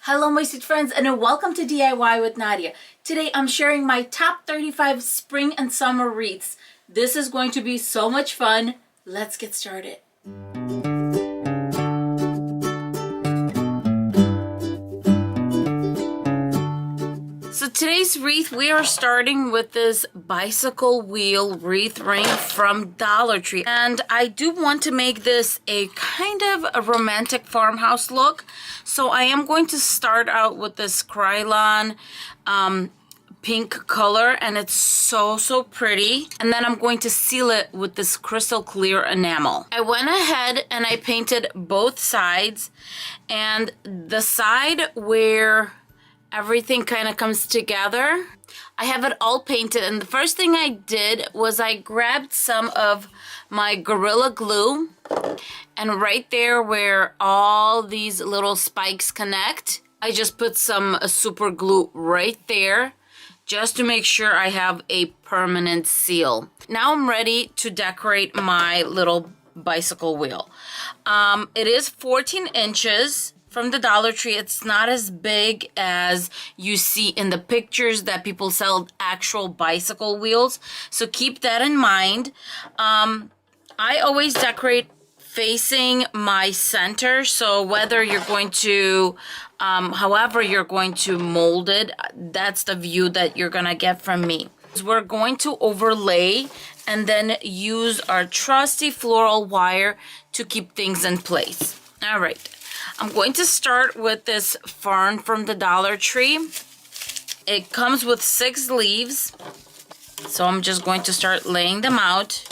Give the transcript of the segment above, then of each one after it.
Hello my sweet friends and welcome to DIY with Nadia. Today I'm sharing my top 35 spring and summer wreaths. This is going to be so much fun. Let's get started. So today's wreath, we are starting with this bicycle wheel wreath ring from Dollar Tree. And I do want to make this a kind of a romantic farmhouse look. So I am going to start out with this Krylon pink color, and it's so pretty. And then I'm going to seal it with this crystal clear enamel. I went ahead and I painted both sides, and the side where everything kind of comes together, I have it all painted. And the first thing I did was I grabbed some of my Gorilla Glue, and right there where all these little spikes connect, I just put some super glue right there just to make sure I have a permanent seal. Now I'm ready to decorate my little bicycle wheel. It is 14 inches. From the Dollar Tree. It's not as big as you see in the pictures that people sell actual bicycle wheels. So keep that in mind. I always decorate facing my center. So whether you're going to, however you're going to mold it, that's the view that you're gonna get from me. We're going to overlay and then use our trusty floral wire to keep things in place. All right. I'm going to start with this fern from the Dollar Tree. It comes with 6 leaves. So I'm just going to start laying them out.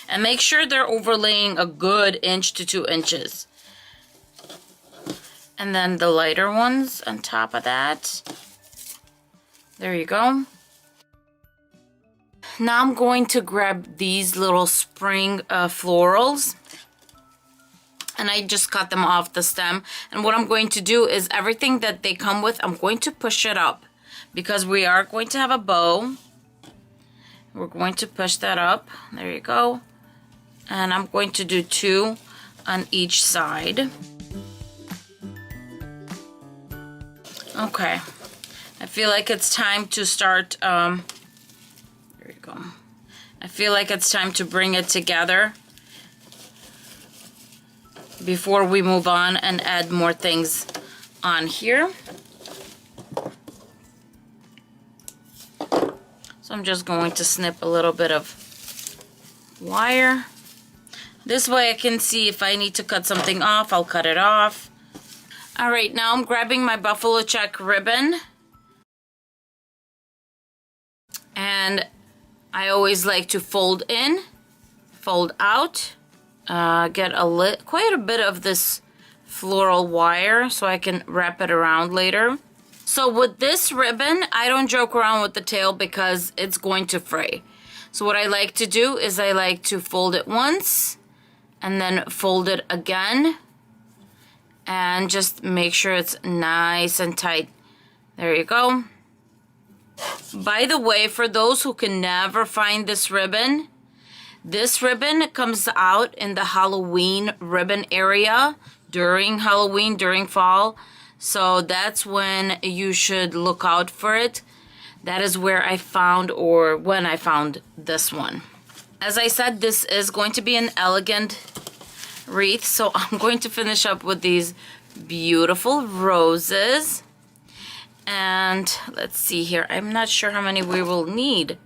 And make sure they're overlaying a good 1 to 2 inches. And then the lighter ones on top of that. There you go. Now I'm going to grab these little spring florals. And I just cut them off the stem. And what I'm going to do is everything that they come with, I'm going to push it up. Because we are going to have a bow. We're going to push that up. There you go. And I'm going to do 2 on each side. Okay. I feel like it's time to start, there you go. I feel like it's time to bring it together before we move on and add more things on here. So I'm just going to snip a little bit of wire. This way I can see if I need to cut something off, I'll cut it off. All right, now I'm grabbing my buffalo check ribbon. And I always like to fold in, fold out. Get quite a bit of this floral wire so I can wrap it around later. So with this ribbon, I don't joke around with the tail because it's going to fray. So what I like to do is I like to fold it once and then fold it again and just make sure it's nice and tight. There you go. By the way, for those who can never find this ribbon comes out in the Halloween ribbon area during Halloween, during fall. So that's when you should look out for it. That is where I found, or when I found this one. As I said, this is going to be an elegant wreath. So I'm going to finish up with these beautiful roses. And let's see here. I'm not sure how many we will need.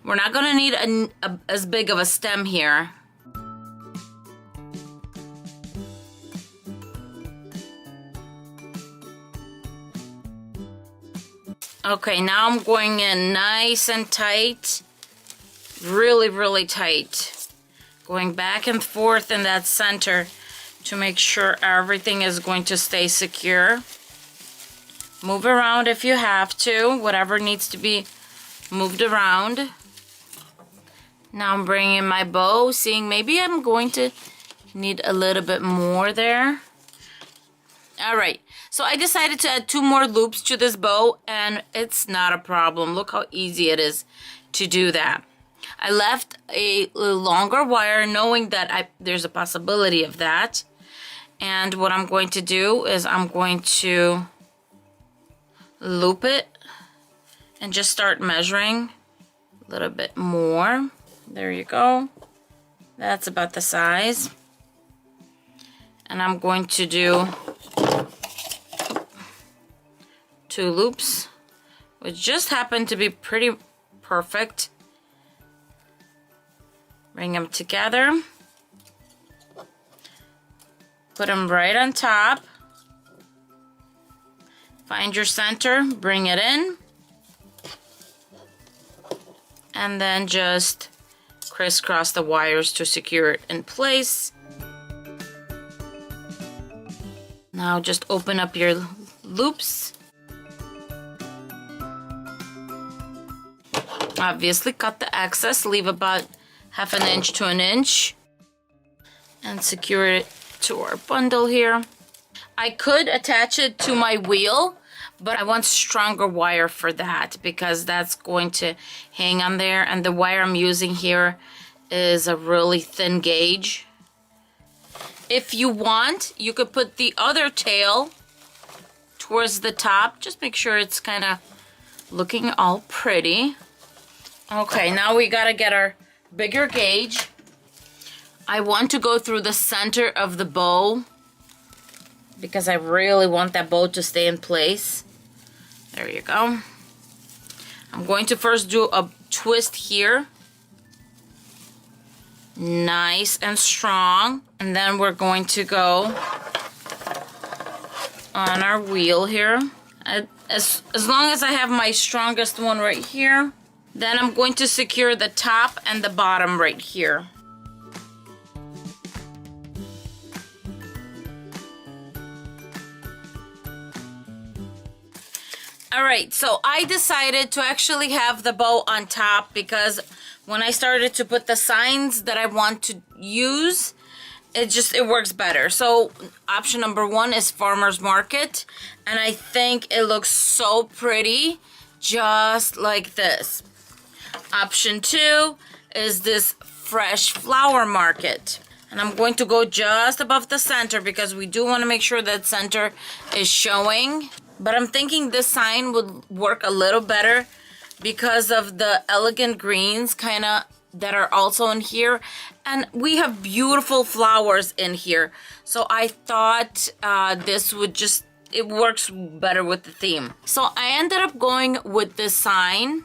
We're not going to need as big of a stem here. Okay, now I'm going in nice and tight. Really tight. Going back and forth in that center to make sure everything is going to stay secure. Move around if you have to, whatever needs to be moved around. Now I'm bringing my bow, seeing maybe I'm going to need a little bit more there. All right, so I decided to add 2 more loops to this bow, and it's not a problem. Look how easy it is to do that. I left a longer wire knowing that there's a possibility of that. And what I'm going to do is I'm going to loop it and just start measuring a little bit more. There you go. That's about the size. And I'm going to do 2 loops, which just happen to be pretty perfect. Bring them together. Put them right on top. Find your center, bring it in. And then just crisscross the wires to secure it in place. Now just open up your loops. Obviously cut the excess, leave about 1/2 inch to 1 inch. And secure it to our bundle here. I could attach it to my wheel, but I want stronger wire for that because that's going to hang on there, and the wire I'm using here is a really thin gauge. If you want, you could put the other tail towards the top. Just make sure it's kind of looking all pretty. Okay, now we gotta get our bigger gauge. I want to go through the center of the bow because I really want that bow to stay in place. There you go. I'm going to first do a twist here. Nice and strong. And then we're going to go on our wheel here. As long as I have my strongest one right here, then I'm going to secure the top and the bottom right here. Alright, so I decided to actually have the bow on top because when I started to put the signs that I want to use, it works better. So option number 1 is Farmer's Market, and I think it looks so pretty just like this. Option 2 is this Fresh Flower Market, and I'm going to go just above the center because we do want to make sure that center is showing. But I'm thinking this sign would work a little better because of the elegant greens kind of that are also in here. And we have beautiful flowers in here. So I thought this would just, it works better with the theme. So I ended up going with this sign.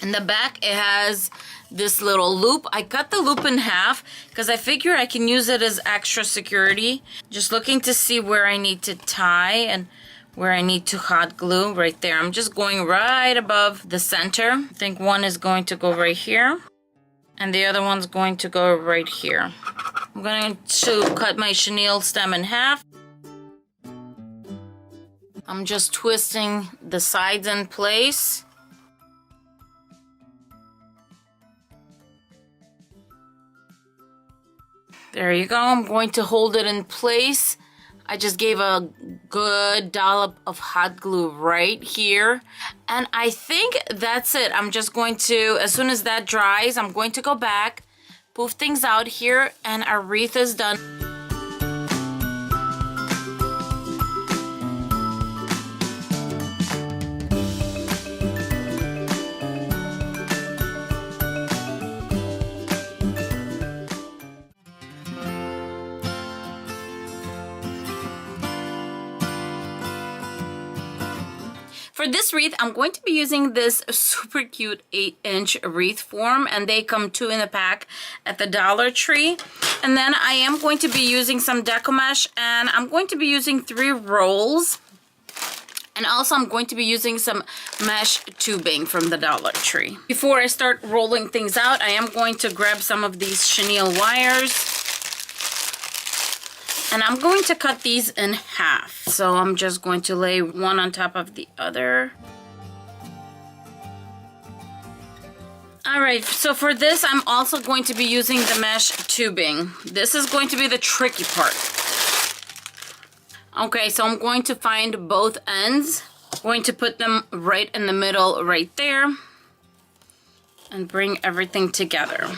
In the back, it has this little loop. I cut the loop in half because I figure I can use it as extra security. Just looking to see where I need to tie and where I need to hot glue right there. I'm just going right above the center. I think one is going to go right here and the other one's going to go right here. I'm going to cut my chenille stem in half. I'm just twisting the sides in place. There you go. I'm going to hold it in place. I just gave a good dollop of hot glue right here. And I think that's it. I'm just going to, as soon as that dries, I'm going to go back, poof things out here, and our wreath is done. For this wreath, I'm going to be using this super cute 8-inch wreath form, and they come 2 in a pack at the Dollar Tree. And then I am going to be using some Deco Mesh, and I'm going to be using 3 rolls. And also I'm going to be using some mesh tubing from the Dollar Tree. Before I start rolling things out, I am going to grab some of these chenille wires. And I'm going to cut these in half. So I'm just going to lay one on top of the other. Alright, so for this, I'm also going to be using the mesh tubing. This is going to be the tricky part. Okay, so I'm going to find both ends. I'm going to put them right in the middle right there. And bring everything together.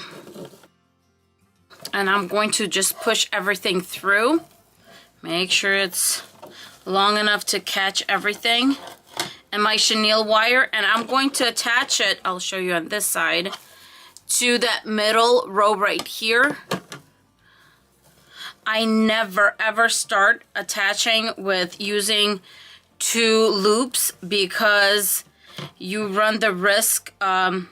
And I'm going to just push everything through. Make sure it's long enough to catch everything. And my chenille wire, and I'm going to attach it, I'll show you on this side, to that middle row right here. I never ever start attaching with using 2 loops because you run the risk of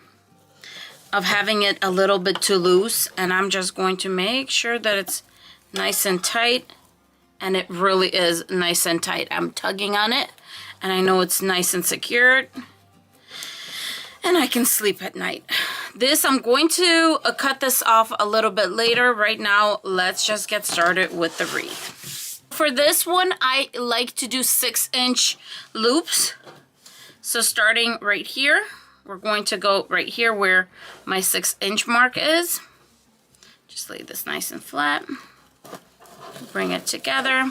having it a little bit too loose, and I'm just going to make sure that it's nice and tight, and it really is nice and tight. I'm tugging on it, and I know it's nice and secured, and I can sleep at night. This, I'm going to cut this off a little bit later. Right now, let's just get started with the wreath. For this one, I like to do 6-inch loops. So starting right here, we're going to go right here where my 6-inch mark is. Just lay this nice and flat. Bring it together.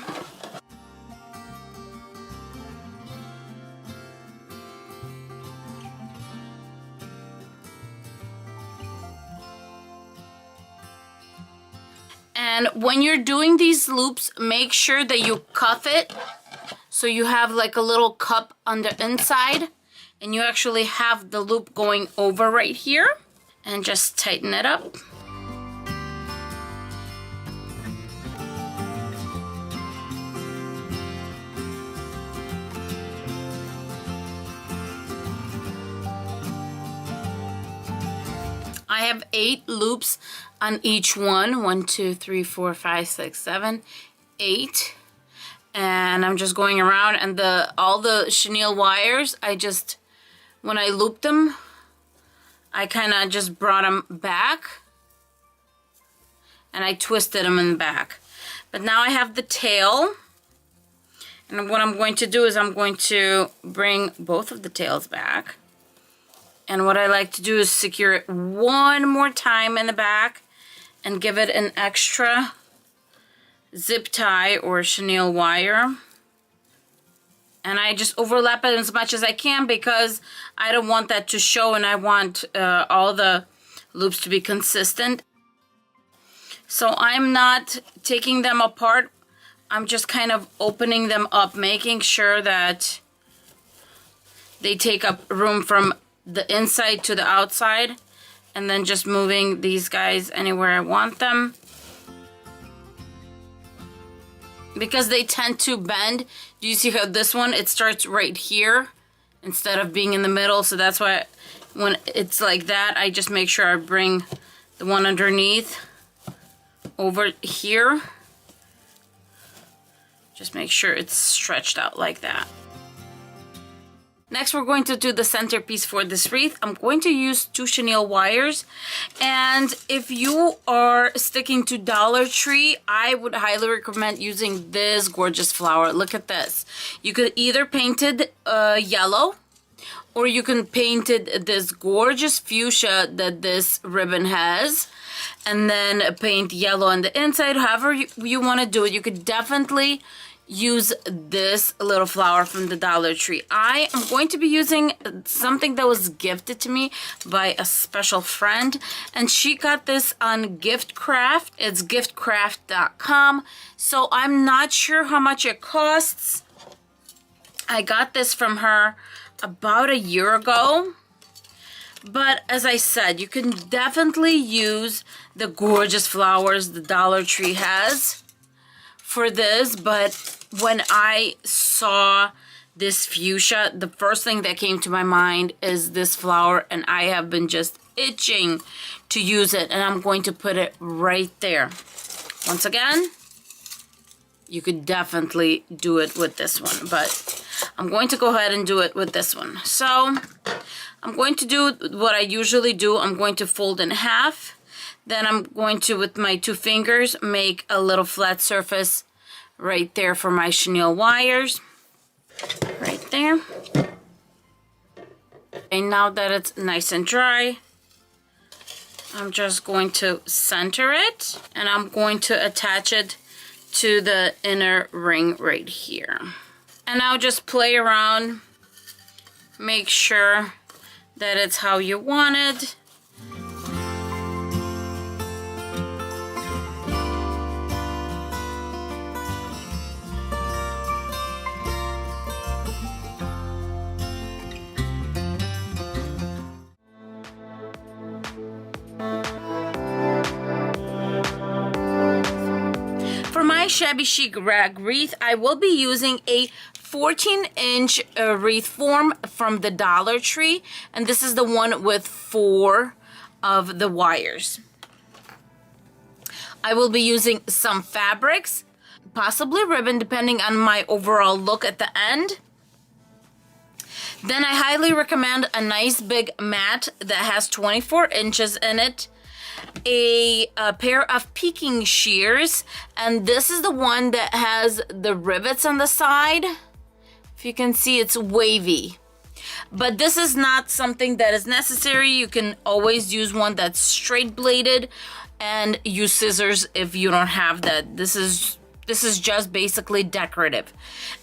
And when you're doing these loops, make sure that you cuff it so you have like a little cup on the inside, and you actually have the loop going over right here, and just tighten it up. I have 8 loops on each one. 1, 2, 3, 4, 5, 6, 7, 8. And I'm just going around, and all the chenille wires, when I looped them, I kind of just brought them back, and I twisted them in the back. But now I have the tail, and what I'm going to do is I'm going to bring both of the tails back. And what I like to do is secure it one more time in the back and give it an extra zip tie or chenille wire. And I just overlap it as much as I can because I don't want that to show, and I want all the loops to be consistent. So I'm not taking them apart. I'm just kind of opening them up, making sure that they take up room from the inside to the outside, and then just moving these guys anywhere I want them. Because they tend to bend. Do you see how this one, it starts right here instead of being in the middle? So that's why when it's like that, I just make sure I bring the one underneath over here. Just make sure it's stretched out like that. Next, we're going to do the centerpiece for this wreath. I'm going to use 2 chenille wires. And if you are sticking to Dollar Tree, I would highly recommend using this gorgeous flower. Look at this. You could either paint it yellow, or you can paint it this gorgeous fuchsia that this ribbon has, and then paint yellow on the inside. However you want to do it, you could definitely use this little flower from the Dollar Tree. I am going to be using something that was gifted to me by a special friend, and she got this on Gift Craft. It's giftcraft.com. So I'm not sure how much it costs. I got this from her about a year ago. But as I said, you can definitely use the gorgeous flowers the Dollar Tree has for this. But when I saw this fuchsia, the first thing that came to my mind is this flower, and I have been just itching to use it, and I'm going to put it right there. Once again, you could definitely do it with this one, but I'm going to go ahead and do it with this one. So I'm going to do what I usually do. I'm going to fold in half. Then I'm going to, with my 2 fingers, make a little flat surface right there for my chenille wires. Right there. And now that it's nice and dry, I'm just going to center it, and I'm going to attach it to the inner ring right here. And now just play around, make sure that it's how you want it. Shabby Chic rag wreath, I will be using a 14-inch wreath form from the Dollar Tree, and this is the one with 4 of the wires. I will be using some fabrics, possibly ribbon, depending on my overall look at the end. Then I highly recommend a nice big mat that has 24 inches in it, a pair of peaking shears, and this is the one that has the rivets on the side. If you can see, it's wavy. But this is not something that is necessary. You can always use one that's straight bladed and use scissors if you don't have that. This is just basically decorative.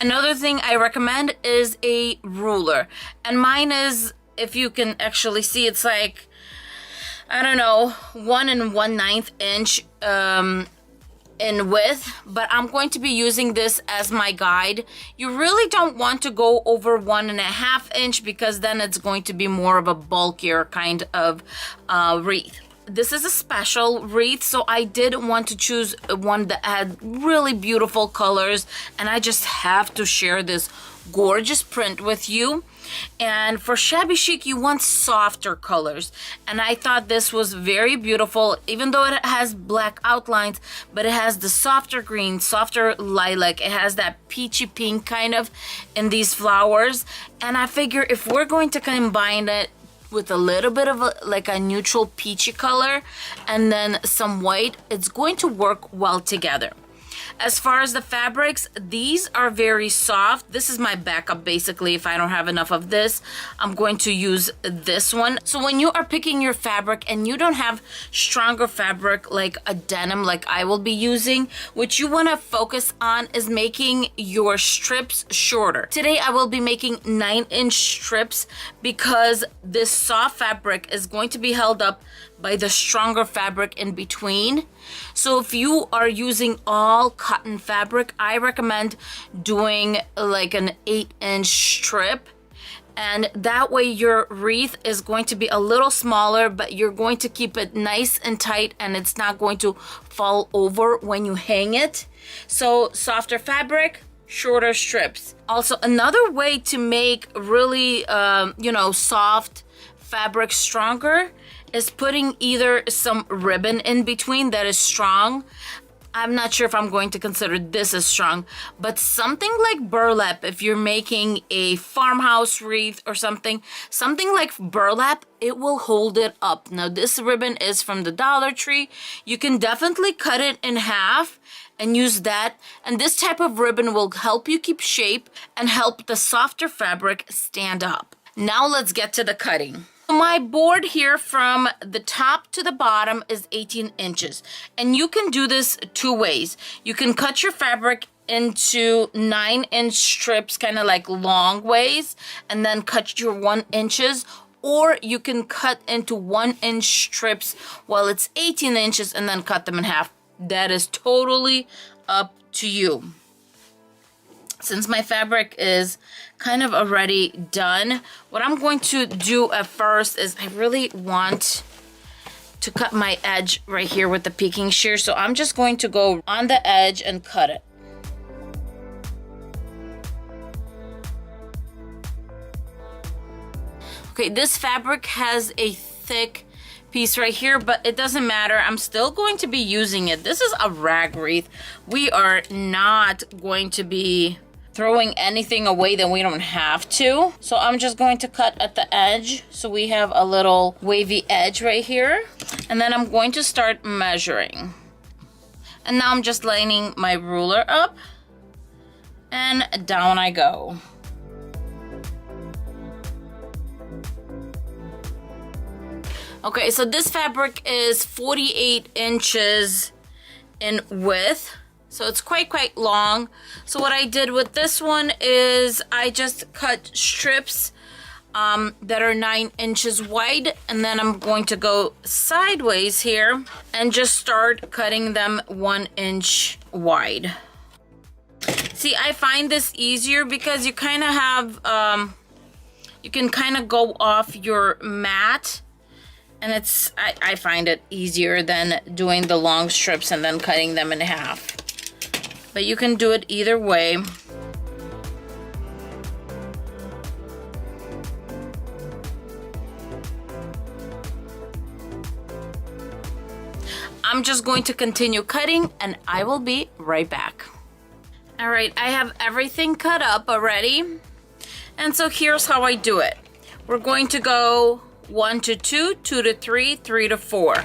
Another thing I recommend is a ruler. And mine is, if you can actually see, it's like, I don't know, 1 1/9 inch in width, but I'm going to be using this as my guide. You really don't want to go over 1.5 inch because then it's going to be more of a bulkier kind of wreath. This is a special wreath, so I did want to choose one that had really beautiful colors, and I just have to share this gorgeous print with you. And for Shabby Chic, you want softer colors, and I thought this was very beautiful, even though it has black outlines, but it has the softer green, softer lilac. It has that peachy pink kind of in these flowers, and I figure if we're going to combine it with a little bit of like a neutral peachy color and then some white, it's going to work well together. As far as the fabrics, these are very soft. This is my backup basically. If I don't have enough of this, I'm going to use this one. So when you are picking your fabric and you don't have stronger fabric like a denim like I will be using, what you want to focus on is making your strips shorter. Today I will be making 9-inch strips because this soft fabric is going to be held up by the stronger fabric in between. So if you are using all cotton fabric, I recommend doing like an 8-inch strip, and that way your wreath is going to be a little smaller, but you're going to keep it nice and tight and it's not going to fall over when you hang it. So softer fabric, shorter strips. Also, another way to make really soft fabric stronger is putting either some ribbon in between that is strong. I'm not sure if I'm going to consider this as strong, but something like burlap, if you're making a farmhouse wreath or something like burlap, it will hold it up. Now this ribbon is from the Dollar Tree. You can definitely cut it in half and use that, and this type of ribbon will help you keep shape and help the softer fabric stand up. Now let's get to the cutting. My board here from the top to the bottom is 18 inches, and you can do this 2 ways. You can cut your fabric into 9-inch strips, kind of like long ways, and then cut your 1 inches, or you can cut into 1-inch strips while it's 18 inches and then cut them in half. That is totally up to you. Since my fabric is kind of already done, what I'm going to do at first is I really want to cut my edge right here with the peaking shear. So I'm just going to go on the edge and cut it. Okay, this fabric has a thick piece right here, but it doesn't matter. I'm still going to be using it. This is a rag wreath. We are not going to be throwing anything away that we don't have to. So I'm just going to cut at the edge so we have a little wavy edge right here. And then I'm going to start measuring. And now I'm just lining my ruler up and down I go. Okay, so this fabric is 48 inches in width. So it's quite long. So what I did with this one is I just cut strips that are 9 inches wide, and then I'm going to go sideways here and just start cutting them 1 inch wide. See, I find this easier because you kind of have, you can kind of go off your mat, and I find it easier than doing the long strips and then cutting them in half. but you can do it either way. I'm just going to continue cutting and I will be right back. All right, I have everything cut up already. And so here's how I do it. We're going to go 1 to 2, 2 to 3, 3 to 4.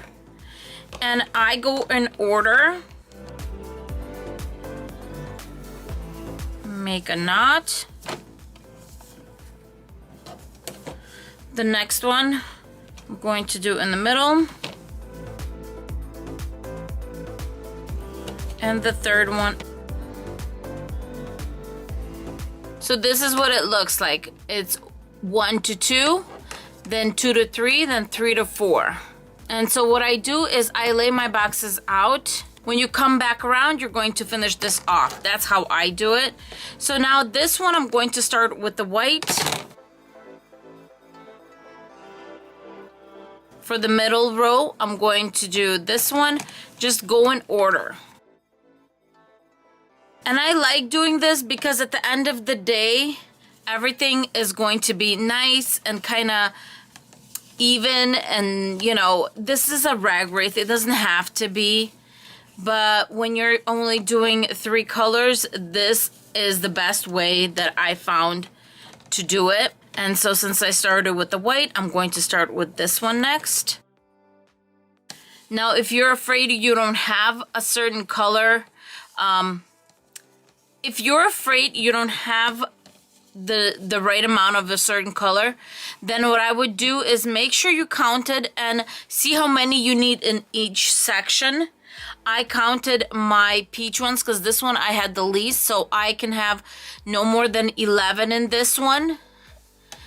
And I go in order. Make a knot. The next one I'm going to do in the middle. And the third one. So this is what it looks like. It's 1 to 2, then 2 to 3, then 3 to 4. And so what I do is I lay my boxes out. When you come back around, you're going to finish this off. That's how I do it. So now this one, I'm going to start with the white. For the middle row, I'm going to do this one. Just go in order. And I like doing this because at the end of the day, everything is going to be nice and kind of even. And, you know, this is a rag wreath. It doesn't have to be. But when you're only doing 3 colors, this is the best way that I found to do it. And so since I started with the white, I'm going to start with this one next. Now, if you're afraid you don't have a certain color, if you're afraid you don't have the right amount of a certain color, then what I would do is make sure you counted and see how many you need in each section. I counted my peach ones because this one I had the least, so I can have no more than 11 in this one.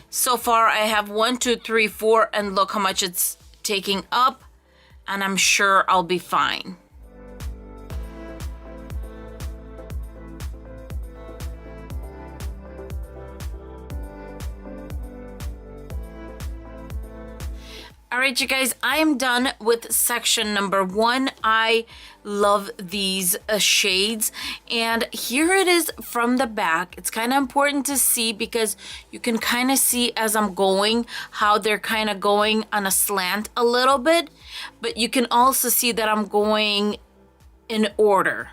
So far I have 1, 2, 3, 4, and look how much it's taking up, and I'm sure I'll be fine. All right, you guys, I am done with section number 1. I love these shades, and here it is from the back. It's kind of important to see because you can kind of see as I'm going how they're kind of going on a slant a little bit, but you can also see that I'm going in order.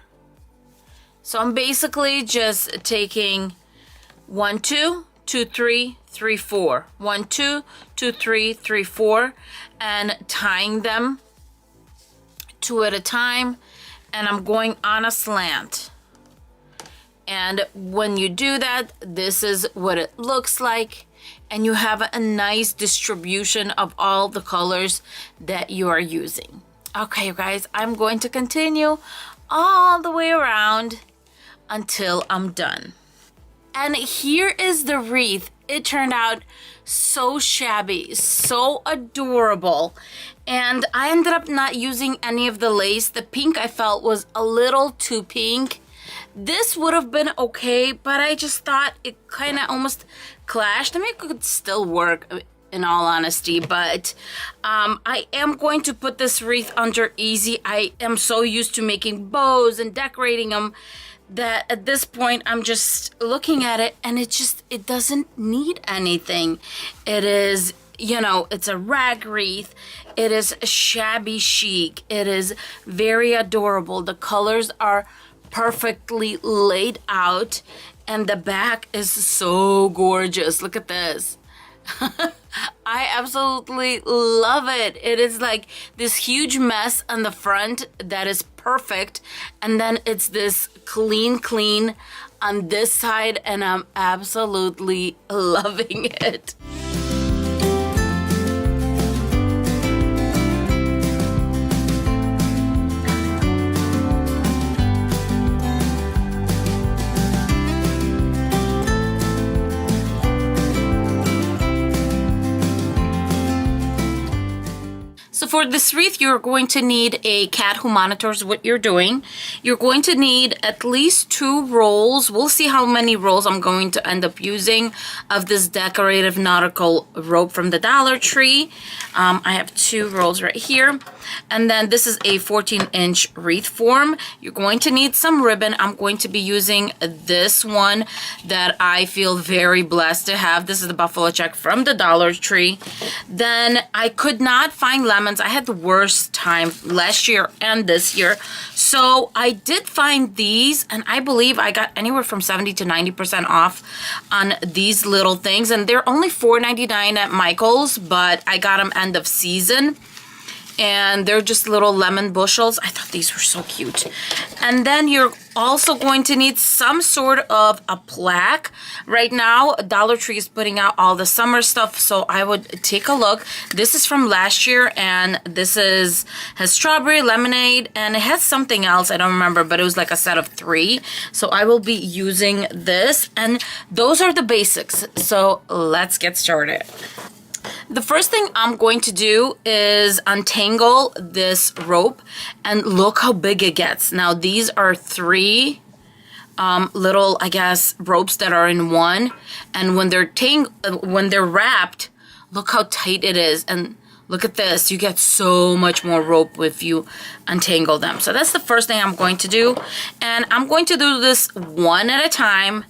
So I'm basically just taking 1, 2, 2, 3, 3, 4, 1, 2, 2, 3, 3, 4, and tying them 2 at a time, and I'm going on a slant. And when you do that, this is what it looks like, and you have a nice distribution of all the colors that you are using. Okay, you guys, I'm going to continue all the way around until I'm done. And here is the wreath. It turned out so shabby, so adorable. And I ended up not using any of the lace. The pink I felt was a little too pink. This would have been okay, but I just thought it kind of almost clashed. I mean, it could still work in all honesty, but I am going to put this wreath under easy. I am so used to making bows and decorating them that at this point I'm just looking at it and it doesn't need anything. It is, you know, it's a rag wreath. It is shabby chic. It is very adorable. The colors are perfectly laid out and the back is so gorgeous. Look at this. I absolutely love it. It is like this huge mess on the front that is perfect, and then it's this clean on this side, and I'm absolutely loving it. So for this wreath, you're going to need a cat who monitors what you're doing. You're going to need at least 2 rolls. We'll see how many rolls I'm going to end up using of this decorative nautical rope from the Dollar Tree. I have 2 rolls right here. And then this is a 14-inch wreath form. You're going to need some ribbon. I'm going to be using this one that I feel very blessed to have. This is the Buffalo Check from the Dollar Tree. Then I could not find lemons. I had the worst time last year and this year. So I did find these, and I believe I got anywhere from 70 to 90% off on these little things. And they're only $4.99 at Michael's, but I got them end of season. And they're just little lemon bushels. I thought these were so cute. And then you're also going to need some sort of a plaque. Right now, Dollar Tree is putting out all the summer stuff, so I would take a look. This is from last year, and this has strawberry, lemonade, and it has something else. I don't remember, but it was like a set of 3. So I will be using this, and those are the basics. So let's get started. The first thing I'm going to do is untangle this rope, and look how big it gets. Now these are 3 little, I guess, ropes that are in one, and when they're wrapped, look how tight it is. And look at this, you get so much more rope if you untangle them. So that's the first thing I'm going to do, and I'm going to do this one at a time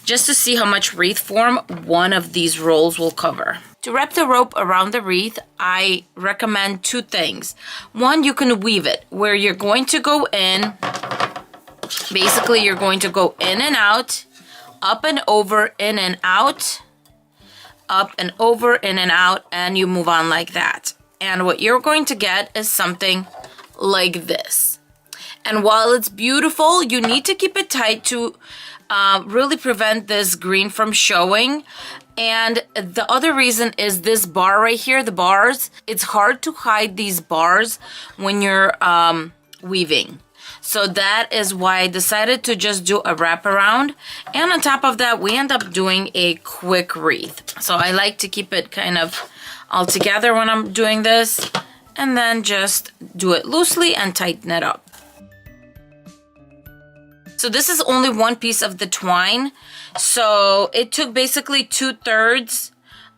just to see how much wreath form one of these rolls will cover. To wrap the rope around the wreath, I recommend 2 things. One, you can weave it, where you're going to go in. Basically, you're going to go in and out, up and over, in and out, up and over, in and out, and you move on like that. And what you're going to get is something like this. And while it's beautiful, you need to keep it tight to really prevent this green from showing. And the other reason is this bar right here, the bars. It's hard to hide these bars when you're weaving. So that is why I decided to just do a wraparound. And on top of that, we end up doing a quick wreath. So I like to keep it kind of all together when I'm doing this. And then just do it loosely and tighten it up. So this is only one piece of the twine. So it took basically 2/3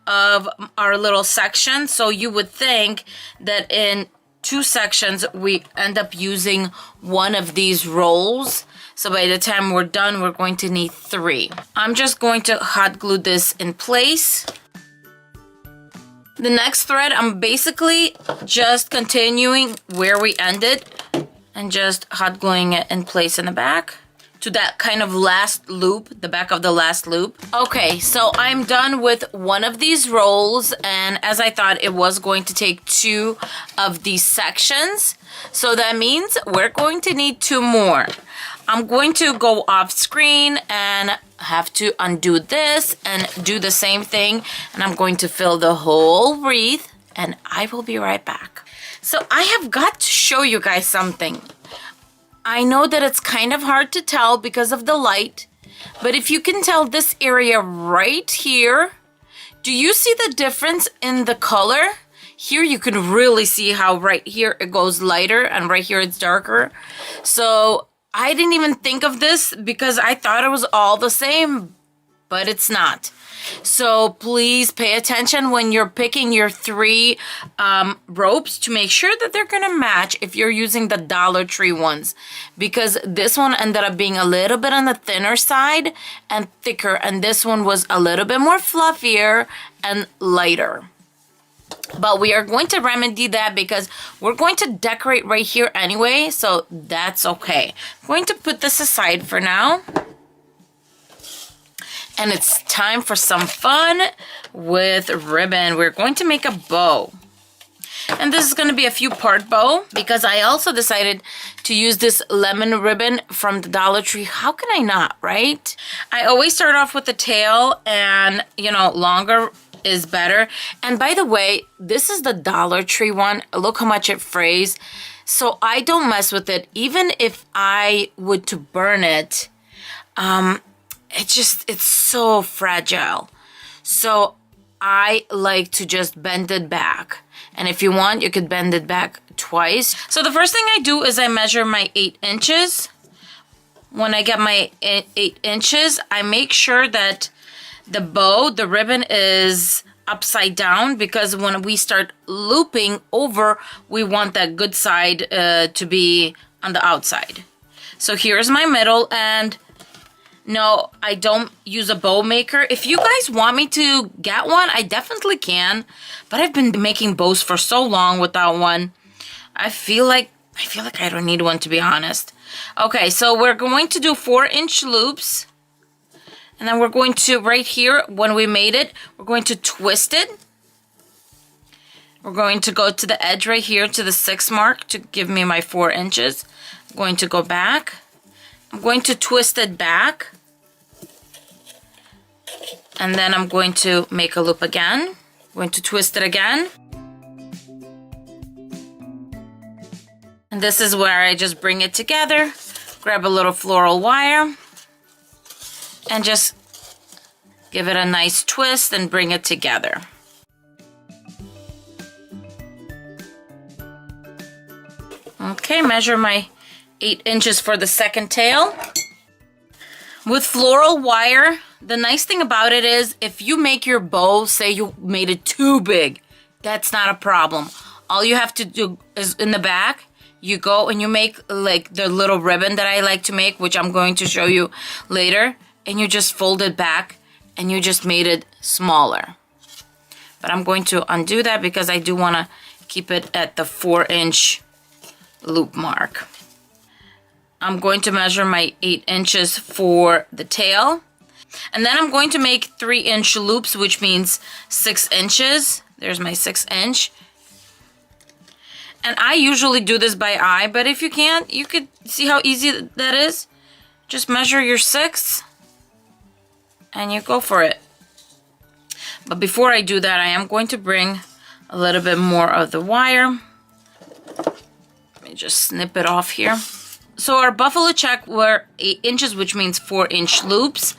of our little section. So you would think that in 2 sections, we end up using one of these rolls. So by the time we're done, we're going to need 3. I'm just going to hot glue this in place. The next thread, I'm basically just continuing where we ended and just hot gluing it in place in the back to that kind of last loop, the back of the last loop. Okay, so I'm done with one of these rolls, and as I thought, it was going to take 2 of these sections. So that means we're going to need 2 more. I'm going to go off screen and have to undo this and do the same thing, and I'm going to fill the whole wreath, and I will be right back. So I have got to show you guys something. I know that it's kind of hard to tell because of the light, but if you can tell this area right here, do you see the difference in the color? Here you can really see how right here it goes lighter and right here it's darker. So I didn't even think of this because I thought it was all the same, but it's not. So please pay attention when you're picking your 3 ropes to make sure that they're gonna match if you're using the Dollar Tree ones, because this one ended up being a little bit on the thinner side and thicker, and this one was a little bit more fluffier and lighter. But we are going to remedy that because we're going to decorate right here anyway, so that's okay. I'm going to put this aside for now. And it's time for some fun with ribbon. We're going to make a bow. And this is going to be a few part bow because I also decided to use this lemon ribbon from the Dollar Tree. How can I not, right? I always start off with the tail, and, you know, longer is better. And by the way, this is the Dollar Tree one. Look how much it frays. So I don't mess with it. Even if I would to burn it, it's so fragile. So I like to just bend it back. And if you want, you could bend it back twice. So the first thing I do is I measure my 8 inches. When I get my 8 inches, I make sure that the bow, the ribbon is upside down, because when we start looping over, we want that good side to be on the outside. So here's my middle, and no, I don't use a bow maker. If you guys want me to get one, I definitely can, but I've been making bows for so long without one. I feel like I don't need one, to be honest. Okay, so we're going to do 4-inch loops. And then we're going to, right here, when we made it, we're going to twist it. We're going to go to the edge right here to the 6 mark to give me my 4 inches. I'm going to go back. I'm going to twist it back. And then I'm going to make a loop again. I'm going to twist it again. And this is where I just bring it together, grab a little floral wire, and just give it a nice twist and bring it together. Okay, measure my 8 inches for the second tail. With floral wire, the nice thing about it is if you make your bow, say you made it too big, that's not a problem. All you have to do is in the back, you go and you make like the little ribbon that I like to make, which I'm going to show you later, and you just fold it back and you just made it smaller. But I'm going to undo that because I do want to keep it at the 4-inch loop mark. I'm going to measure my 8 inches for the tail, and then I'm going to make 3-inch loops, which means 6 inches. There's my 6-inch. And I usually do this by eye, but if you can't, you could see how easy that is. Just measure your 6 and you go for it. But before I do that, I am going to bring a little bit more of the wire. Let me just snip it off here. So our buffalo check were 8 inches, which means 4-inch loops.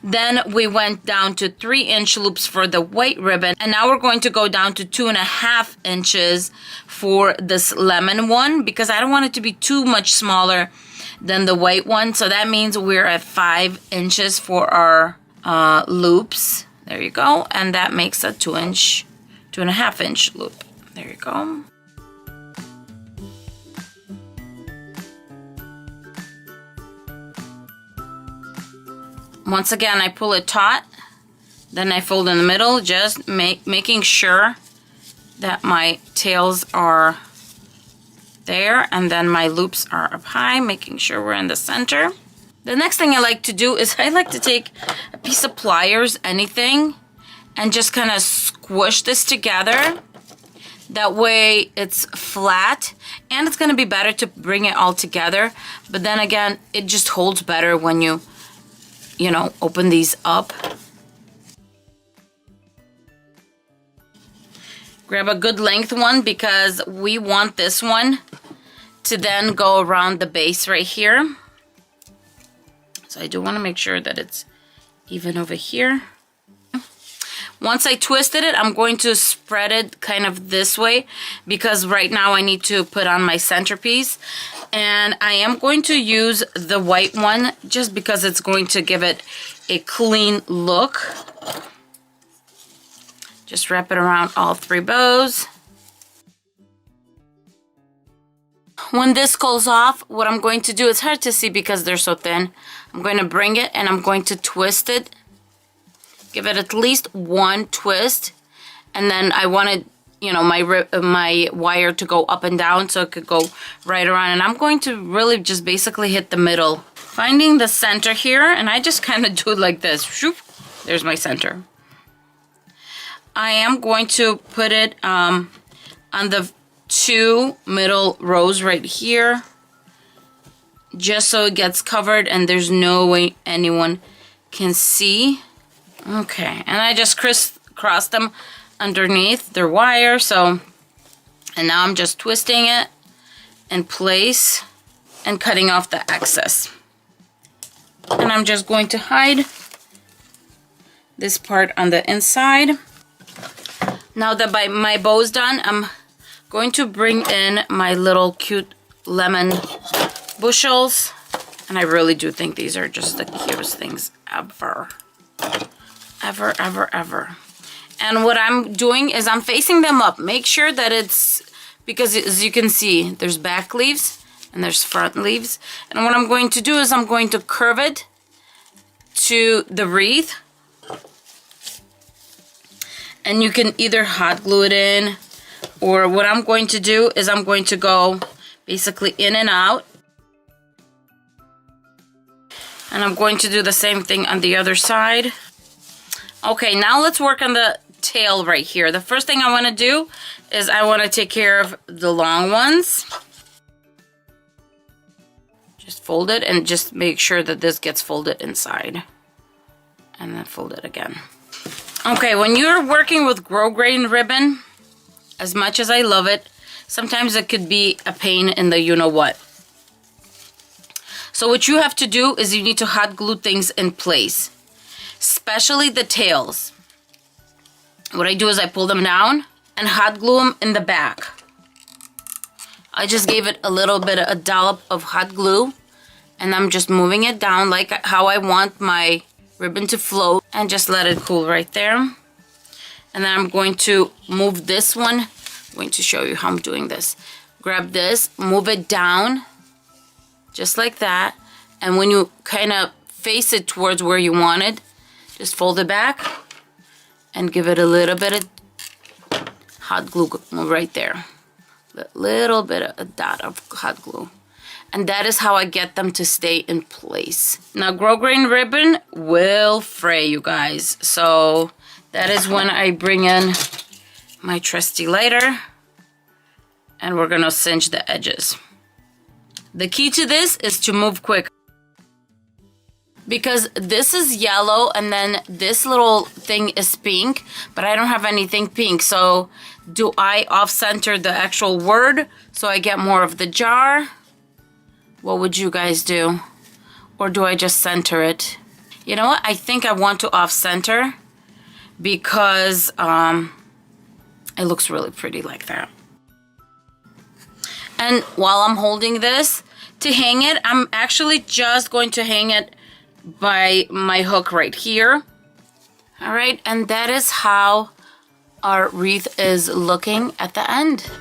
Then we went down to 3-inch loops for the white ribbon. And now we're going to go down to 2.5 inches for this lemon one, because I don't want it to be too much smaller than the white one. So that means we're at 5 inches for our loops. There you go. And that makes a 2.5 inch loop. There you go. Once again, I pull it taut, then I fold in the middle, just making sure that my tails are there, and then my loops are up high, making sure we're in the center. The next thing I like to do is I like to take a piece of pliers, anything, and just kind of squish this together. That way it's flat, and it's going to be better to bring it all together. But then again, it just holds better when you know, open these up. Grab a good length one, because we want this one to then go around the base right here. So I do want to make sure that it's even over here. Once I twisted it, I'm going to spread it kind of this way, because right now I need to put on my centerpiece. And I am going to use the white one just because it's going to give it a clean look. Just wrap it around all 3 bows. When this goes off, what I'm going to do, it's hard to see because they're so thin. I'm going to bring it and I'm going to twist it. Give it at least 1 twist. And then I wanted, you know, my wire to go up and down so it could go right around. And I'm going to really just basically hit the middle. Finding the center here, and I just kind of do it like this. Shoop, there's my center. I am going to put it on the 2 middle rows right here, just so it gets covered and there's no way anyone can see. Okay, and I just crisscrossed them underneath their wire. So, and now I'm just twisting it in place and cutting off the excess. And I'm just going to hide this part on the inside. Now that my bow's done, I'm going to bring in my little cute lemon bushels. And I really do think these are just the cutest things ever. Ever, ever, ever. And what I'm doing is I'm facing them up. Make sure that it's, because as you can see, there's back leaves and there's front leaves. And what I'm going to do is I'm going to curve it to the wreath. And you can either hot glue it in, or what I'm going to do is I'm going to go basically in and out. And I'm going to do the same thing on the other side. Okay, now let's work on the tail right here. The first thing I want to do is I want to take care of the long ones. Just fold it and just make sure that this gets folded inside. And then fold it again. Okay, when you're working with grosgrain ribbon, as much as I love it, sometimes it could be a pain in the you-know-what. So what you have to do is you need to hot glue things in place, especially the tails. What I do is I pull them down and hot glue them in the back. I just gave it a little bit of a dollop of hot glue, and I'm just moving it down like how I want my ribbon to float, and just let it cool right there. And then I'm going to move this one. I'm going to show you how I'm doing this. Grab this, move it down, just like that. And when you kind of face it towards where you want it, just fold it back and give it a little bit of hot glue right there. A little bit of a dot of hot glue. And that is how I get them to stay in place. Now, grosgrain ribbon will fray, you guys. So that is when I bring in my trusty lighter, and we're gonna cinch the edges. The key to this is to move quick, because this is yellow and then this little thing is pink, but I don't have anything pink. So do I off-center the actual word so I get more of the jar? What would you guys do? Or do I just center it? You know what? I think I want to off-center because it looks really pretty like that. And while I'm holding this, to hang it, I'm actually just going to hang it by my hook right here. All right, and that is how our wreath is looking at the end.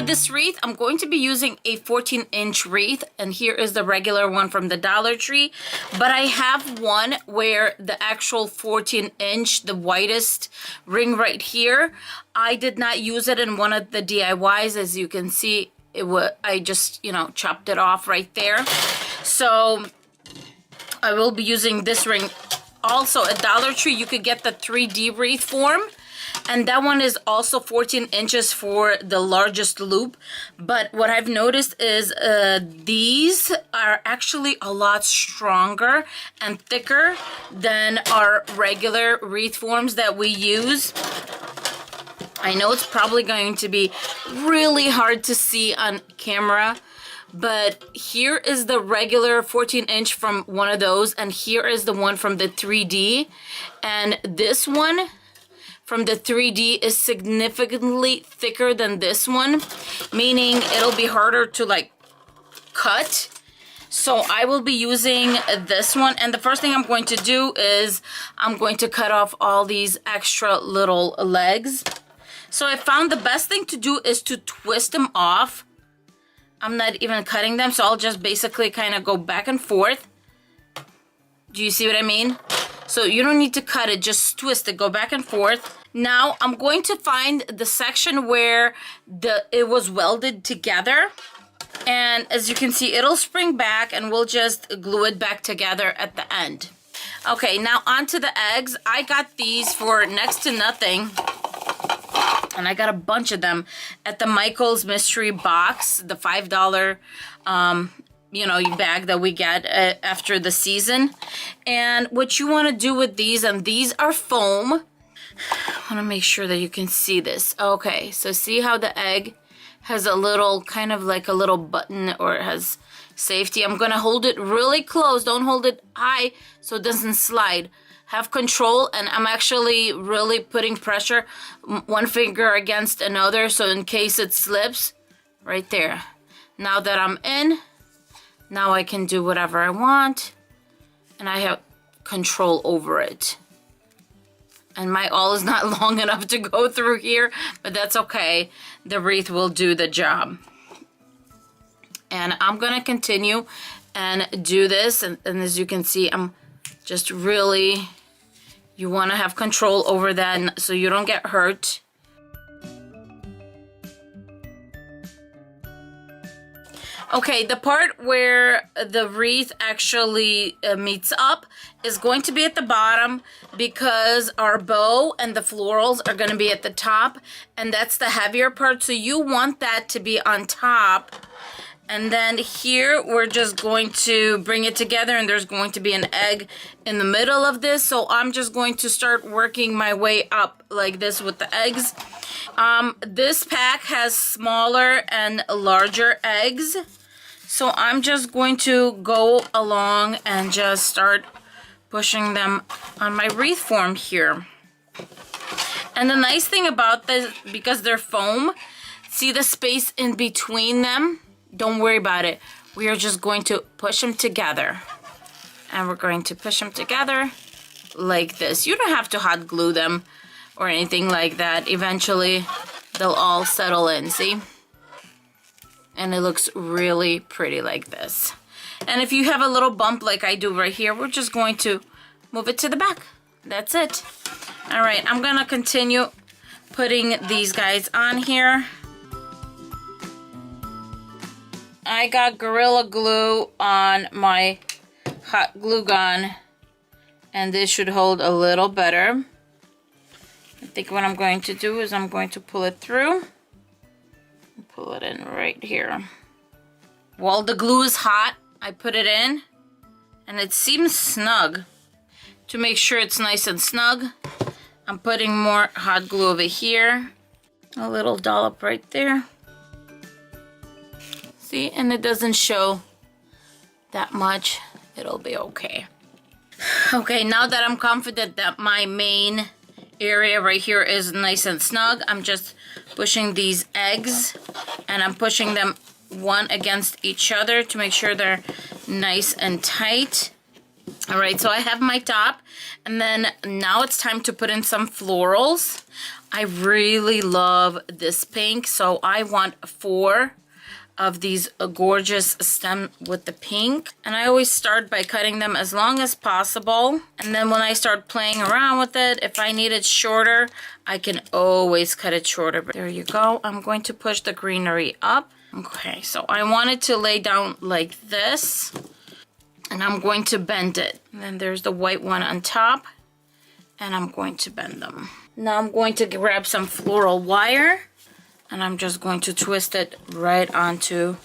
This wreath, I'm going to be using a 14-inch wreath, and here is the regular one from the Dollar Tree, but I have one where the actual 14-inch, the whitest ring right here, I did not use it in one of the DIYs. As you can see, I just, you know, chopped it off right there. So I will be using this ring. Also at Dollar Tree, you could get the 3D wreath form. And that one is also 14 inches for the largest loop. But what I've noticed is these are actually a lot stronger and thicker than our regular wreath forms that we use. I know it's probably going to be really hard to see on camera, but here is the regular 14-inch from one of those, and here is the one from the 3D. And this one from the 3D is significantly thicker than this one, meaning it'll be harder to like cut. So I will be using this one, and the first thing I'm going to do is I'm going to cut off all these extra little legs. So I found the best thing to do is to twist them off. I'm not even cutting them, so I'll just basically kind of go back and forth. Do you see what I mean? So you don't need to cut it, just twist it, go back and forth. Now I'm going to find the section where it was welded together. And as you can see, it'll spring back and we'll just glue it back together at the end. Okay, now onto the eggs. I got these for next to nothing. And I got a bunch of them at the Michael's Mystery Box, the $5 you know, bag that we get after the season. And what you want to do with these, and these are foam. I want to make sure that you can see this. Okay, so see how the egg has a little, kind of like a little button, or it has safety. I'm going to hold it really close. Don't hold it high so it doesn't slide. have control, and I'm actually really putting pressure, one finger against another, so in case it slips, right there. Now that I'm in, now I can do whatever I want, and I have control over it. And my awl is not long enough to go through here, but that's okay. The wreath will do the job. And I'm gonna continue and do this, and as you can see, I'm just really, you wanna have control over that so you don't get hurt. Okay, the part where the wreath actually meets up is going to be at the bottom, because our bow and the florals are going to be at the top, and that's the heavier part, so you want that to be on top. And then here we're just going to bring it together, and there's going to be an egg in the middle of this, so I'm just going to start working my way up like this with the eggs. This pack has smaller and larger eggs, so I'm just going to go along and just start pushing them on my wreath form here. And the nice thing about this, because they're foam, see the space in between them? Don't worry about it. We are just going to push them together. And we're going to push them together like this. You don't have to hot glue them or anything like that. Eventually, they'll all settle in, see? And it looks really pretty like this. And if you have a little bump like I do right here, we're just going to move it to the back. That's it. All right, I'm gonna continue putting these guys on here. I got Gorilla Glue on my hot glue gun, and this should hold a little better. I think what I'm going to do is I'm going to pull it through. Pull it in right here. While the glue is hot, I put it in, and it seems snug. To make sure it's nice and snug, I'm putting more hot glue over here. A little dollop right there. See, and it doesn't show that much. It'll be okay. Okay, now that I'm confident that my main area right here is nice and snug, I'm just pushing these eggs, and I'm pushing them one against each other to make sure they're nice and tight. All right, so I have my top, and then now it's time to put in some florals. I really love this pink, so I want 4 of these gorgeous stem with the pink, and I always start by cutting them as long as possible, and then when I start playing around with it, if I need it shorter, I can always cut it shorter. But there you go. I'm going to push the greenery up. Okay, so I want it to lay down like this, and I'm going to bend it. And then there's the white one on top, and I'm going to bend them. Now I'm going to grab some floral wire, and I'm just going to twist it right onto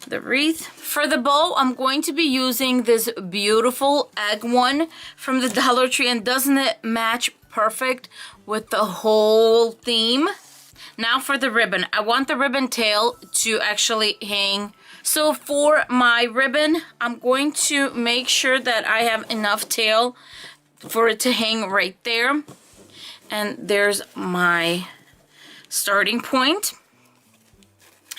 the wreath. For the bow, I'm going to be using this beautiful egg one from the Dollar Tree, and doesn't it match perfect with the whole theme? Now for the ribbon, I want the ribbon tail to actually hang. So for my ribbon, I'm going to make sure that I have enough tail for it to hang right there. And there's my starting point.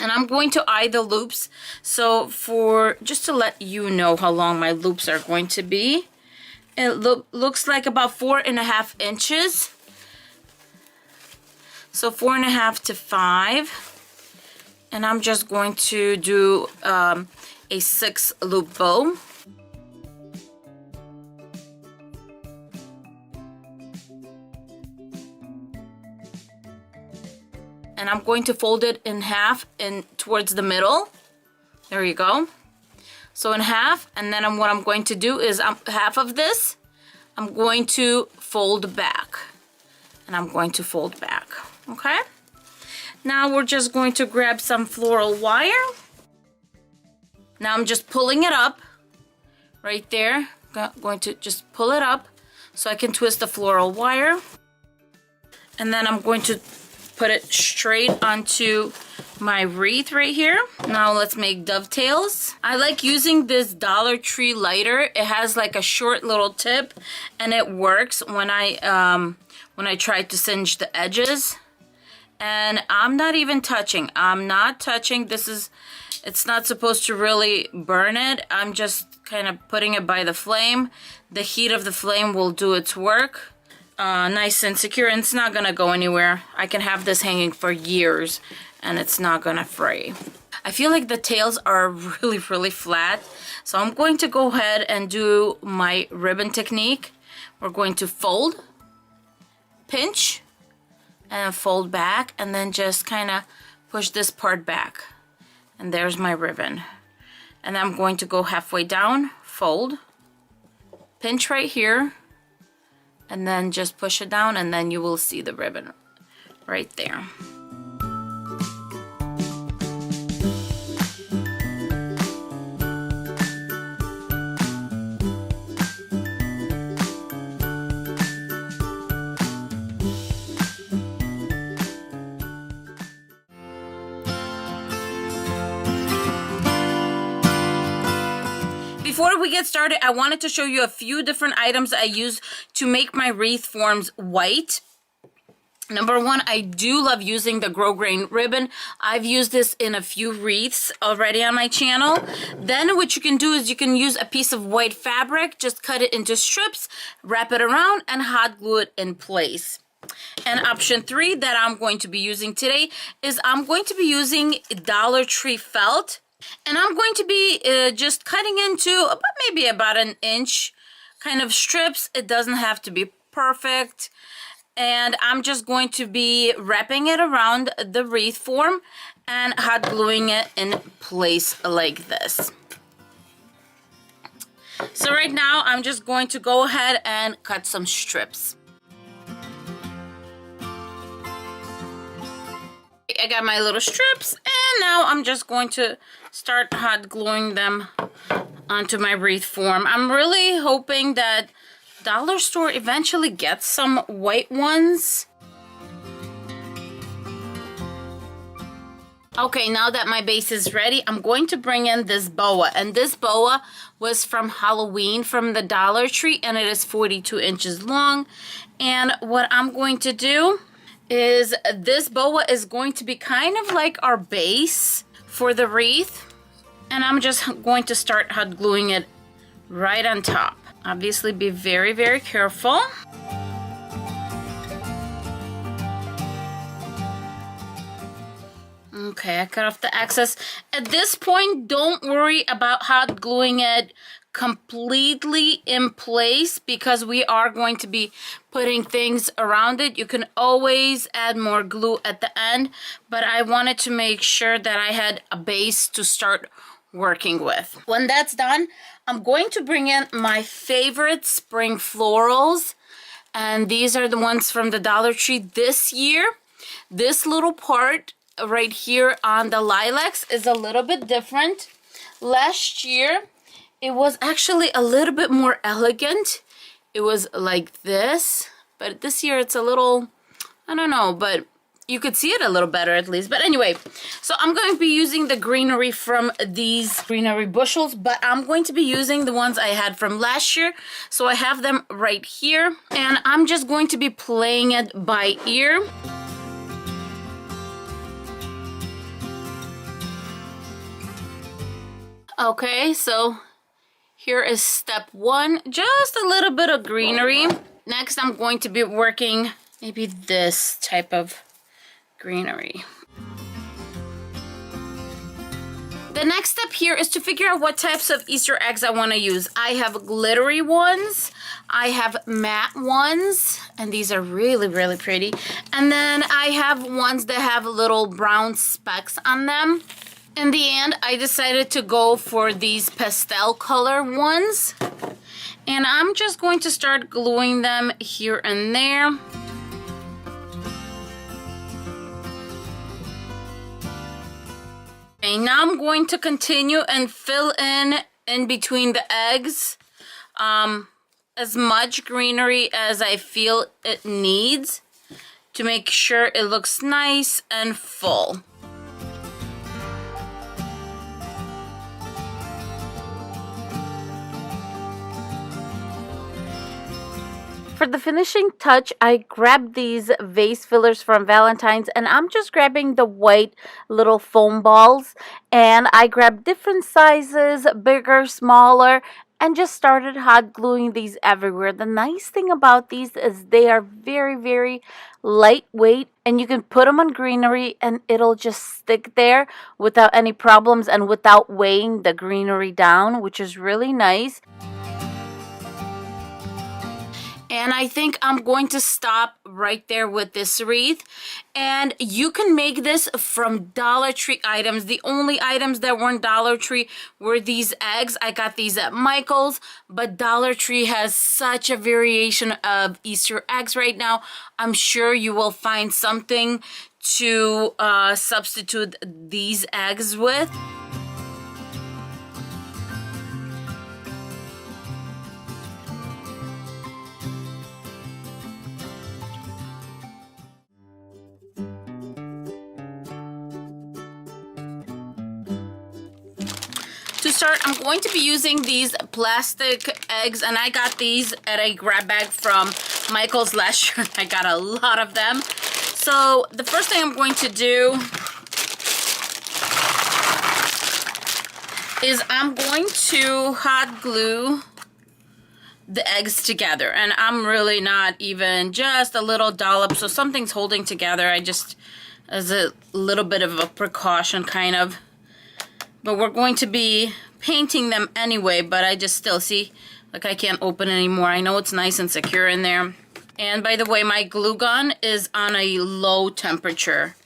And I'm going to eye the loops. So for, just to let you know how long my loops are going to be, it looks like about 4.5 inches. So 4.5 to 5. And I'm just going to do a 6 loop bow. And I'm going to fold it in half and towards the middle. There you go. So in half, and then what I'm going to do is half of this, I'm going to fold back. And I'm going to fold back, okay? Now we're just going to grab some floral wire. Now I'm just pulling it up right there. Going to just pull it up so I can twist the floral wire. And then I'm going to put it straight onto my wreath right here. Now let's make dovetails. I like using this Dollar Tree lighter. It has like a short little tip and it works when I try to singe the edges. And I'm not even touching. I'm not touching. It's not supposed to really burn it. I'm just kind of putting it by the flame. The heat of the flame will do its work. Nice and secure, and it's not gonna go anywhere. I can have this hanging for years and it's not gonna fray. I feel like the tails are really, really flat. So I'm going to go ahead and do my ribbon technique. We're going to fold, pinch, and fold back, and then just kind of push this part back. And there's my ribbon. And I'm going to go halfway down, fold, pinch right here, and then just push it down, and then you will see the ribbon right there. Before we get started, I wanted to show you a few different items I use to make my wreath forms white. Number one, I do love using the grosgrain ribbon. I've used this in a few wreaths already on my channel. Then what you can do is you can use a piece of white fabric, just cut it into strips, wrap it around, and hot glue it in place. And option 3 that I'm going to be using today is I'm going to be using Dollar Tree felt. And I'm going to be just cutting into maybe about an inch kind of strips. It doesn't have to be perfect. And I'm just going to be wrapping it around the wreath form and hot gluing it in place like this. So right now I'm just going to go ahead and cut some strips. I got my little strips, and now I'm just going to start hot gluing them onto my wreath form. I'm really hoping that Dollar Store eventually gets some white ones. Okay, now that my base is ready, I'm going to bring in this boa, and this boa was from Halloween from the Dollar Tree, and it is 42 inches long. And what I'm going to do is this boa is going to be kind of like our base for the wreath, and I'm just going to start hot gluing it right on top. Obviously be very, very careful. Okay, I cut off the excess. At this point, don't worry about hot gluing it completely in place because we are going to be putting things around it. You can always add more glue at the end, but I wanted to make sure that I had a base to start working with. When that's done, I'm going to bring in my favorite spring florals, and these are the ones from the Dollar Tree this year. This little part right here on the lilacs is a little bit different. Last year it was actually a little bit more elegant. It was like this, but this year it's a little, I don't know, but you could see it a little better at least. But anyway, so I'm going to be using the greenery from these greenery bushels, but I'm going to be using the ones I had from last year. So I have them right here, and I'm just going to be playing it by ear. Okay, so here is step 1, just a little bit of greenery. Next, I'm going to be working maybe this type of greenery. The next step here is to figure out what types of Easter eggs I want to use. I have glittery ones, I have matte ones, and these are really, really pretty. And then I have ones that have little brown specks on them. In the end, I decided to go for these pastel color ones. And I'm just going to start gluing them here and there. Okay, now I'm going to continue and fill in between the eggs as much greenery as I feel it needs to make sure it looks nice and full. for the finishing touch, I grabbed these vase fillers from Valentine's, and I'm just grabbing the white little foam balls, and I grabbed different sizes, bigger, smaller, and just started hot gluing these everywhere. The nice thing about these is they are very, very lightweight, and you can put them on greenery and it'll just stick there without any problems and without weighing the greenery down, which is really nice. And I think I'm going to stop right there with this wreath. And you can make this from Dollar Tree items. The only items that weren't Dollar Tree were these eggs. I got these at Michael's, but Dollar Tree has such a variation of Easter eggs right now. I'm sure you will find something to substitute these eggs with. To start, I'm going to be using these plastic eggs, and I got these at a grab bag from Michael's last year. I got a lot of them. So the first thing I'm going to do is I'm going to hot glue the eggs together, and I'm really not even just a little dollop, so something's holding together. I just, as a little bit of a precaution kind of. But we're going to be painting them anyway, but I just still see, like I can't open anymore. I know it's nice and secure in there. And by the way, my glue gun is on a low temperature.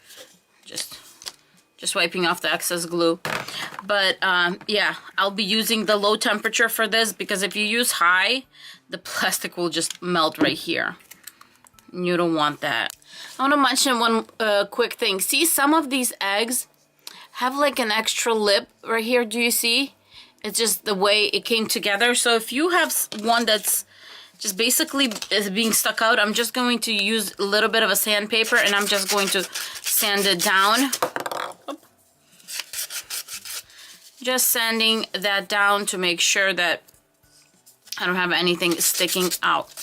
Just wiping off the excess glue. But yeah, I'll be using the low temperature for this because if you use high, the plastic will just melt right here. You don't want that. I want to mention one quick thing. See, some of these eggs have like an extra lip right here. Do you see? It's just the way it came together. So if you have one that's just basically is being stuck out, I'm just going to use a little bit of a sandpaper and I'm just going to sand it down. Just sanding that down to make sure that I don't have anything sticking out.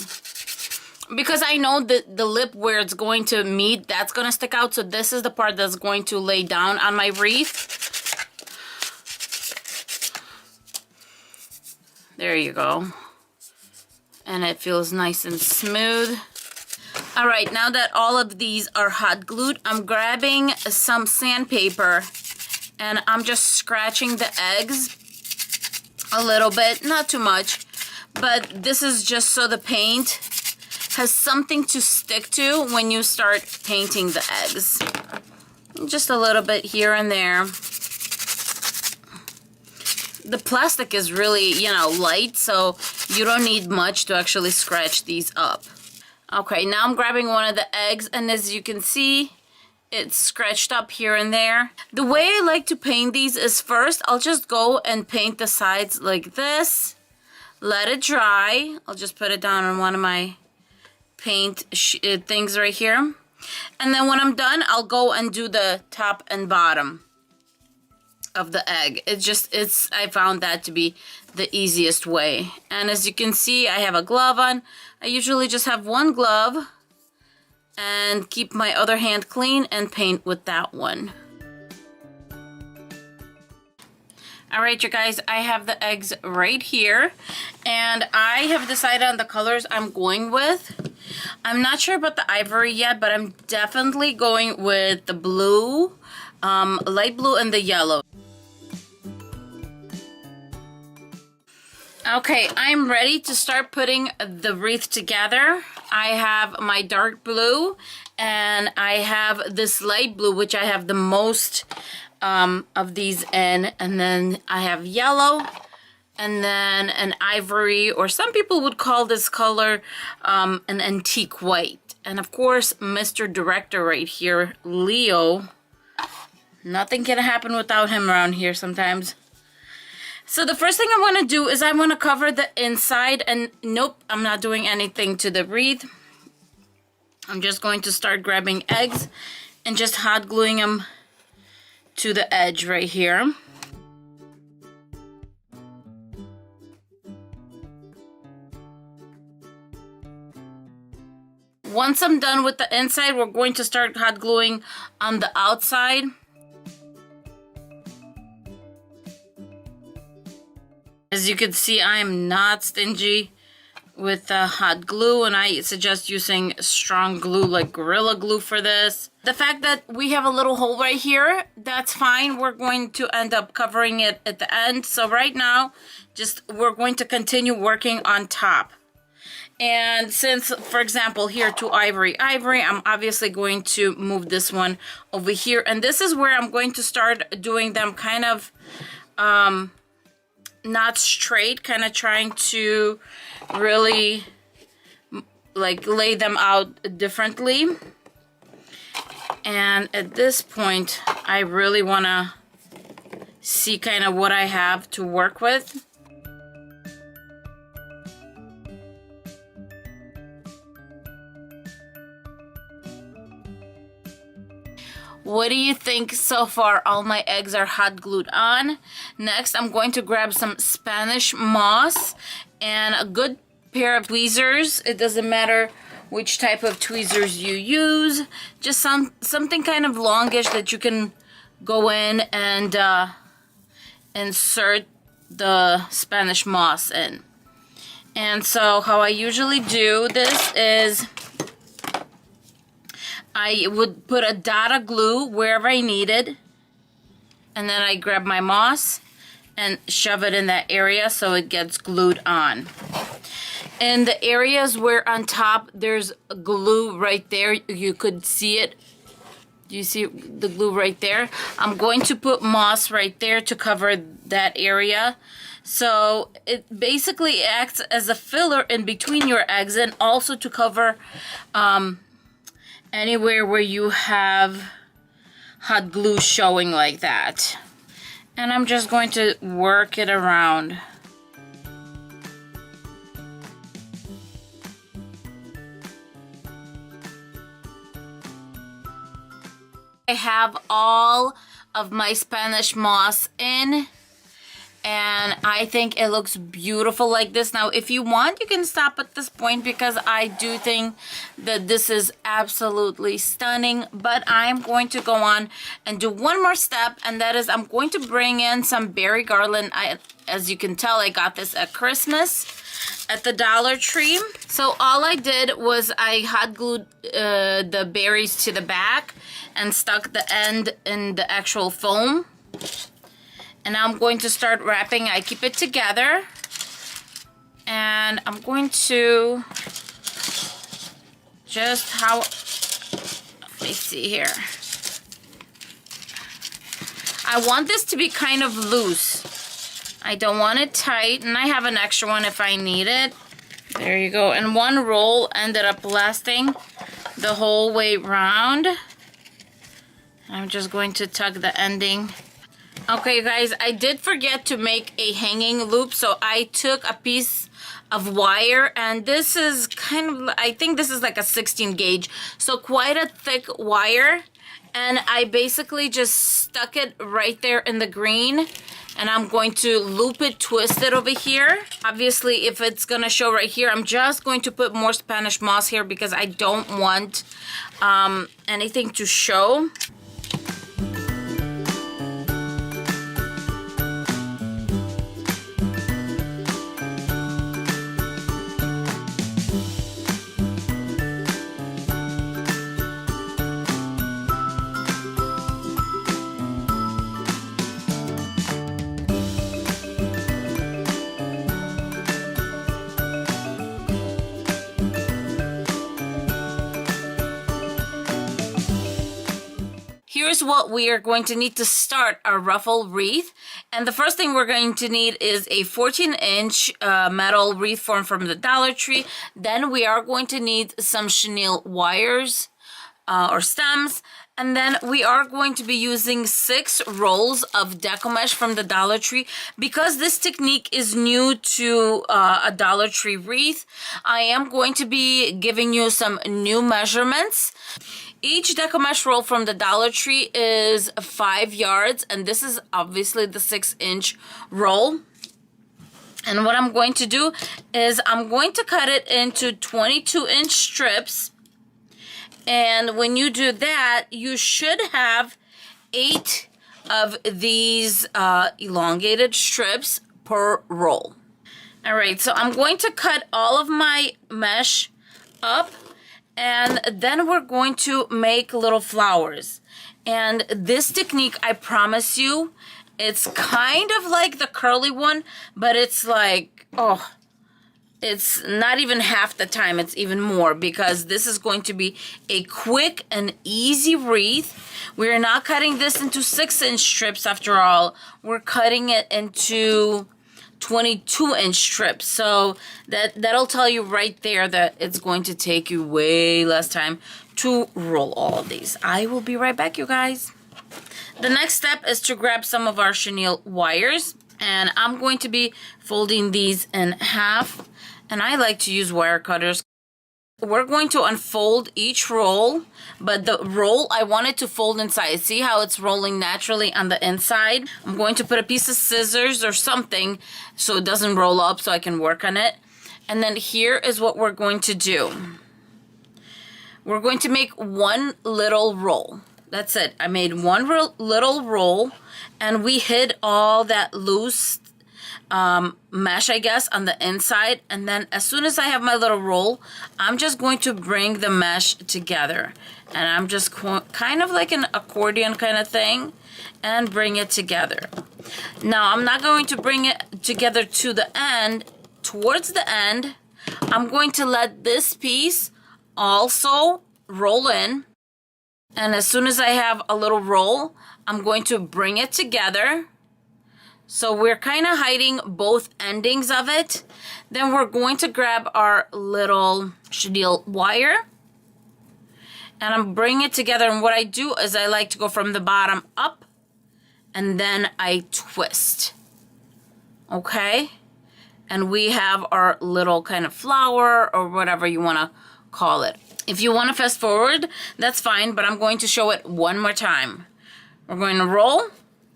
Because I know that the lip where it's going to meet, that's going to stick out. So this is the part that's going to lay down on my wreath. There you go. And it feels nice and smooth. All right, now that all of these are hot glued, I'm grabbing some sandpaper and I'm just scratching the eggs a little bit, not too much, but this is just so the paint has something to stick to when you start painting the eggs. Just a little bit here and there. The plastic is really, you know, light, so you don't need much to actually scratch these up. Okay, now I'm grabbing one of the eggs, and as you can see, it's scratched up here and there. The way I like to paint these is first, I'll just go and paint the sides like this. Let it dry. I'll just put it down on one of my paint things right here. And then when I'm done, I'll go and do the top and bottom of the egg. I found that to be the easiest way. And as you can see, I have a glove on. I usually just have one glove and keep my other hand clean and paint with that one. All right, you guys, I have the eggs right here, and I have decided on the colors I'm going with. I'm not sure about the ivory yet, but I'm definitely going with the blue, light blue, and the yellow. Okay, I'm ready to start putting the wreath together. I have my dark blue, and I have this light blue, which I have the most of these in, and then I have yellow, and then an ivory, or some people would call this color an antique white. And of course, Mr. Director right here, Leo. Nothing can happen without him around here sometimes. So the first thing I want to do is I want to cover the inside, and nope, I'm not doing anything to the wreath. I'm just going to start grabbing eggs and just hot gluing them to the edge right here. once I'm done with the inside, we're going to start hot gluing on the outside. As you can see, I am not stingy with hot glue, and I suggest using strong glue like Gorilla Glue for this. The fact that we have a little hole right here, that's fine. We're going to end up covering it at the end. So right now, we're going to continue working on top. And since, for example, here to Ivory, I'm obviously going to move this one over here. And this is where I'm going to start doing them kind of not straight, kind of trying to really like lay them out differently. And at this point, I really want to see kind of what I have to work with. What do you think so far? All my eggs are hot glued on. Next, I'm going to grab some Spanish moss and a good pair of tweezers. It doesn't matter which type of tweezers you use. Just something kind of longish that you can go in and insert the Spanish moss in. And so how I usually do this is I would put a dot of glue wherever I needed, and then I grab my moss and shove it in that area so it gets glued on. In the areas where on top there's glue right there, you could see it. You see the glue right there? I'm going to put moss right there to cover that area. So it basically acts as a filler in between your eggs, and also to cover anywhere where you have hot glue showing like that. And I'm just going to work it around. I have all of my Spanish moss in, and I think it looks beautiful like this. Now, if you want, you can stop at this point, because I do think that this is absolutely stunning. But I'm going to go on and do one more step, and that is I'm going to bring in some berry garland. As you can tell, I got this at Christmas at the Dollar Tree. So all I did was I hot glued the berries to the back and stuck the end in the actual foam. And now I'm going to start wrapping. I keep it together. And I'm going to let me see here. I want this to be kind of loose. I don't want it tight, and I have an extra one if I need it. There you go. And one roll ended up lasting the whole way round. I'm just going to tuck the ending. Okay, you guys, I did forget to make a hanging loop, so I took a piece of wire, and this is kind of, I think this is like a 16 gauge, so quite a thick wire, and I basically just stuck it right there in the green, and I'm going to loop it, twist it over here. Obviously, if it's gonna show right here, I'm just going to put more Spanish moss here because I don't want anything to show. Here's what we are going to need to start our ruffle wreath. And the first thing we're going to need is a 14-inch metal wreath form from the Dollar Tree. Then we are going to need some chenille wires or stems. And then we are going to be using 6 rolls of Deco Mesh from the Dollar Tree. Because this technique is new to a Dollar Tree wreath, I am going to be giving you some new measurements. Each Deco Mesh roll from the Dollar Tree is 5 yards, and this is obviously the 6-inch roll. And what I'm going to do is I'm going to cut it into 22-inch strips. And when you do that, you should have 8 of these elongated strips per roll. All right, so I'm going to cut all of my mesh up, and then we're going to make little flowers. And this technique, I promise you, it's kind of like the curly one, but it's like, oh, it's not even half the time, it's even more, because this is going to be a quick and easy wreath. We're not cutting this into 6-inch strips after all. We're cutting it into 22-inch strips. So that'll tell you right there that it's going to take you way less time to roll all of these. I will be right back, you guys. The next step is to grab some of our chenille wires, and I'm going to be folding these in half, and I like to use wire cutters. We're going to unfold each roll, but the roll, I want it to fold inside. See how it's rolling naturally on the inside? I'm going to put a piece of scissors or something so it doesn't roll up so I can work on it. And then here is what we're going to do. We're going to make one little roll. That's it. I made one little roll, and we hid all that loose mesh, I guess, on the inside. And then as soon as I have my little roll, I'm just going to bring the mesh together. And I'm just kind of like an accordion kind of thing, and bring it together. Now, I'm not going to bring it together to the end. Towards the end, I'm going to let this piece also roll in. And as soon as I have a little roll, I'm going to bring it together. So we're kind of hiding both endings of it. Then we're going to grab our little chenille wire, and I'm bringing it together. And what I do is I like to go from the bottom up, and then I twist. Okay? And we have our little kind of flower, or whatever you want to call it. If you want to fast forward, that's fine, but I'm going to show it one more time. We're going to roll.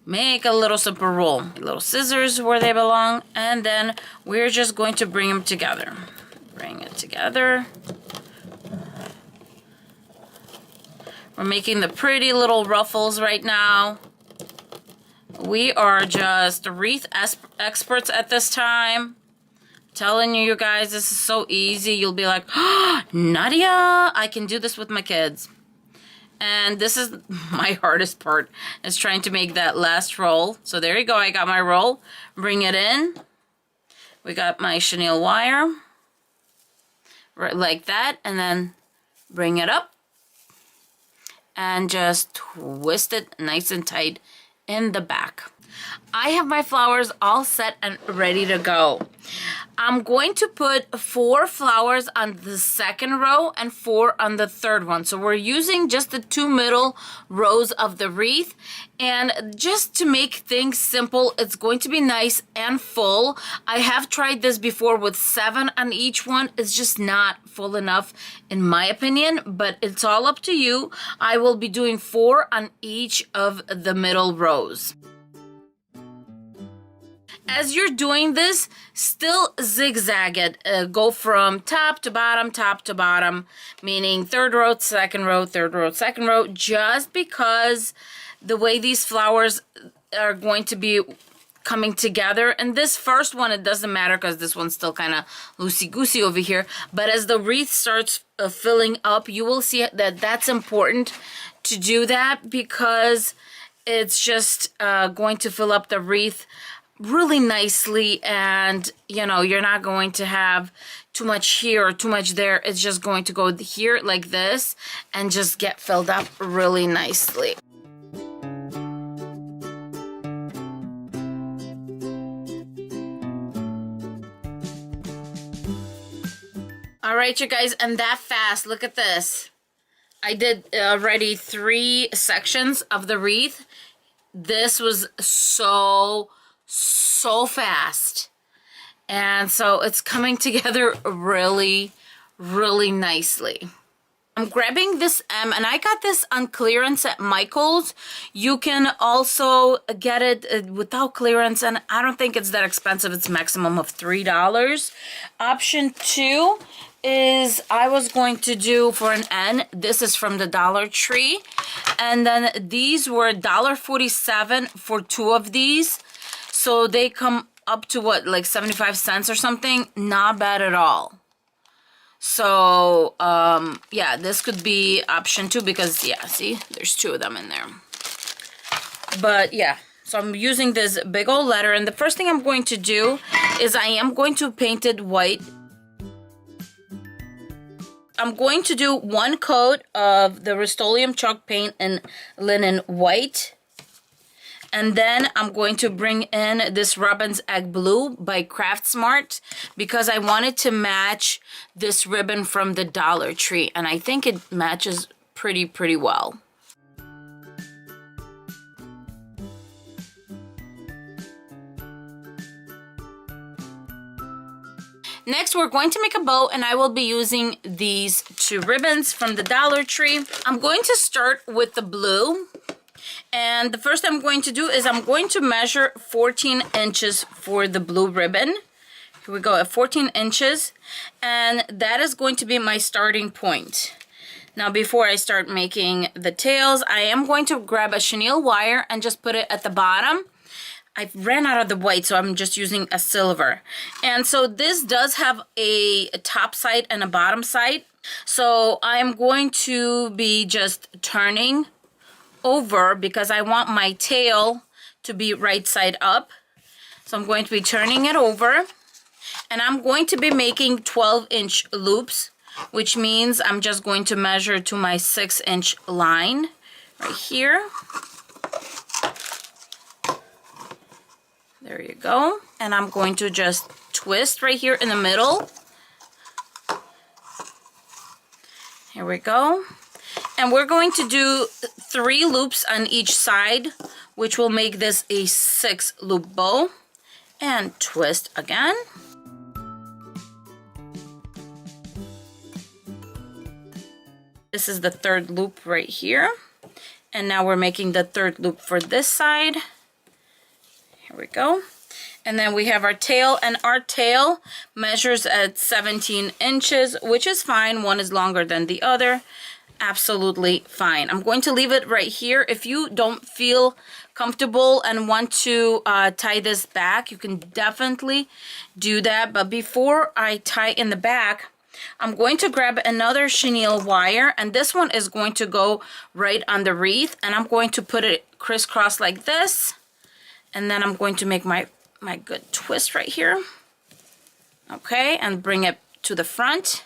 Make a little simple roll. Little scissors where they belong, and then we're just going to bring them together. Bring it together. We're making the pretty little ruffles right now. We are just wreath experts at this time. Telling you guys, this is so easy. You'll be like, oh, Nadia, I can do this with my kids. And this is my hardest part, is trying to make that last roll. So there you go, I got my roll. Bring it in. We got my chenille wire. Right like that, and then bring it up. And just twist it nice and tight in the back. I have my flowers all set and ready to go. I'm going to put 4 flowers on the second row and 4 on the third one. So we're using just the 2 middle rows of the wreath. And just to make things simple, it's going to be nice and full. I have tried this before with 7 on each one. It's just not full enough in my opinion, but it's all up to you. I will be doing 4 on each of the middle rows. As you're doing this, still zigzag it. Go from top to bottom, meaning third row, second row, third row, second row, just because the way these flowers are going to be coming together. And this first one, it doesn't matter because this one's still kind of loosey-goosey over here. But as the wreath starts filling up, you will see that that's important to do that, because it's just going to fill up the wreath really nicely, and you know, you're not going to have too much here or too much there. It's just going to go here like this and just get filled up really nicely. All right, you guys, and that fast, look at this. I did already 3 sections of the wreath. This was so fast, and so it's coming together really nicely. I'm grabbing this M, and I got this on clearance at Michael's. You can also get it without clearance, and I don't think it's that expensive. It's maximum of $3. Option 2 is I was going to do for an N. This is from the Dollar Tree. And then these were $1.47 for 2 of these. So they come up to what, like 75 cents or something? Not bad at all. So, yeah, this could be option 2 because, yeah, see, there's 2 of them in there. But, yeah, so I'm using this big old letter. And the first thing I'm going to do is I am going to paint it white. I'm going to do 1 coat of the Rust-Oleum chalk paint in linen white. And then I'm going to bring in this Robin's Egg Blue by Craft Smart because I wanted to match this ribbon from the Dollar Tree. And I think it matches pretty well. Next, we're going to make a bow, and I will be using these 2 ribbons from the Dollar Tree. I'm going to start with the blue. And the first I'm going to do is I'm going to measure 14 inches for the blue ribbon. Here we go, at 14 inches. And that is going to be my starting point. Now, before I start making the tails, I am going to grab a chenille wire and just put it at the bottom. I ran out of the white, so I'm just using a silver. And so this does have a top side and a bottom side. So I'm going to be just turning over because I want my tail to be right side up. So I'm going to be turning it over. And I'm going to be making 12-inch loops, which means I'm just going to measure to my 6-inch line right here. There you go. And I'm going to just twist right here in the middle. Here we go. And we're going to do 3 loops on each side, which will make this a 6-loop bow. And twist again. This is the 3rd loop right here. And now we're making the 3rd loop for this side. Here we go. And then we have our tail, and our tail measures at 17 inches, which is fine. One is longer than the other. Absolutely fine. I'm going to leave it right here. If you don't feel comfortable and want to tie this back, you can definitely do that. But before I tie in the back, I'm going to grab another chenille wire, and this one is going to go right on the wreath, and I'm going to put it crisscross like this. And then I'm going to make my good twist right here. Okay, and bring it to the front.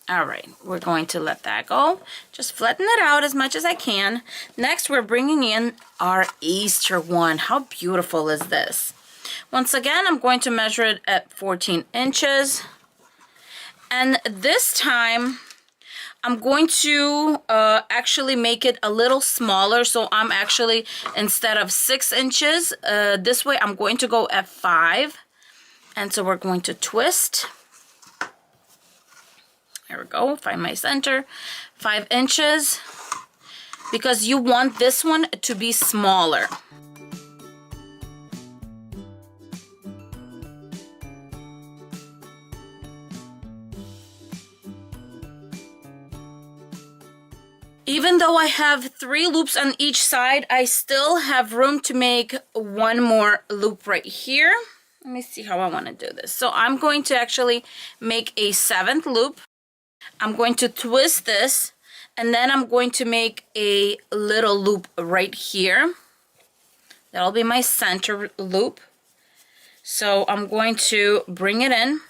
All right, we're going to let that go. Just flatten it out as much as I can. Next, we're bringing in our Aster one. How beautiful is this? Once again, I'm going to measure it at 14 inches. And this time, I'm going to actually make it a little smaller. So I'm actually, instead of 6 inches, this way I'm going to go at 5. And so we're going to twist. There we go, find my center. 5 inches. Because you want this one to be smaller. Even though I have 3 loops on each side, I still have room to make 1 more loop right here. Let me see how I want to do this. So I'm going to actually make a 7th loop. I'm going to twist this, and then I'm going to make a little loop right here. That'll be my center loop. So I'm going to bring it in,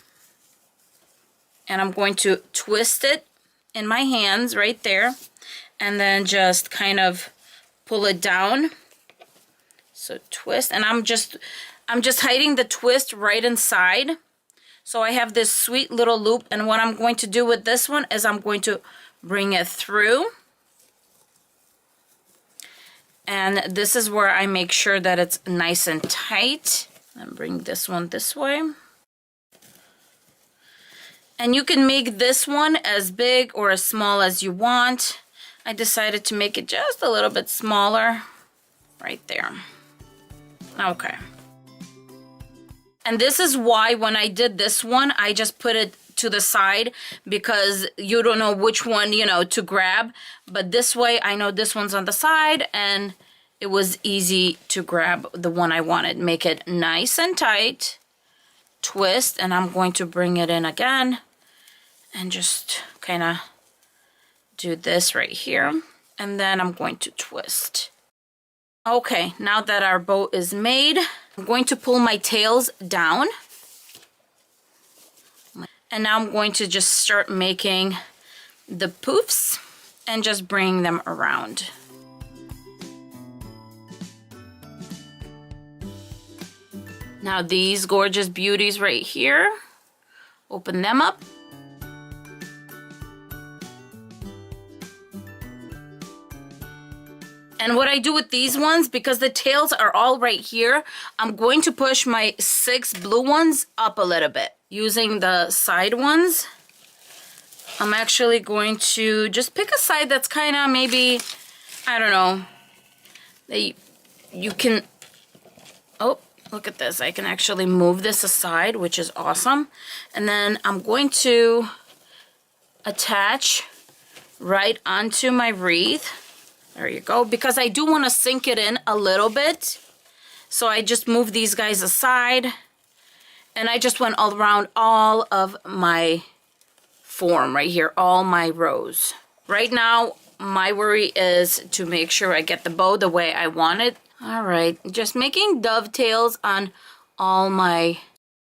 and I'm going to twist it in my hands right there. And then just kind of pull it down. So twist, and I'm just hiding the twist right inside. So I have this sweet little loop, and what I'm going to do with this one is I'm going to bring it through. And this is where I make sure that it's nice and tight. And bring this one this way. And you can make this one as big or as small as you want. I decided to make it just a little bit smaller right there. Okay. And this is why when I did this one, I just put it to the side because you don't know which one, you know, to grab. But this way, I know this one's on the side, and it was easy to grab the one I wanted. Make it nice and tight. Twist, and I'm going to bring it in again and just kind of do this right here. And then I'm going to twist. Okay, now that our bow is made, I'm going to pull my tails down. And now I'm going to just start making the poofs and just bring them around. Now these gorgeous beauties right here, open them up. And what I do with these ones, because the tails are all right here, I'm going to push my 6 blue ones up a little bit. Using the side ones, I'm actually going to just pick a side that's kind of maybe, I don't know, you can, oh, look at this. I can actually move this aside, which is awesome. And then I'm going to attach right onto my wreath. There you go. Because I do want to sink it in a little bit. So I just move these guys aside. And I just went all around all of my form right here. All my rows. Right now, my worry is to make sure I get the bow the way I want it. Alright, just making dovetails on all my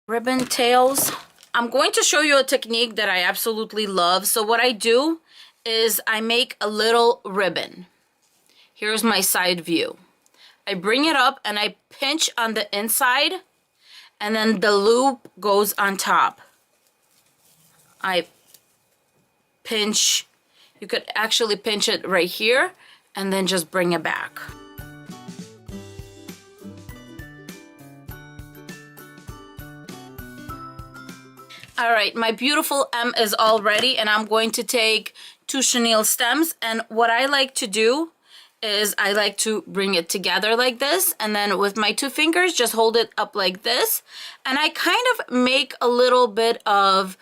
ribbon tails. I'm going to show you a technique that I absolutely love. So what I do is I make a little ribbon. Here's my side view. I bring it up and I pinch on the inside, and then the loop goes on top. I pinch, you could actually pinch it right here and then just bring it back. All right, my beautiful M is all ready, and I'm going to take 2 chenille stems, and what I like to do is I like to bring it together like this, and then with my 2 fingers just hold it up like this, and I kind of make a little bit of,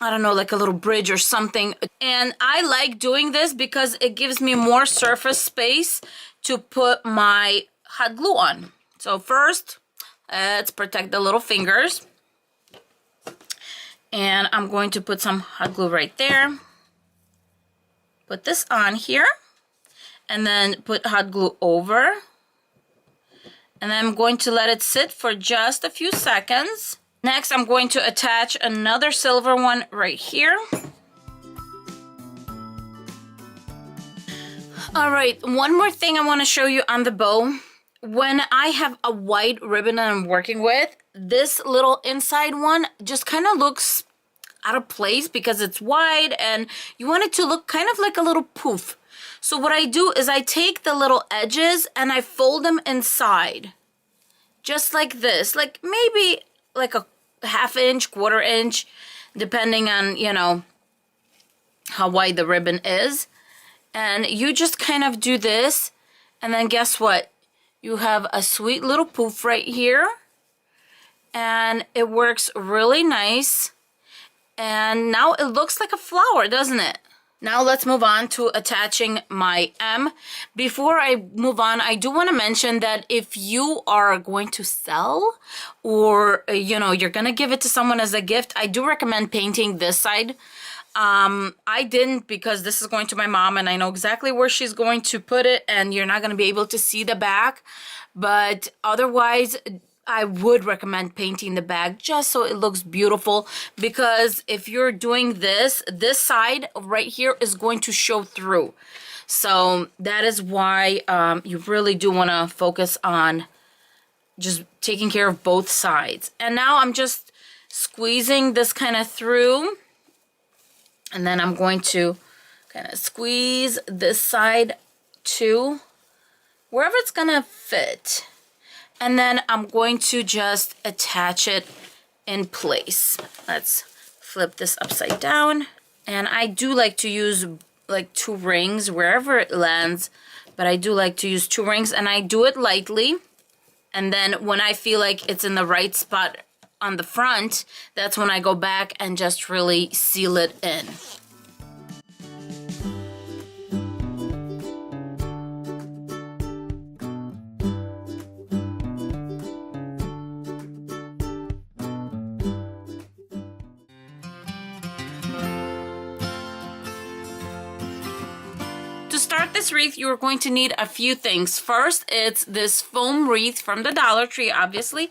I don't know, like a little bridge or something. And I like doing this because it gives me more surface space to put my hot glue on. So first, let's protect the little fingers. And I'm going to put some hot glue right there. Put this on here. And then put hot glue over. And then I'm going to let it sit for just a few seconds. Next, I'm going to attach another silver one right here. All right, one more thing I want to show you on the bow. When I have a white ribbon that I'm working with, this little inside one just kind of looks out of place because it's wide, and you want it to look kind of like a little poof. So what I do is I take the little edges and I fold them inside. Just like this. Like maybe like a ½ inch, ¼ inch, depending on, you know, how wide the ribbon is. And you just kind of do this, and then guess what? You have a sweet little poof right here, and it works really nice. And now it looks like a flower, doesn't it? Now let's move on to attaching my M. Before I move on, I do want to mention that if you are going to sell, or you know, you're gonna give it to someone as a gift, I do recommend painting this side. I didn't, because this is going to my mom and I know exactly where she's going to put it, and you're not going to be able to see the back. But otherwise, I would recommend painting the back just so it looks beautiful, because if you're doing this, this side right here is going to show through. So that is why you really do want to focus on just taking care of both sides. And now I'm just squeezing this kind of through. And then I'm going to kind of squeeze this side too, wherever it's gonna fit. And then I'm going to just attach it in place. Let's flip this upside down. And I do like to use like 2 rings wherever it lands, but I do like to use 2 rings, and I do it lightly. And then when I feel like it's in the right spot, on the front, that's when I go back and just really seal it in. To start this wreath, you're going to need a few things. First, it's this foam wreath from the Dollar Tree, obviously.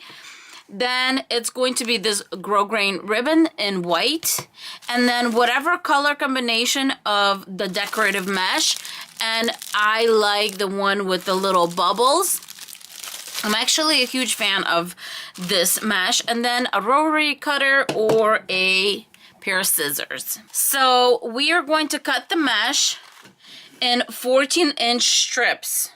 Then it's going to be this grosgrain ribbon in white. And then whatever color combination of the decorative mesh. And I like the one with the little bubbles. I'm actually a huge fan of this mesh. And then a rotary cutter or a pair of scissors. So we are going to cut the mesh in 14-inch strips.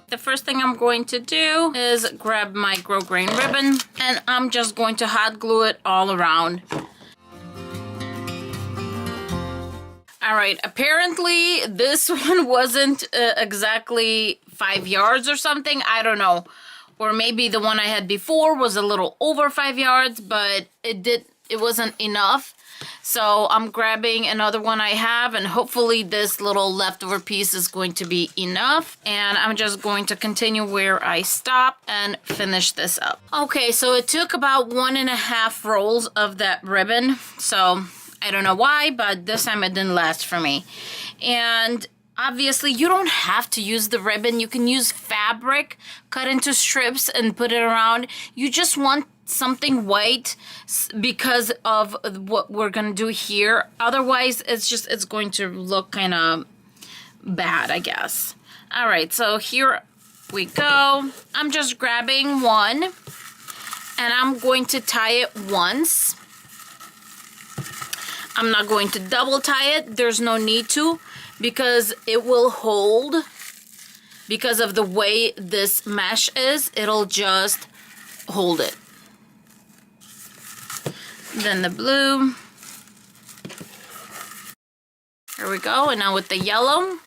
The first thing I'm going to do is grab my grosgrain ribbon and I'm just going to hot glue it all around. All right, apparently this one wasn't exactly 5 yards or something, I don't know. Or maybe the one I had before was a little over 5 yards, but it wasn't enough. So I'm grabbing another one I have, and hopefully this little leftover piece is going to be enough. And I'm just going to continue where I stopped and finish this up. Okay, so it took about 1.5 rolls of that ribbon. So I don't know why, but this time it didn't last for me. And obviously, you don't have to use the ribbon. You can use fabric, cut into strips, and put it around. You just want something white because of what we're gonna do here. Otherwise, it's going to look kind of bad, I guess. All right, so here we go. I'm just grabbing one, and I'm going to tie it once. I'm not going to double tie it. There's no need to, because it will hold. Because of the way this mesh is, it'll just hold it. Then the blue. Here we go. And now with the yellow.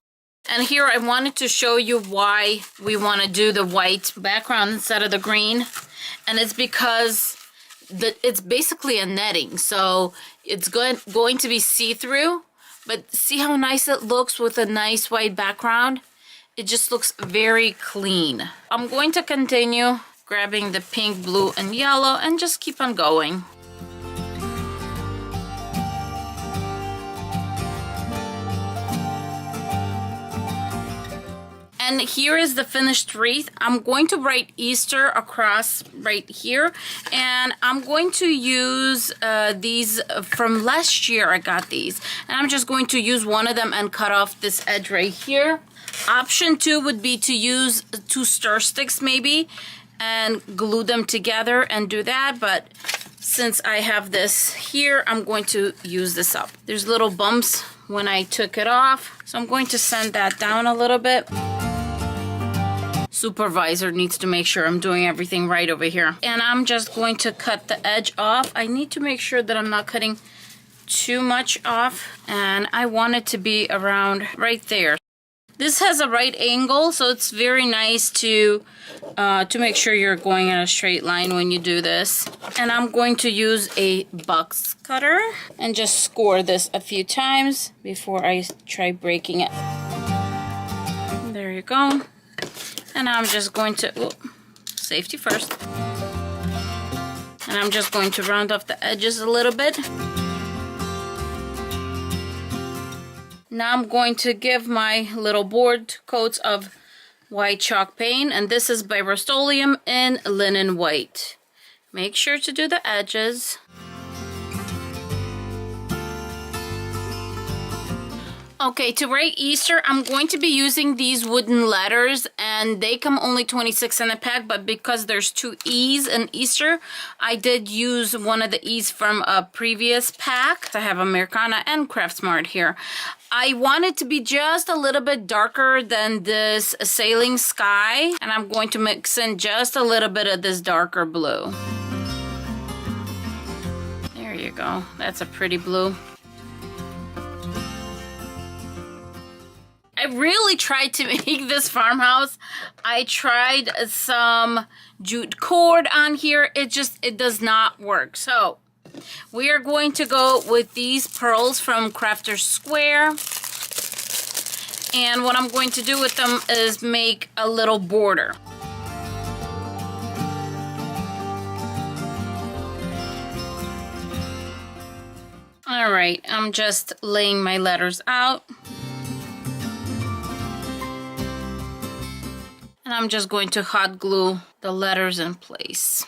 And here I wanted to show you why we want to do the white background instead of the green. And it's because it's basically a netting. So it's going to be see-through. But see how nice it looks with a nice white background? It just looks very clean. I'm going to continue grabbing the pink, blue, and yellow and just keep on going. And here is the finished wreath. I'm going to write Easter across right here. And I'm going to use these from last year. I got these. And I'm just going to use one of them and cut off this edge right here. Option 2 would be to use 2 stir sticks maybe and glue them together and do that. But since I have this here, I'm going to use this up. There's little bumps when I took it off. So I'm going to sand that down a little bit. Supervisor needs to make sure I'm doing everything right over here. And I'm just going to cut the edge off. I need to make sure that I'm not cutting too much off. And I want it to be around right there. This has a right angle, so it's very nice to make sure you're going in a straight line when you do this. And I'm going to use a box cutter and just score this a few times before I try breaking it. There you go. And I'm just going to, safety first. And I'm just going to round off the edges a little bit. Now I'm going to give my little board coats of white chalk paint. And this is by Rust-Oleum in linen white. Make sure to do the edges. Okay, to write Easter, I'm going to be using these wooden letters, and they come only 26 in a pack, but because there's 2 E's in Easter, I did use one of the E's from a previous pack. I have Americana and Craft Smart here. I want it to be just a little bit darker than this sailing sky, and I'm going to mix in just a little bit of this darker blue. There you go. That's a pretty blue. I I really tried to make this farmhouse. I tried some jute cord on here. It does not work. So we are going to go with these pearls from Crafter's Square. And what I'm going to do with them is make a little border. All right, I'm just laying my letters out. And I'm just going to hot glue the letters in place.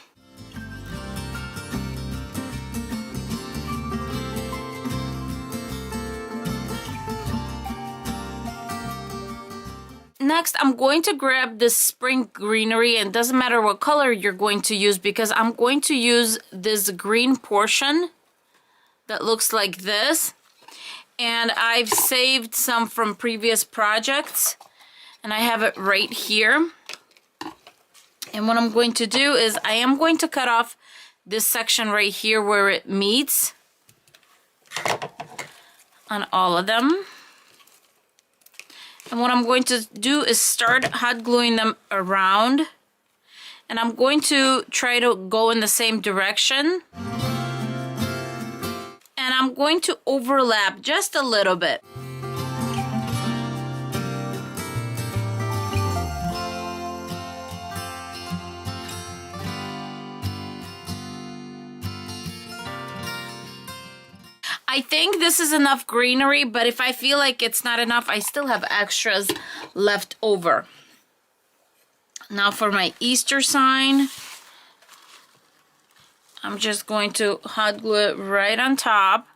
Next, I'm going to grab this spring greenery, and it doesn't matter what color you're going to use because I'm going to use this green portion that looks like this. And I've saved some from previous projects, and I have it right here. And what I'm going to do is I am going to cut off this section right here where it meets on all of them. And what I'm going to do is start hot gluing them around. And I'm going to try to go in the same direction. And I'm going to overlap just a little bit. I think this is enough greenery, but if I feel like it's not enough, I still have extras left over. Now for my Easter sign, I'm just going to hot glue it right on top.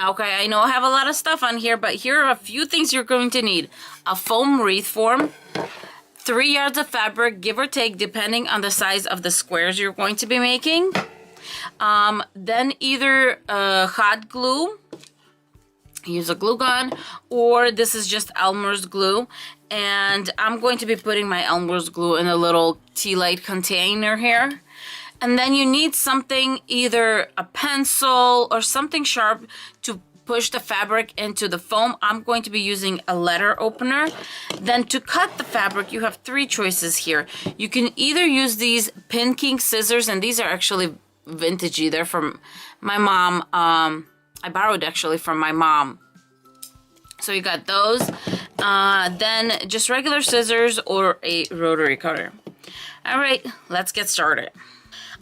Okay, I know I have a lot of stuff on here, but here are a few things you're going to need. A foam wreath form, 3 yards of fabric, give or take, depending on the size of the squares you're going to be making. Then either hot glue, use a glue gun, or this is just Elmer's glue. And I'm going to be putting my Elmer's glue in a little tea light container here. And then you need something, either a pencil or something sharp to push the fabric into the foam. I'm going to be using a letter opener. Then to cut the fabric, you have 3 choices here. You can either use these Pin King scissors, and these are actually vintagey. They're from my mom. I borrowed actually from my mom. So you got those. Then just regular scissors or a rotary cutter. All right, let's get started.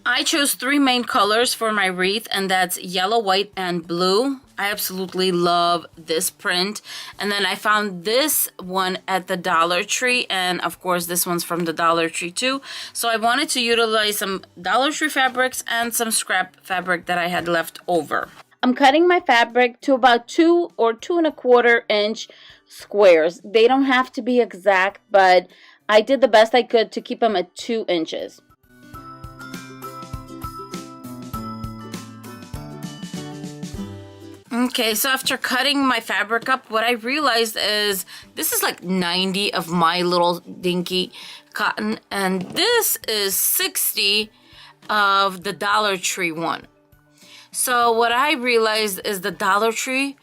I chose 3 main colors for my wreath, and that's yellow, white, and blue. I absolutely love this print. And then I found this one at the Dollar Tree, and of course this one's from the Dollar Tree too. So I wanted to utilize some Dollar Tree fabrics and some scrap fabric that I had left over. I'm cutting my fabric to about 2 or 2¼ inch squares. They don't have to be exact, but I did the best I could to keep them at 2 inches. Okay, so after cutting my fabric up, what I realized is this is like 90 of my little dinky cotton, and this is 60 of the Dollar Tree one. So what I realized is the Dollar Tree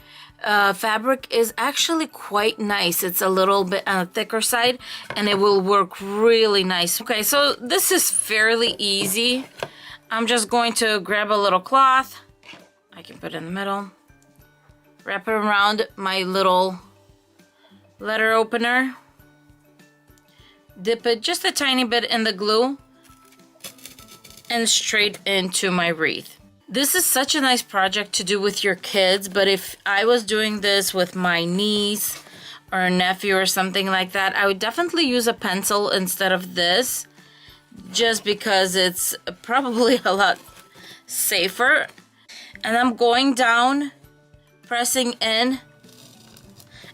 fabric is actually quite nice. It's a little bit on the thicker side, and it will work really nice. Okay, so this is fairly easy. I'm just going to grab a little cloth. I can put it in the middle. Wrap it around my little letter opener. Dip it just a tiny bit in the glue and straight into my wreath. This is such a nice project to do with your kids, but if I was doing this with my niece or a nephew or something like that, I would definitely use a pencil instead of this, just because it's probably a lot safer. And I'm going down, pressing in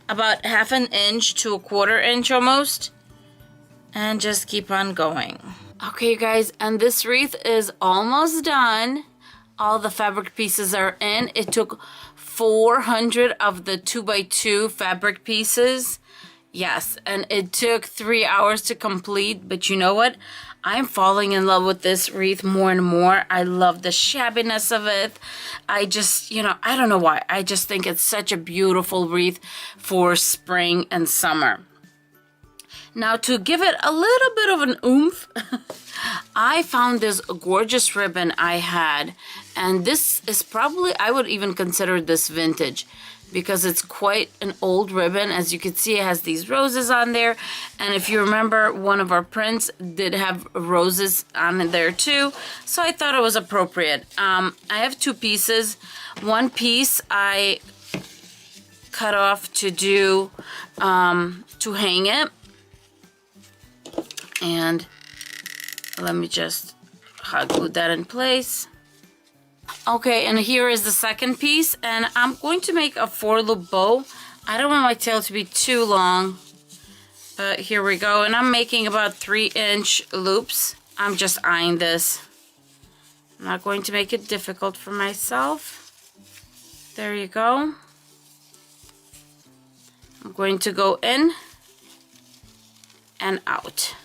about 1/2 inch to 1/4 inch almost, and just keep on going. Okay, you guys, and this wreath is almost done. All the fabric pieces are in. It took 400 of the 2x2 fabric pieces. Yes, and it took 3 hours to complete, but you know what? I'm falling in love with this wreath more and more. I love the shabbiness of it. I just, you know, I don't know why. I just think it's such a beautiful wreath for spring and summer. Now, to give it a little bit of an oomph, I found this gorgeous ribbon I had, and this is probably, I would even consider this vintage, because it's quite an old ribbon. As you can see, it has these roses on there, and if you remember, one of our prints did have roses on there too, so I thought it was appropriate. I have two pieces. One piece I cut off to do to hang it, and let me just hot glue that in place. Okay, and here is the second piece, and I'm going to make a 4-loop bow. I don't want my tail to be too long, but here we go. And I'm making about 3-inch loops. I'm just eyeing this. I'm not going to make it difficult for myself. There you go. I'm going to go in and out.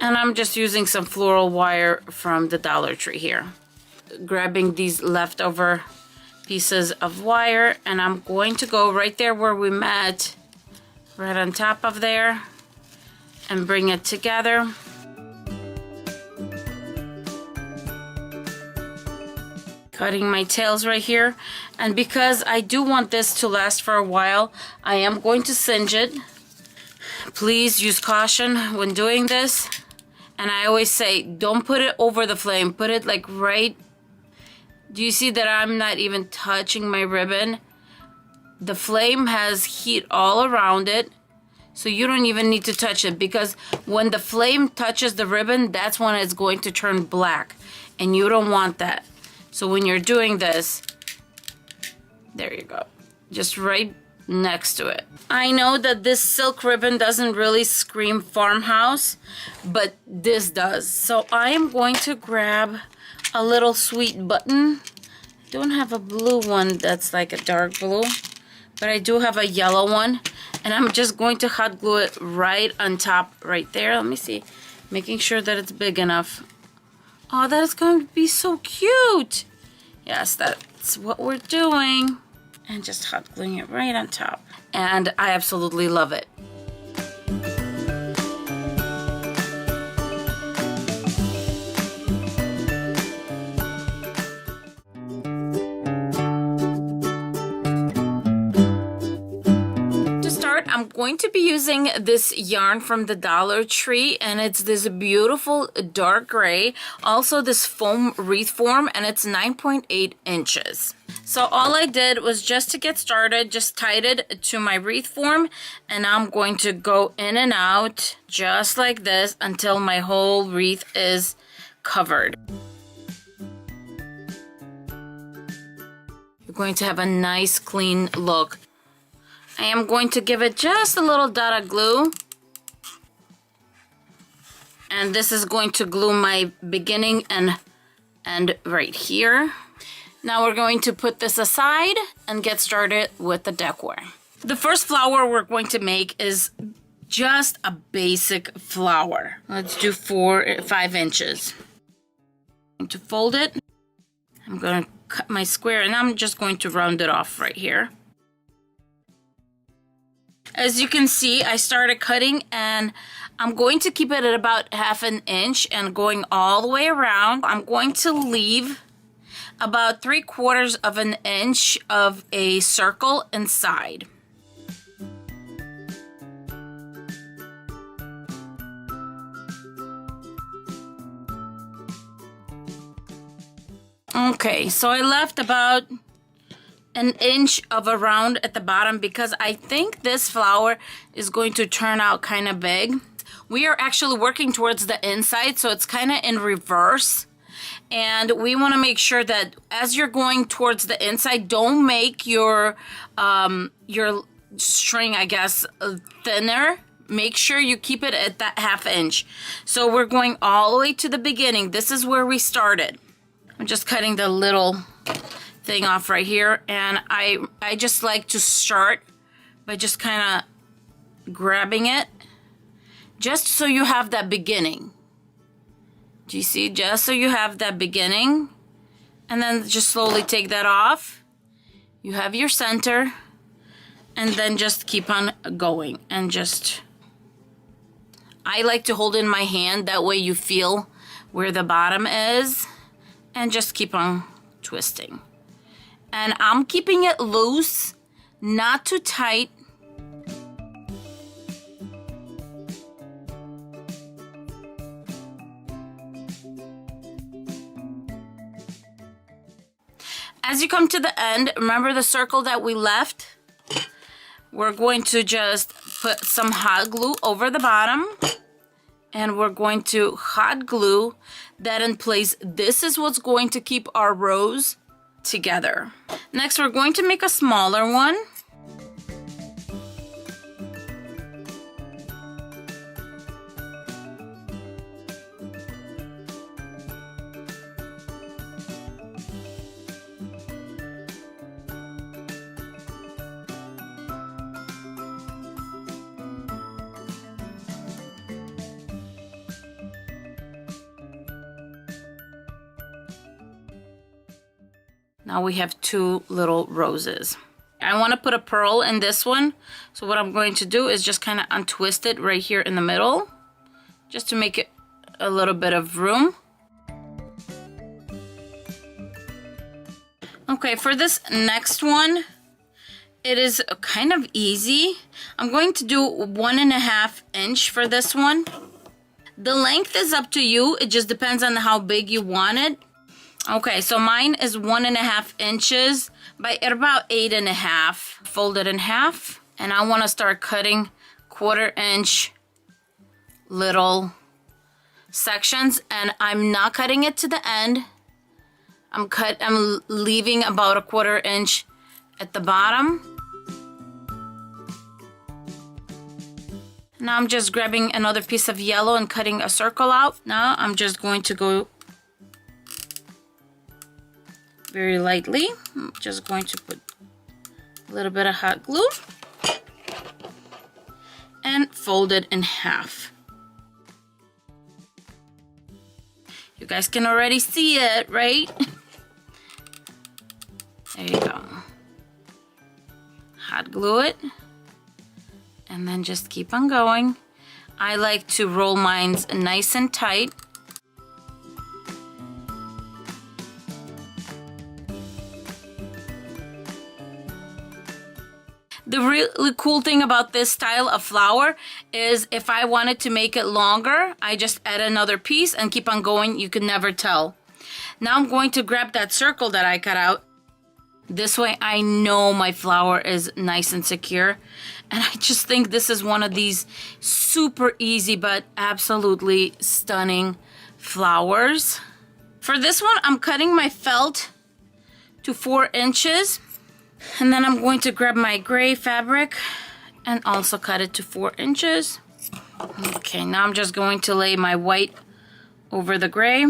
And I'm just using some floral wire from the Dollar Tree here. Grabbing these leftover pieces of wire, and I'm going to go right there where we met, right on top of there, and bring it together. Cutting my tails right here, and because I do want this to last for a while, I am going to singe it. Please use caution when doing this. And I always say, don't put it over the flame. Put it like right... Do you see that I'm not even touching my ribbon? The flame has heat all around it, so you don't even need to touch it, because when the flame touches the ribbon, that's when it's going to turn black, and you don't want that. So when you're doing this, there you go. Just right next to it. I know that this silk ribbon doesn't really scream farmhouse, but this does. So I am going to grab a little sweet button. I don't have a blue one that's like a dark blue, but I do have a yellow one, and I'm just going to hot glue it right on top right there. Let me see, making sure that it's big enough. Oh, that is going to be so cute. Yes, that's what we're doing. And just hot gluing it right on top. And I absolutely love it. To start, I'm going to be using this yarn from the Dollar Tree, and it's this beautiful dark gray. Also this foam wreath form, and it's 9.8 inches. So all I did was, just to get started, just tied it to my wreath form, and I'm going to go in and out just like this until my whole wreath is covered. You're going to have a nice clean look. I am going to give it just a little dot of glue, and this is going to glue my beginning and end right here. Now we're going to put this aside and get started with the decor. The first flower we're going to make is just a basic flower. Let's do 5 inches. I'm going to fold it. I'm going to cut my square, and I'm just going to round it off right here. As you can see, I started cutting, and I'm going to keep it at about 1/2 inch and going all the way around. I'm going to leave about 3/4 of an inch of a circle inside. Okay, so I left about 1 inch of a round at the bottom because I think this flower is going to turn out kind of big. We are actually working towards the inside, so it's kind of in reverse. And we want to make sure that as you're going towards the inside, don't make your string, I guess, thinner. make sure you keep it at that 1/2 inch. So we're going all the way to the beginning. This is where we started. I'm just cutting the little thing off right here, and I just like to start by just kind of grabbing it, just so you have that beginning. Do you see? Just so you have that beginning, and then just slowly take that off. You have your center, and then just keep on going, and just, I like to hold in my hand, that way you feel where the bottom is, and just keep on twisting. And I'm keeping it loose, not too tight. As you come to the end, remember the circle that we left? We're going to just put some hot glue over the bottom, and we're going to hot glue that in place. This is what's going to keep our rows together. Next, we're going to make a smaller one. Now we have 2 little roses. I want to put a pearl in this one. So what I'm going to do is just kind of untwist it right here in the middle, just to make it a little bit of room. Okay, for this next one, it is kind of easy. I'm going to do 1.5 inch for this one. The length is up to you. It just depends on how big you want it. Okay, so mine is 1.5 inches by about 8.5. Fold it in half, and I want to start cutting 1/4 inch little sections, and I'm not cutting it to the end. I'm leaving about 1/4 inch at the bottom. Now I'm just grabbing another piece of yellow and cutting a circle out. Now I'm just going to go very lightly. I'm just going to put a little bit of hot glue and fold it in half. You guys can already see it, right? There you go. Hot glue it, and then just keep on going. I like to roll mine nice and tight. The really cool thing about this style of flower is if I wanted to make it longer, I just add another piece and keep on going. You can never tell. Now I'm going to grab that circle that I cut out. This way I know my flower is nice and secure. And I just think this is one of these super easy but absolutely stunning flowers. For this one, I'm cutting my felt to 4 inches. And then I'm going to grab my gray fabric and also cut it to 4 inches. Okay, now I'm just going to lay my white over the gray.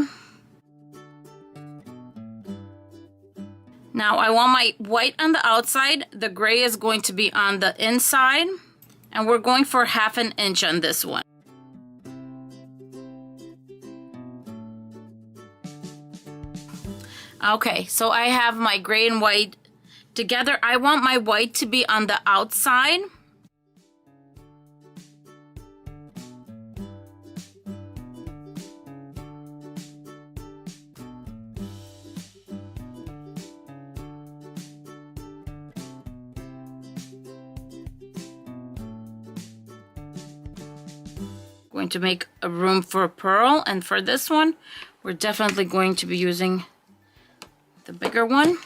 Now I want my white on the outside. The gray is going to be on the inside. And we're going for 1/2 inch on this one. Okay, so I have my gray and white together. I want my white to be on the outside. Going to make a room for a pearl, and for this one, we're definitely going to be using the bigger one.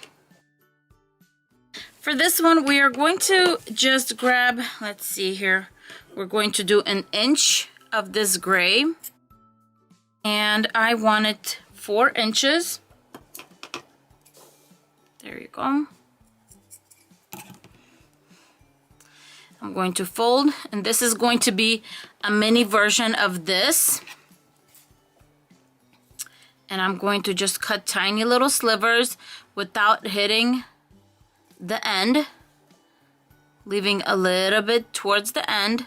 For this one, we are going to just grab, let's see here, we're going to do 1 inch of this gray, and I want it 4 inches. There you go. I'm going to fold, and this is going to be a mini version of this. And I'm going to just cut tiny little slivers without hitting the end, leaving a little bit towards the end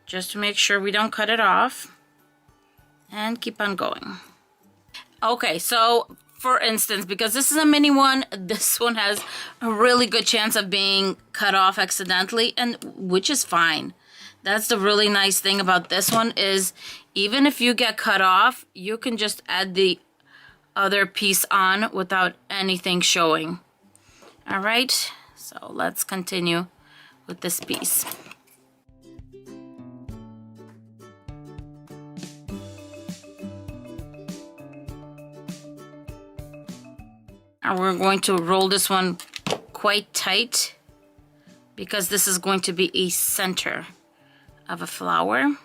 just to make sure we don't cut it off, and keep on going. Okay, so for instance, because this is a mini one, this one has a really good chance of being cut off accidentally, and which is fine. That's the really nice thing about this one, is even if you get cut off, you can just add the other piece on without anything showing. All right, so let's continue with this piece. And we're going to roll this one quite tight because this is going to be a center of a flower.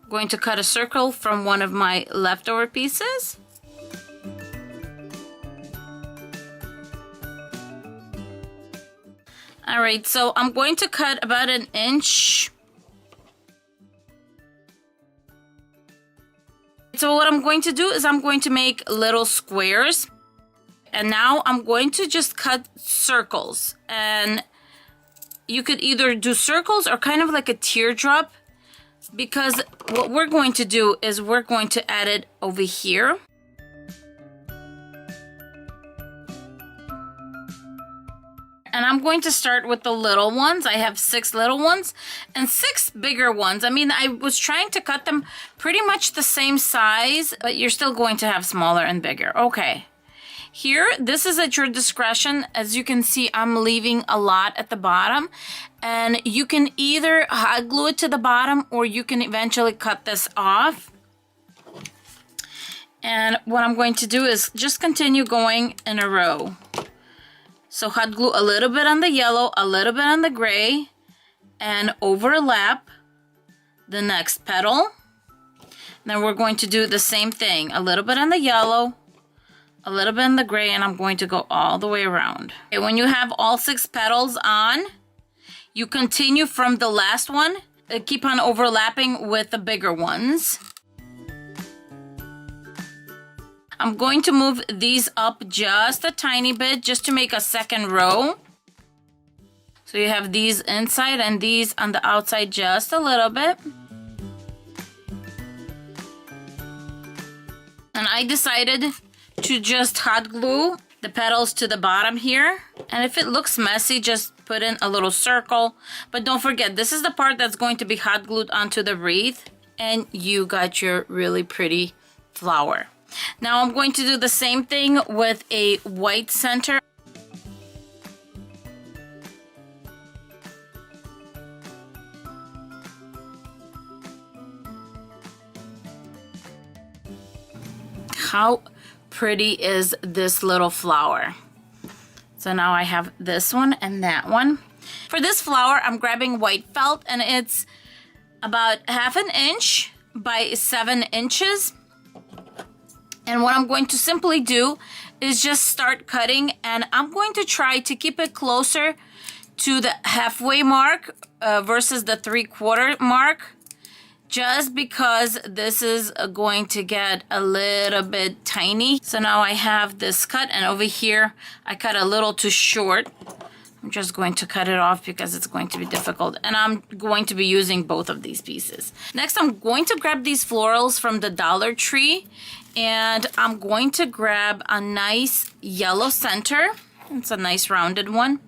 Going to cut a circle from one of my leftover pieces. All right, so I'm going to cut about 1 inch. So what I'm going to do is I'm going to make little squares. And now I'm going to just cut circles. And you could either do circles or kind of like a teardrop, because what we're going to do is we're going to add it over here. And I'm going to start with the little ones. I have 6 little ones and 6 bigger ones. I mean, I was trying to cut them pretty much the same size, but you're still going to have smaller and bigger. Okay. Here, this is at your discretion. As you can see, I'm leaving a lot at the bottom. And you can either hot glue it to the bottom or you can eventually cut this off. And what I'm going to do is just continue going in a row. So hot glue a little bit on the yellow, a little bit on the gray, and overlap the next petal. Then we're going to do the same thing, a little bit on the yellow, a little bit on the gray, and I'm going to go all the way around. Okay, when you have all 6 petals on, you continue from the last one, keep on overlapping with the bigger ones. I'm going to move these up just a tiny bit just to make a second row. So you have these inside and these on the outside just a little bit. And I decided to just hot glue the petals to the bottom here. And if it looks messy, just put in a little circle. But don't forget, this is the part that's going to be hot glued onto the wreath. And you got your really pretty flower. Now I'm going to do the same thing with a white center. How pretty is this little flower? So now I have this one and that one. For this flower, I'm grabbing white felt, and it's about 1/2 inch by 7 inches. And what I'm going to simply do is just start cutting, and I'm going to try to keep it closer to the halfway mark versus the 3/4 mark, just because this is going to get a little bit tiny. So now I have this cut, and over here I cut a little too short. I'm just going to cut it off because it's going to be difficult, and I'm going to be using both of these pieces. Next, I'm going to grab these florals from the Dollar Tree, and I'm going to grab a nice yellow center. It's a nice rounded one.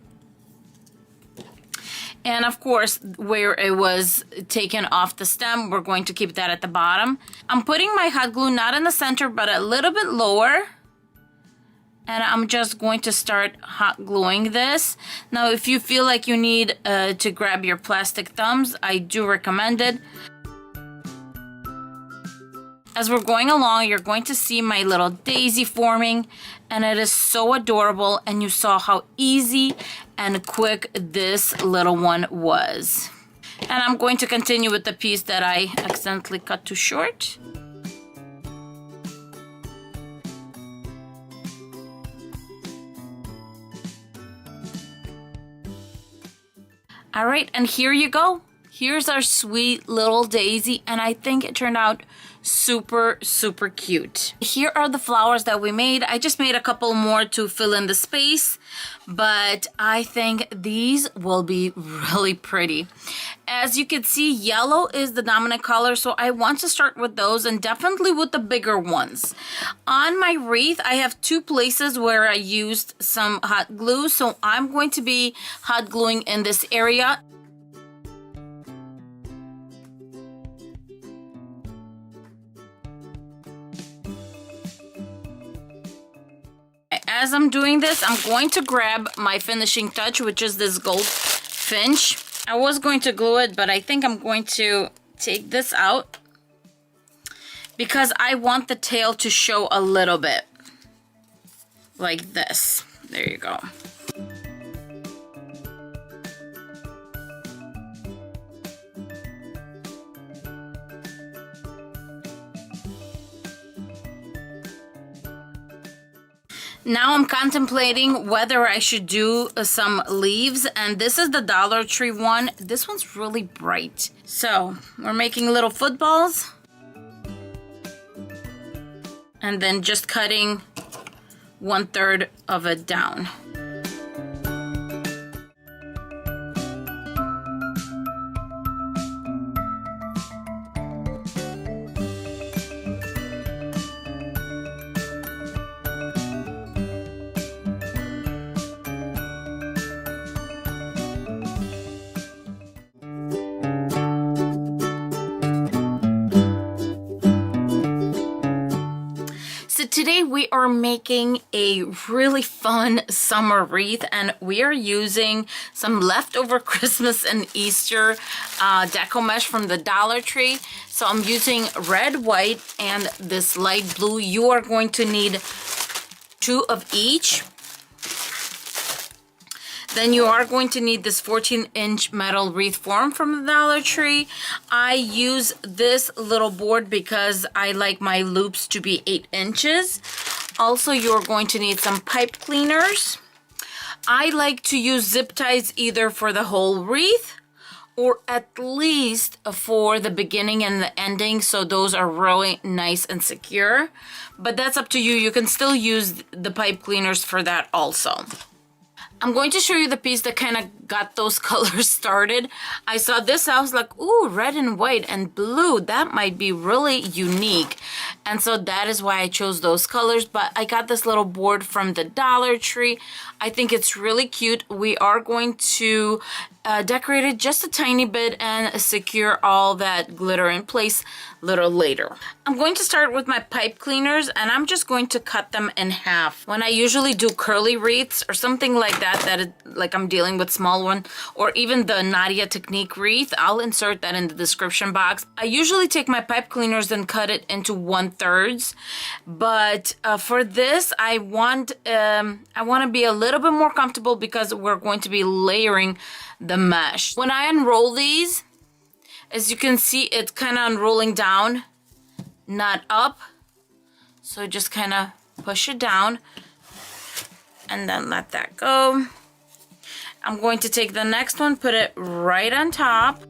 And of course, where it was taken off the stem, we're going to keep that at the bottom. I'm putting my hot glue not in the center, but a little bit lower. And I'm just going to start hot gluing this. Now, if you feel like you need to grab your plastic thumbs, I do recommend it. As we're going along, you're going to see my little daisy forming, and it is so adorable, and you saw how easy and quick this little one was. And I'm going to continue with the piece that I accidentally cut too short. All right, and here you go. Here's our sweet little daisy, and I think it turned out super, super cute. Here are the flowers that we made. I just made a couple more to fill in the space, but I think these will be really pretty. As you can see, yellow is the dominant color, so I want to start with those, and definitely with the bigger ones. On my wreath, I have two places where I used some hot glue, so I'm going to be hot gluing in this area. As I'm doing this, I'm going to grab my finishing touch, which is this gold finch. I was going to glue it, but I think I'm going to take this out because I want the tail to show a little bit. Like this. There you go. Now I'm contemplating whether I should do some leaves, and this is the Dollar Tree one. This one's really bright. So we're making little footballs and then just cutting 1/3 of it down. Today we are making a really fun summer wreath, and we are using some leftover Christmas and Easter Deco Mesh from the Dollar Tree. So I'm using red, white, and this light blue. You are going to need 2 of each. Then you are going to need this 14-inch metal wreath form from the Dollar Tree. I use this little board because I like my loops to be 8 inches. Also, you're going to need some pipe cleaners. I like to use zip ties either for the whole wreath or at least for the beginning and the ending, so those are really nice and secure. But that's up to you. You can still use the pipe cleaners for that also. I'm going to show you the piece that kind of got those colors started. I saw this, I was like, ooh, red and white and blue. That might be really unique. And so that is why I chose those colors. But I got this little board from the Dollar Tree. I think it's really cute. We are going to decorate it just a tiny bit and secure all that glitter in place a little later. I'm going to start with my pipe cleaners, and I'm just going to cut them in half. When I usually do curly wreaths or something like that, like I'm dealing with small one, or even the Nadia technique wreath, I'll insert that in the description box. I usually take my pipe cleaners and cut it into 1/3, but for this, I want to be a little bit more comfortable because we're going to be layering the mesh. When I unroll these, as you can see, it's kind of unrolling down, not up. So just kind of push it down and then let that go. I'm going to take the next one, put it right on top.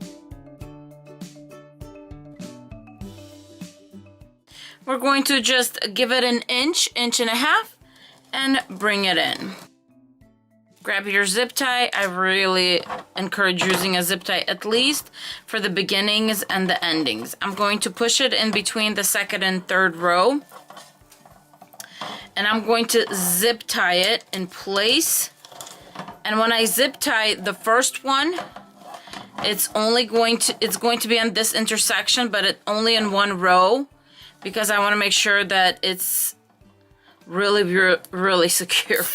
We're going to just give it an inch, inch and a half, and bring it in. Grab your zip tie. I really encourage using a zip tie at least for the beginnings and the endings. I'm going to push it in between the second and third row. And I'm going to zip tie it in place. And when I zip tie the first one, it's going to be on this intersection, but it only in one row because I want to make sure that it's really secure.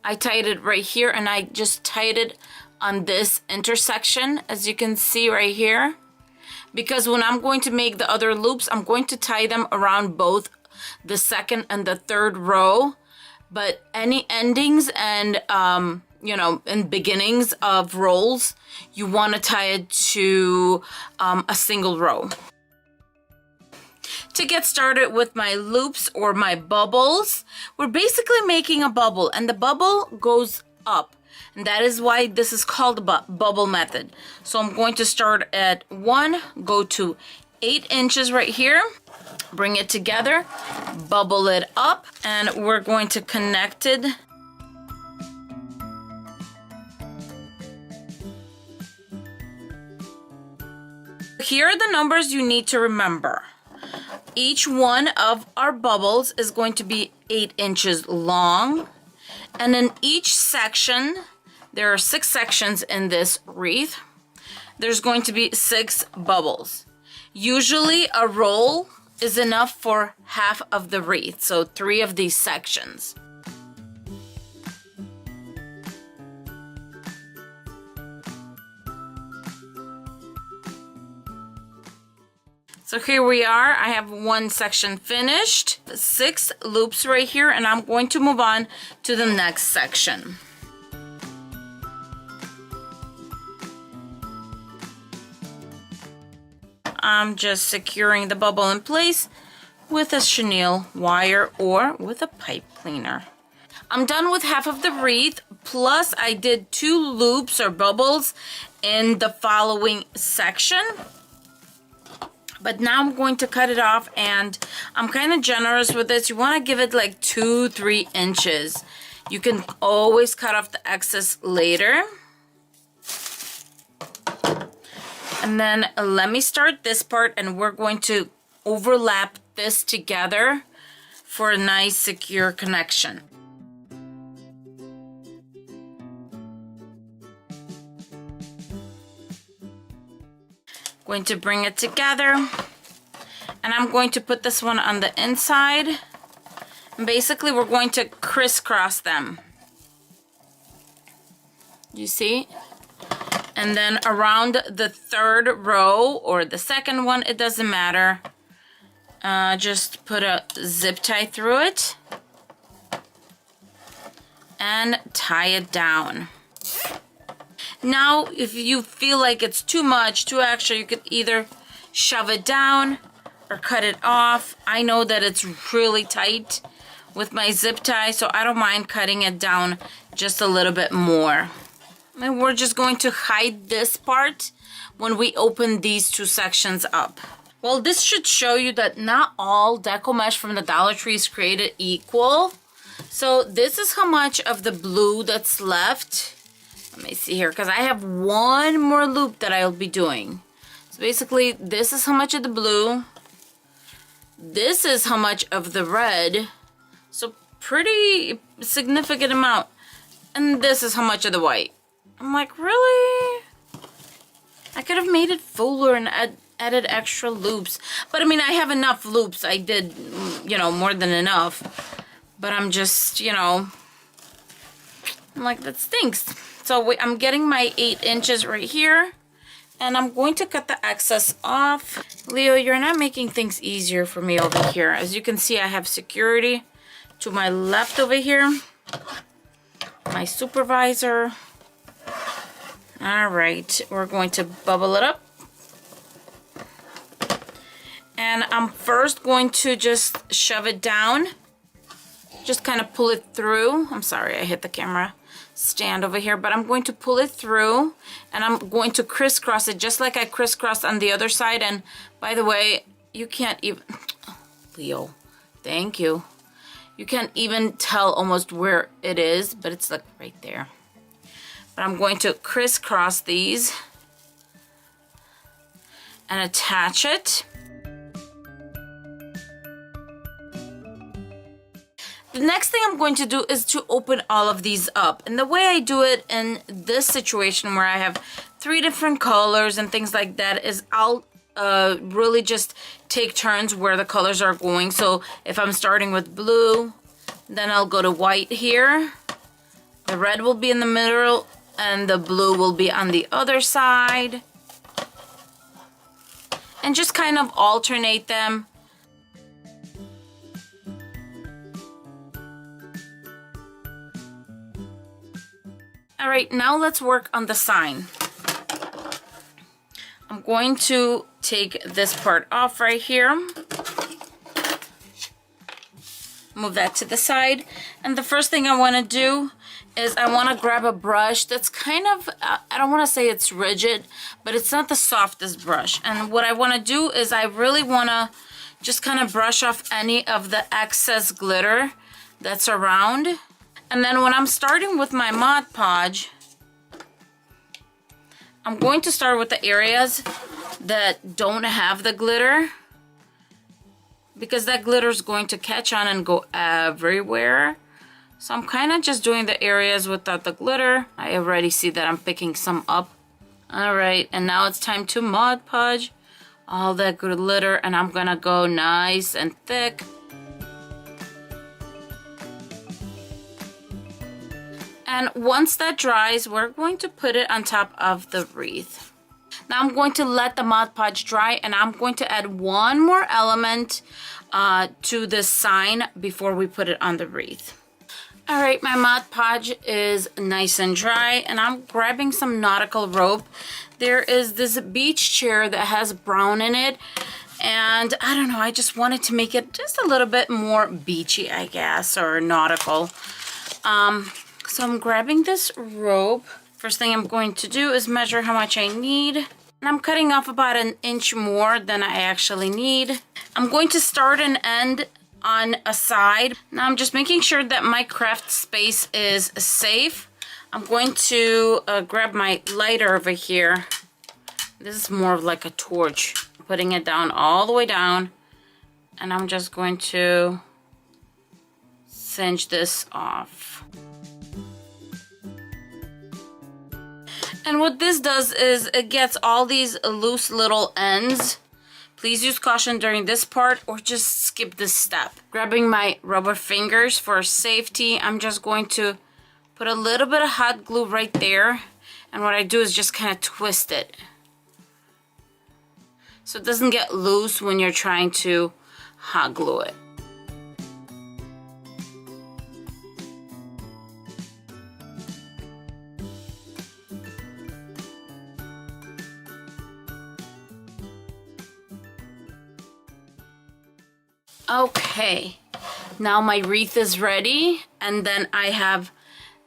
I tied it right here, and I just tied it on this intersection, as you can see right here. because when I'm going to make the other loops, I'm going to tie them around both the second and the third row. But any endings and, you know, and beginnings of rolls, you want to tie it to a single row. To get started with my loops or my bubbles, we're basically making a bubble, and the bubble goes up. And that is why this is called the bubble method. So I'm going to start at 1, go to 8 inches right here, bring it together, bubble it up, and we're going to connect it. Here are the numbers you need to remember. Each one of our bubbles is going to be 8 inches long, and in each section, there are 6 sections in this wreath. There's going to be 6 bubbles. Usually a roll is enough for half of the wreath, so 3 of these sections. So here we are. I have 1 section finished, 6 loops right here, and I'm going to move on to the next section. I'm just securing the bubble in place with a chenille wire or with a pipe cleaner. I'm done with half of the wreath, plus I did 2 loops or bubbles in the following section. But now I'm going to cut it off, and I'm kind of generous with this. You want to give it like 2-3 inches. You can always cut off the excess later. And then let me start this part, and we're going to overlap this together for a nice secure connection. Going to bring it together, and I'm going to put this one on the inside, and basically we're going to crisscross them, you see, and then around the third row or the second one, it doesn't matter, just put a zip tie through it and tie it down. Now, if you feel like it's too much, too extra, you could either shove it down or cut it off. I know that it's really tight with my zip tie, so I don't mind cutting it down just a little bit more. And we're just going to hide this part when we open these 2 sections up. Well, this should show you that not all Deco Mesh from the Dollar Tree is created equal. So this is how much of the blue that's left. Let me see here, because I have 1 more loop that I'll be doing. So basically, this is how much of the blue. This is how much of the red. So pretty significant amount. And this is how much of the white. I'm like, really? I could have made it fuller and added extra loops. But I mean, I have enough loops. I did, you know, more than enough. But I'm just, you know, I'm like, that stinks. So I'm getting my 8 inches right here, and I'm going to cut the excess off. Leo, you're not making things easier for me over here. As you can see, I have security to my left over here. My supervisor. All right, we're going to bubble it up. And I'm first going to just shove it down. Just kind of pull it through. I'm sorry, I hit the camera stand over here, but I'm going to pull it through, and I'm going to crisscross it just like I crisscrossed on the other side. And by the way, you can't even, Leo, thank you. You can't even tell almost where it is, but it's like right there. But I'm going to crisscross these and attach it. The next thing I'm going to do is to open all of these up. And the way I do it in this situation where I have 3 different colors and things like that is I'll really just take turns where the colors are going. So if I'm starting with blue, then I'll go to white here. The red will be in the middle and the blue will be on the other side. and just kind of alternate them. All right, now let's work on the sign. I'm going to take this part off right here. Move that to the side. And the first thing I want to do is I want to grab a brush that's kind of, I don't want to say it's rigid, but it's not the softest brush. And what I want to do is I really want to just kind of brush off any of the excess glitter that's around. And then when I'm starting with my Mod Podge, I'm going to start with the areas that don't have the glitter, because that glitter is going to catch on and go everywhere. So I'm kind of just doing the areas without the glitter. I already see that I'm picking some up. All right, and now it's time to Mod Podge all that glitter, and I'm gonna go nice and thick. And once that dries, we're going to put it on top of the wreath. Now I'm going to let the Mod Podge dry, and I'm going to add one more element to this sign before we put it on the wreath. All right, my Mod Podge is nice and dry, and I'm grabbing some nautical rope. There is this beach chair that has brown in it, and I don't know, I just wanted to make it just a little bit more beachy, I guess, or nautical. So I'm grabbing this rope. First thing I'm going to do is measure how much I need. And I'm cutting off about 1 inch more than I actually need. I'm going to start and end on a side. Now I'm just making sure that my craft space is safe. I'm going to grab my lighter over here. This is more of like a torch. I'm putting it down all the way down. And I'm just going to cinch this off. And what this does is it gets all these loose little ends. Please use caution during this part or just skip this step. Grabbing my rubber fingers for safety, I'm just going to put a little bit of hot glue right there. And what I do is just kind of twist it, so it doesn't get loose when you're trying to hot glue it. Okay, now my wreath is ready, and then I have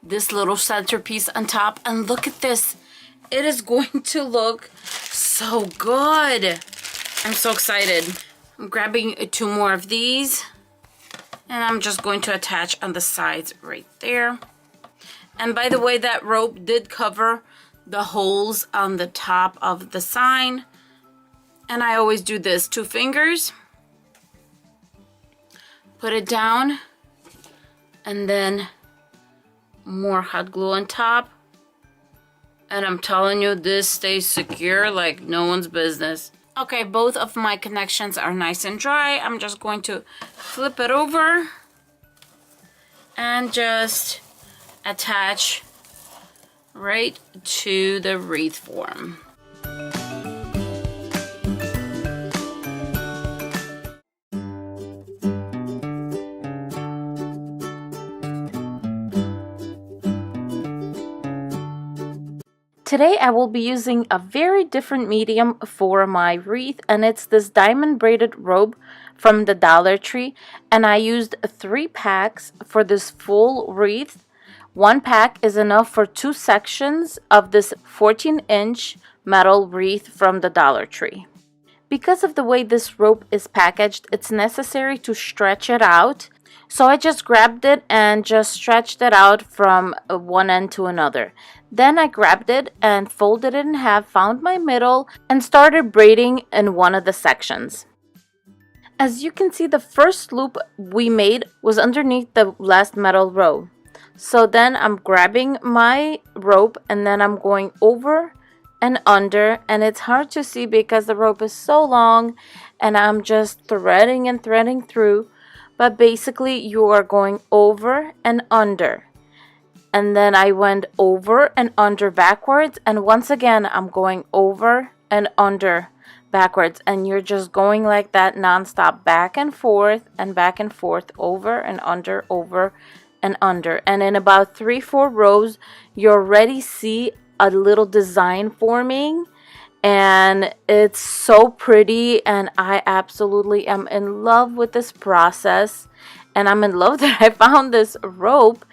this little centerpiece on top, and look at this. It is going to look so good. I'm so excited. I'm grabbing 2 more of these, and I'm just going to attach on the sides right there. And by the way, that rope did cover the holes on the top of the sign, and I always do this, 2 fingers. Put it down, and then more hot glue on top. And I'm telling you, this stays secure like no one's business. Okay, both of my connections are nice and dry. I'm just going to flip it over and just attach right to the wreath form. Today I will be using a very different medium for my wreath, and it's this diamond braided rope from the Dollar Tree, and I used 3 packs for this full wreath. 1 pack is enough for 2 sections of this 14-inch metal wreath from the Dollar Tree. Because of the way this rope is packaged, it's necessary to stretch it out. So I just grabbed it and just stretched it out from one end to another. Then I grabbed it and folded it in half, found my middle, and started braiding in one of the sections. As you can see, the first loop we made was underneath the last metal row. So then I'm grabbing my rope and then I'm going over and under, and it's hard to see because the rope is so long and I'm just threading and threading through. But basically you are going over and under, and then I went over and under backwards, and once again I'm going over and under backwards, and you're just going like that nonstop, back and forth, over and under, over and under. And in about 3-4 rows, you already see a little design forming, and it's so pretty, and I absolutely am in love with this process. And I'm in love that I found this rope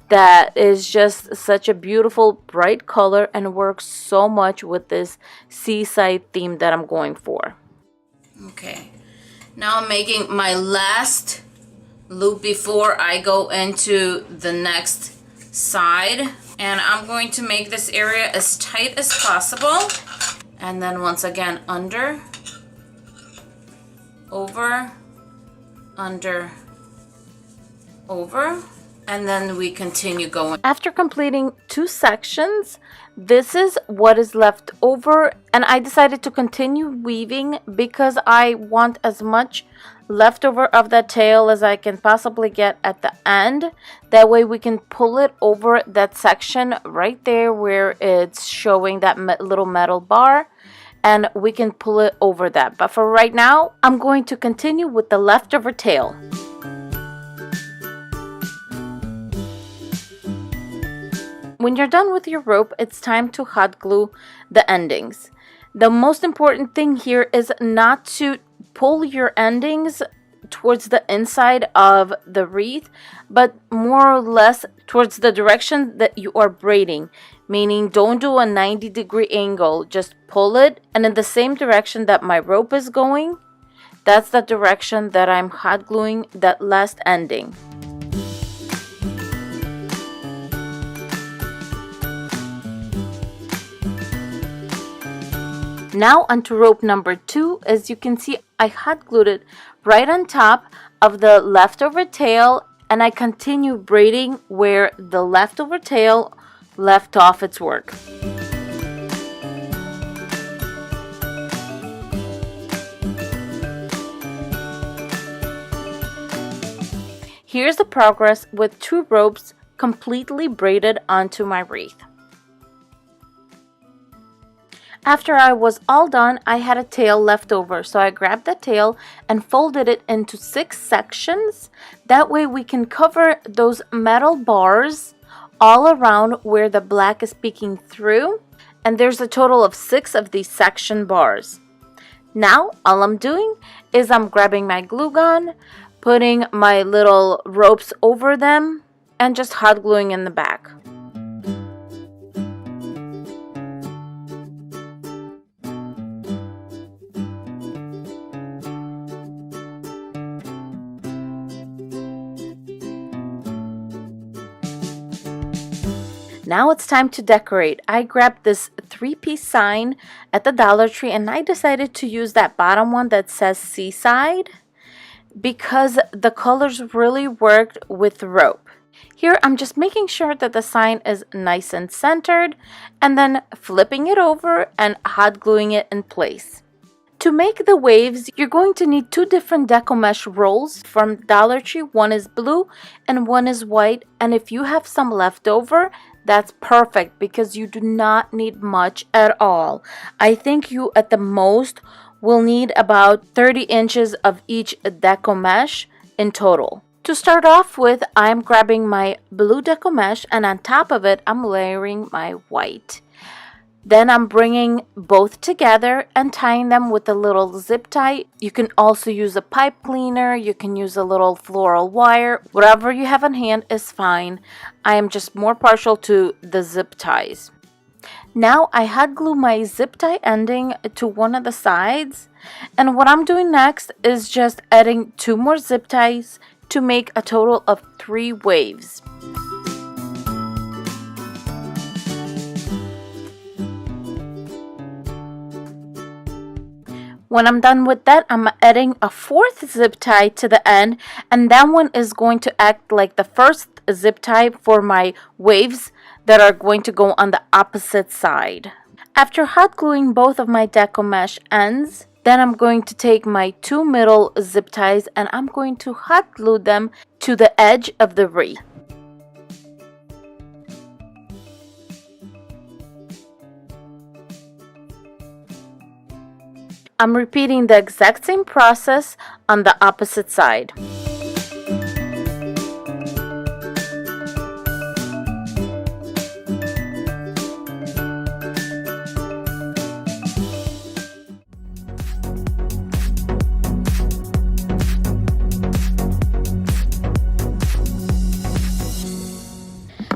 that is just such a beautiful bright color and works so much with this seaside theme that I'm going for. Okay, now I'm making my last loop before I go into the next side, and I'm going to make this area as tight as possible. And then once again, under, over, under, over, and then we continue going. After completing 2 sections, this is what is left over, and I decided to continue weaving because I want as much leftover of that tail as I can possibly get at the end. That way we can pull it over that section right there where it's showing that little metal bar, and we can pull it over that. But for right now, I'm going to continue with the leftover tail. When you're done with your rope, it's time to hot glue the endings. The most important thing here is not to pull your endings towards the inside of the wreath, but more or less towards the direction that you are braiding. Meaning, don't do a 90-degree angle, just pull it, and in the same direction that my rope is going, that's the direction that I'm hot gluing that last ending. Now onto rope number 2. As you can see, I hot glued it right on top of the leftover tail, and I continue braiding where the leftover tail left off its work. Here's the progress with 2 ropes completely braided onto my wreath. After I was all done, I had a tail left over, so I grabbed the tail and folded it into 6 sections. That way we can cover those metal bars all around where the black is peeking through, and there's a total of 6 of these section bars. Now all I'm doing is I'm grabbing my glue gun, putting my little ropes over them, and just hot gluing in the back. Now it's time to decorate. I grabbed this 3-piece sign at the Dollar Tree, and I decided to use that bottom one that says Seaside because the colors really worked with the rope. Here I'm just making sure that the sign is nice and centered, and then flipping it over and hot gluing it in place. To make the waves, you're going to need 2 different Deco Mesh rolls from Dollar Tree. One is blue and one is white, and if you have some left over, that's perfect because you do not need much at all. I think you at the most will need about 30 inches of each Deco Mesh in total. To start off with, I'm grabbing my blue Deco Mesh, and on top of it, I'm layering my white. Then I'm bringing both together and tying them with a little zip tie. You can also use a pipe cleaner, you can use a little floral wire, whatever you have on hand is fine. I am just more partial to the zip ties. Now I hot glue my zip tie ending to one of the sides, and what I'm doing next is just adding 2 more zip ties to make a total of 3 waves. When I'm done with that, I'm adding a 4th zip tie to the end, and that one is going to act like the first zip tie for my waves that are going to go on the opposite side. After hot gluing both of my Deco Mesh ends, then I'm going to take my 2 middle zip ties and I'm going to hot glue them to the edge of the wreath. I'm repeating the exact same process on the opposite side.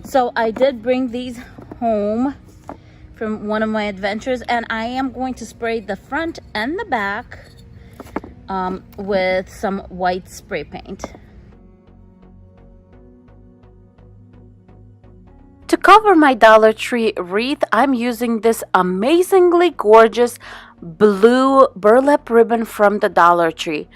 So I did bring these home from one of my adventures, and I am going to spray the front and the back with some white spray paint. To cover my Dollar Tree wreath, I'm using this amazingly gorgeous blue burlap ribbon from the Dollar Tree.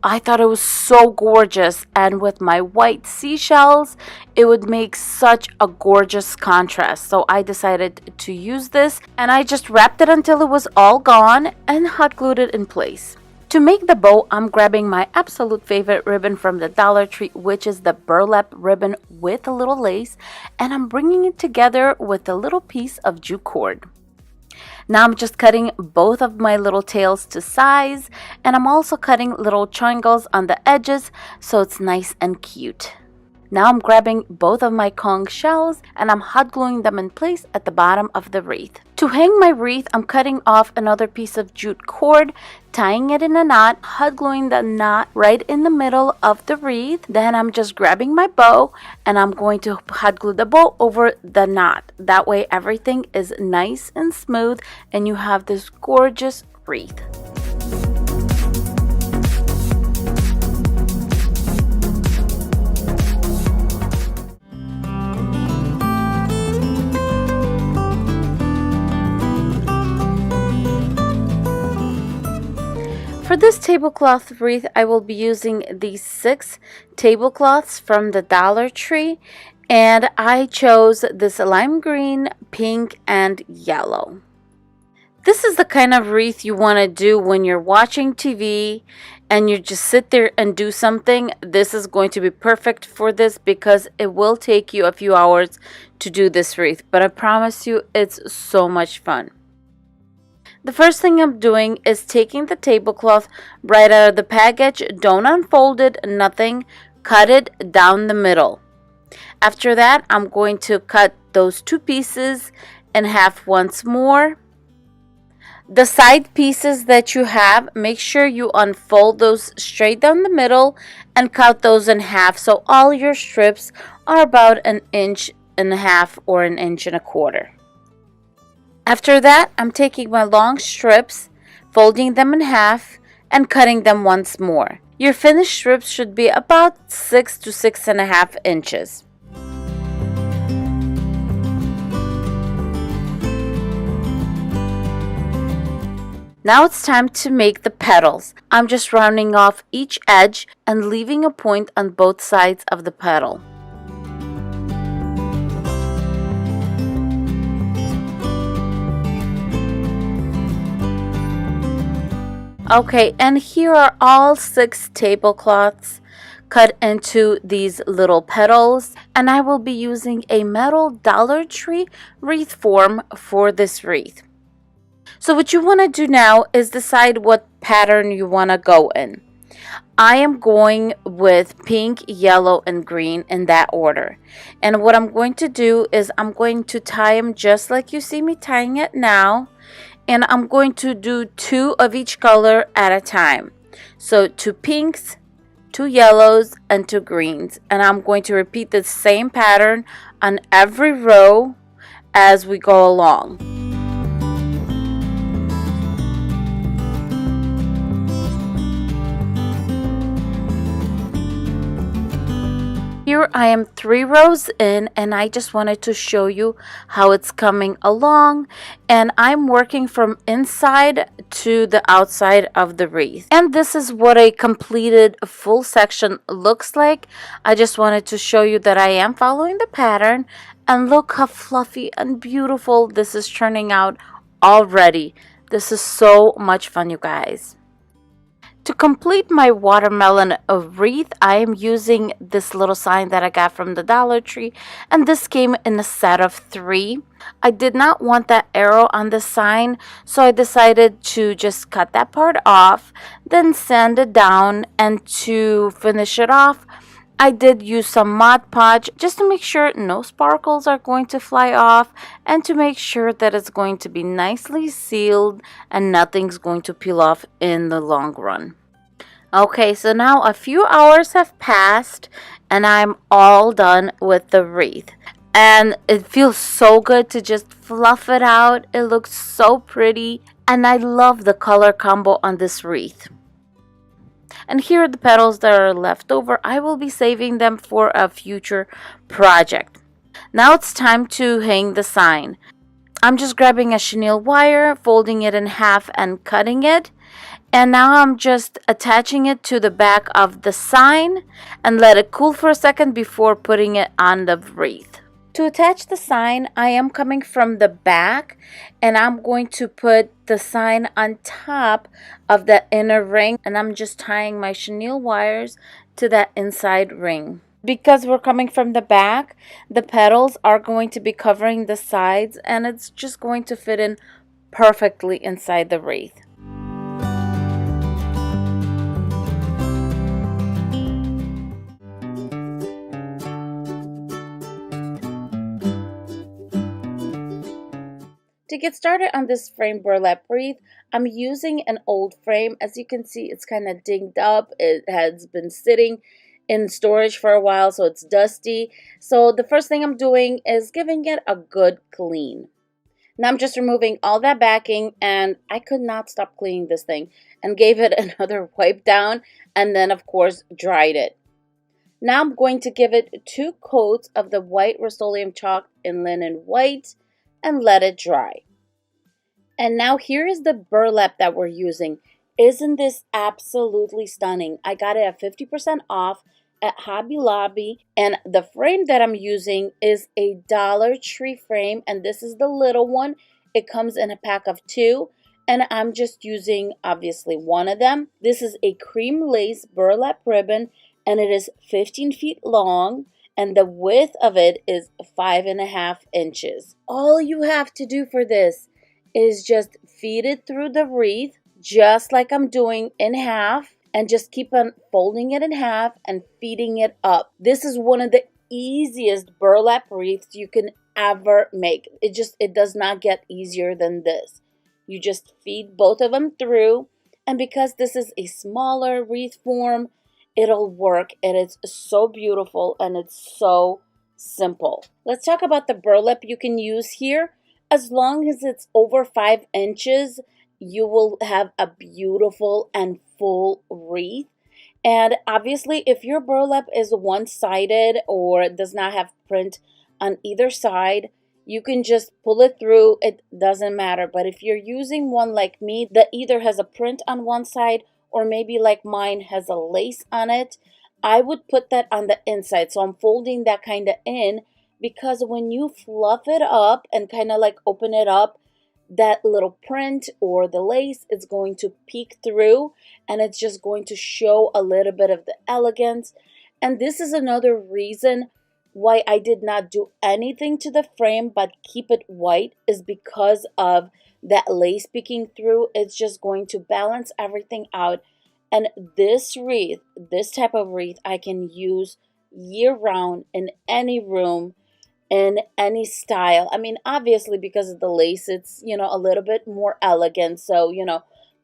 I thought it was so gorgeous, and with my white seashells, it would make such a gorgeous contrast. So I decided to use this, and I just wrapped it until it was all gone and hot glued it in place. To make the bow, I'm grabbing my absolute favorite ribbon from the Dollar Tree, which is the burlap ribbon with a little lace, and I'm bringing it together with a little piece of jute cord. Now I'm just cutting both of my little tails to size, and I'm also cutting little triangles on the edges so it's nice and cute. Now I'm grabbing both of my conch shells and I'm hot gluing them in place at the bottom of the wreath. To hang my wreath, I'm cutting off another piece of jute cord, tying it in a knot, hot gluing the knot right in the middle of the wreath. Then I'm just grabbing my bow and I'm going to hot glue the bow over the knot. That way everything is nice and smooth and you have this gorgeous wreath. For this tablecloth wreath, I will be using these 6 tablecloths from the Dollar Tree, and I chose this lime green, pink, and yellow. This is the kind of wreath you want to do when you're watching TV and you just sit there and do something. This is going to be perfect for this because it will take you a few hours to do this wreath, but I promise you it's so much fun. The first thing I'm doing is taking the tablecloth right out of the package. Don't unfold it, nothing. Cut it down the middle. After that, I'm going to cut those 2 pieces in half once more. The side pieces that you have, make sure you unfold those straight down the middle and cut those in half so all your strips are about 1.5 inches or 1.25 inches. After that, I'm taking my long strips, folding them in half, and cutting them once more. Your finished strips should be about 6 to 6.5 inches. Now it's time to make the petals. I'm just rounding off each edge and leaving a point on both sides of the petal. Okay, and here are all 6 tablecloths cut into these little petals, and I will be using a metal Dollar Tree wreath form for this wreath. So what you want to do now is decide what pattern you want to go in. I am going with pink, yellow, and green in that order. And what I'm going to do is I'm going to tie them just like you see me tying it now. And I'm going to do 2 of each color at a time. So 2 pinks, 2 yellows, and 2 greens. And I'm going to repeat the same pattern on every row as we go along. Here I am 3 rows in, and I just wanted to show you how it's coming along, and I'm working from inside to the outside of the wreath. And this is what a completed full section looks like. I just wanted to show you that I am following the pattern, and look how fluffy and beautiful this is turning out already. This is so much fun, you guys. To complete my watermelon wreath, I am using this little sign that I got from the Dollar Tree, and this came in a set of 3. I did not want that arrow on the sign, so I decided to just cut that part off, then sand it down, and to finish it off, I did use some Mod Podge just to make sure no sparkles are going to fly off and to make sure that it's going to be nicely sealed and nothing's going to peel off in the long run. Okay, so now a few hours have passed and I'm all done with the wreath. And it feels so good to just fluff it out. It looks so pretty and I love the color combo on this wreath. And here are the petals that are left over. I will be saving them for a future project. Now it's time to hang the sign. I'm just grabbing a chenille wire, folding it in half and cutting it. And now I'm just attaching it to the back of the sign and let it cool for a second before putting it on the wreath. To attach the sign, I am coming from the back and I'm going to put the sign on top of the inner ring and I'm just tying my chenille wires to that inside ring. Because we're coming from the back, the petals are going to be covering the sides and it's just going to fit in perfectly inside the wreath. To get started on this frame burlap wreath, I'm using an old frame. As you can see, it's kind of dinged up. It has been sitting in storage for a while, so it's dusty. So the first thing I'm doing is giving it a good clean. Now I'm just removing all that backing, and I could not stop cleaning this thing and gave it another wipe down and then, of course, dried it. Now I'm going to give it 2 coats of the white Rust-Oleum chalk in linen white and let it dry. And now here is the burlap that we're using. Isn't this absolutely stunning? I got it at 50% off at Hobby Lobby, and the frame that I'm using is a Dollar Tree frame, and this is the little one. It comes in a pack of 2, and I'm just using obviously one of them. This is a cream lace burlap ribbon, and it is 15 feet long, and the width of it is 5.5 inches. All you have to do for this is just feed it through the wreath, just like I'm doing, in half, and just keep on folding it in half and feeding it up. This is one of the easiest burlap wreaths you can ever make. It does not get easier than this. You just feed both of them through, and because this is a smaller wreath form, it'll work, and it's so beautiful and it's so simple. Let's talk about the burlap you can use here. As long as it's over 5 inches, you will have a beautiful and full wreath. And obviously, if your burlap is one-sided or does not have print on either side, you can just pull it through. It doesn't matter. But if you're using one like me that either has a print on one side or maybe like mine has a lace on it, I would put that on the inside. So I'm folding that kind of in, because when you fluff it up and kind of like open it up, that little print or the lace is going to peek through and it's just going to show a little bit of the elegance. And this is another reason why I did not do anything to the frame but keep it white, is because of that lace peeking through. It's just going to balance everything out. And this wreath, this type of wreath, I can use year round in any room, in any style. I mean, obviously because of the lace, it's, a little bit more elegant. So,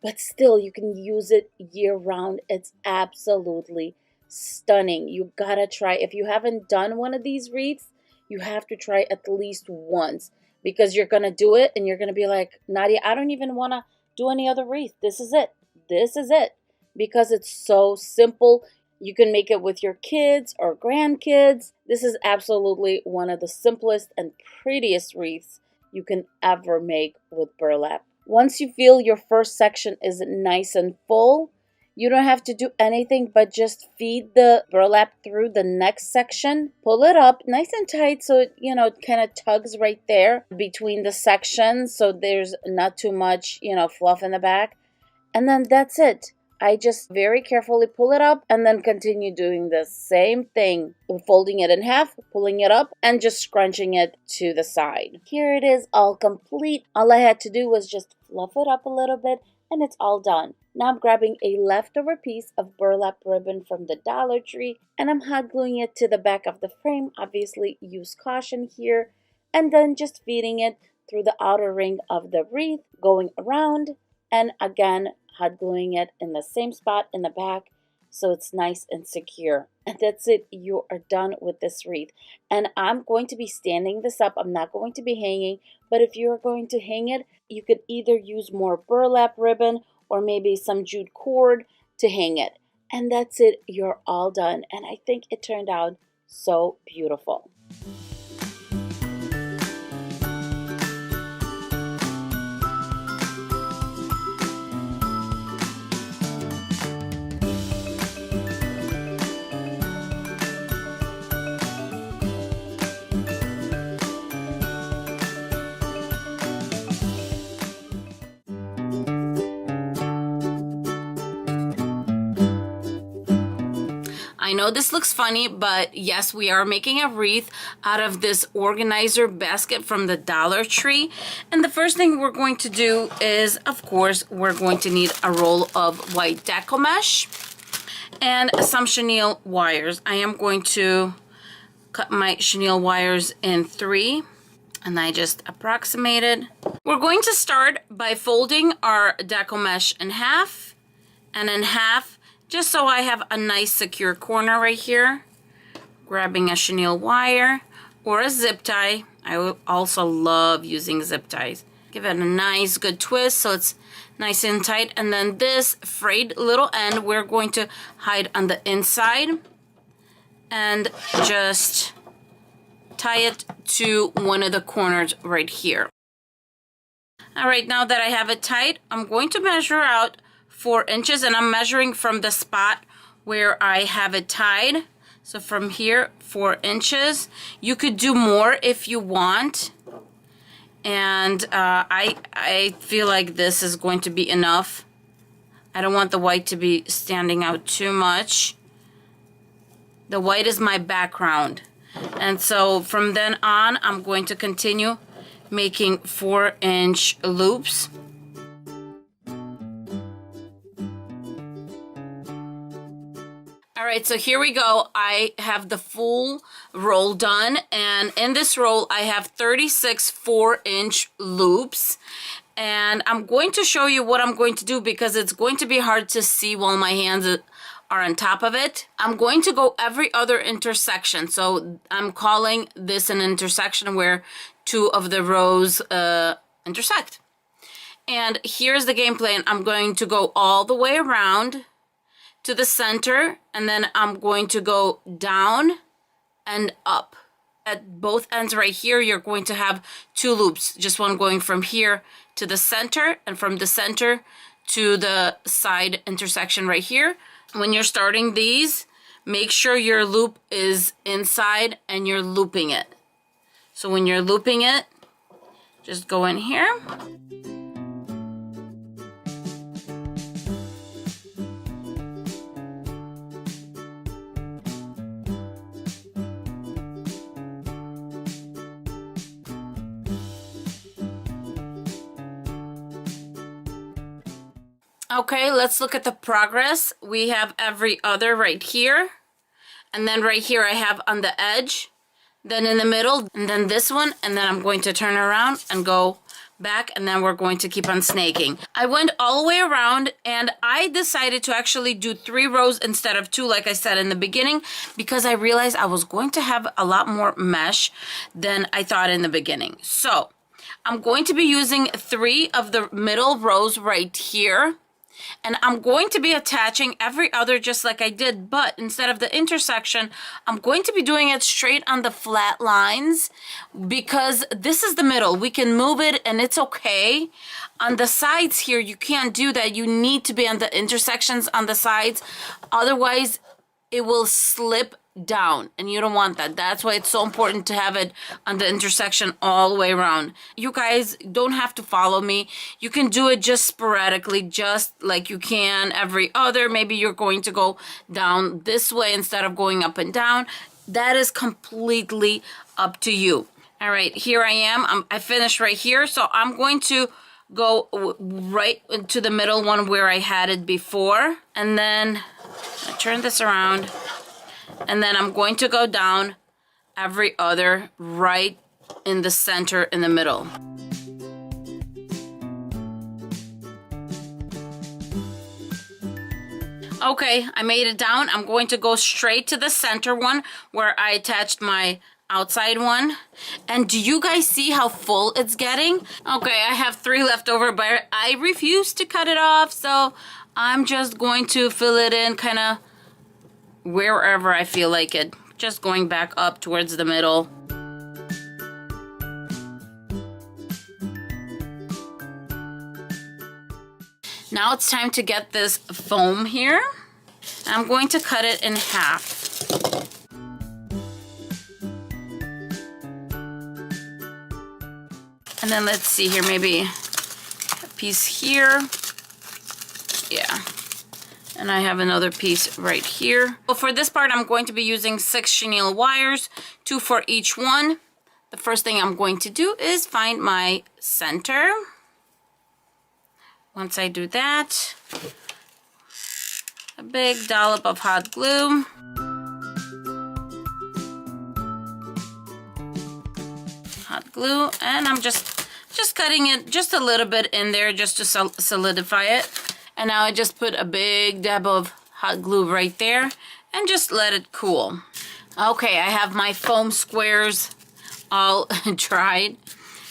but still you can use it year round. It's absolutely stunning. You gotta try. If you haven't done one of these wreaths, you have to try at least once, because you're gonna do it and you're gonna be like, Nadia, I don't even want to do any other wreath. This is it. This is it. Because it's so simple. You can make it with your kids or grandkids. This is absolutely one of the simplest and prettiest wreaths you can ever make with burlap. Once you feel your first section is nice and full, you don't have to do anything but just feed the burlap through the next section. Pull it up nice and tight so it, it kind of tugs right there between the sections, so there's not too much, fluff in the back. And then that's it. I just very carefully pull it up and then continue doing the same thing, folding it in half, pulling it up, and just scrunching it to the side. Here it is, all complete. All I had to do was just fluff it up a little bit, and it's all done. Now I'm grabbing a leftover piece of burlap ribbon from the Dollar Tree, and I'm hot gluing it to the back of the frame. Obviously, use caution here. And then just feeding it through the outer ring of the wreath, going around, and again, hot gluing it in the same spot in the back so it's nice and secure. And that's it. You are done with this wreath. And I'm going to be standing this up. I'm not going to be hanging, but if you're going to hang it, you could either use more burlap ribbon or maybe some jute cord to hang it. And that's it. You're all done. And I think it turned out so beautiful. I know this looks funny, but yes, we are making a wreath out of this organizer basket from the Dollar Tree. And the first thing we're going to do is, of course, we're going to need a roll of white Deco Mesh and some chenille wires. I am going to cut my chenille wires in 3, and I just approximated. We're going to start by folding our Deco Mesh in half and in half, just so I have a nice secure corner right here. Grabbing a chenille wire or a zip tie. I also love using zip ties. Give it a nice good twist so it's nice and tight. And then this frayed little end we're going to hide on the inside and just tie it to one of the corners right here. All right, now that I have it tight, I'm going to measure out 4 inches, and I'm measuring from the spot where I have it tied. So from here, 4 inches. You could do more if you want. And I feel like this is going to be enough. I don't want the white to be standing out too much. The white is my background. And so from then on, I'm going to continue making 4-inch loops. All right, so here we go. I have the full roll done, and in this roll I have 36 4-inch loops, and I'm going to show you what I'm going to do because it's going to be hard to see while my hands are on top of it. I'm going to go every other intersection, so I'm calling this an intersection where 2 of the rows intersect. And here's the game plan. I'm going to go all the way around to the center, and then I'm going to go down and up. At both ends right here, you're going to have 2 loops, just one going from here to the center and from the center to the side intersection right here. When you're starting these, make sure your loop is inside and you're looping it. So when you're looping it, just go in here. Okay, let's look at the progress. We have every other right here. And then right here I have on the edge. Then in the middle, and then this one. And then I'm going to turn around and go back. And then we're going to keep on snaking. I went all the way around, and I decided to actually do 3 rows instead of 2, like I said in the beginning, because I realized I was going to have a lot more mesh than I thought in the beginning. So I'm going to be using 3 of the middle rows right here. And I'm going to be attaching every other just like I did, but instead of the intersection, I'm going to be doing it straight on the flat lines because this is the middle. We can move it and it's okay. On the sides here, you can't do that. You need to be on the intersections on the sides. Otherwise, it will slip down, and you don't want that. That's why it's so important to have it on the intersection all the way around. You guys don't have to follow me. You can do it just sporadically, just like you can every other. Maybe you're going to go down this way instead of going up and down. That is completely up to you. All right, here I am. I finished right here, so I'm going to go right into the middle one where I had it before, and then I turn this around. And then I'm going to go down every other right in the center in the middle. Okay, I made it down. I'm going to go straight to the center one where I attached my outside one. And do you guys see how full it's getting? Okay, I have 3 left over, but I refuse to cut it off, so I'm just going to fill it in kind of wherever I feel like it. Just going back up towards the middle. Now it's time to get this foam here. I'm going to cut it in half. And then let's see here, maybe a piece here. Yeah. And I have another piece right here. Well, for this part, I'm going to be using 6 chenille wires, 2 for each one. The first thing I'm going to do is find my center. Once I do that, a big dollop of hot glue. Hot glue, and I'm just cutting it just a little bit in there just to solidify it. And now I just put a big dab of hot glue right there and just let it cool. Okay, I have my foam squares all dried.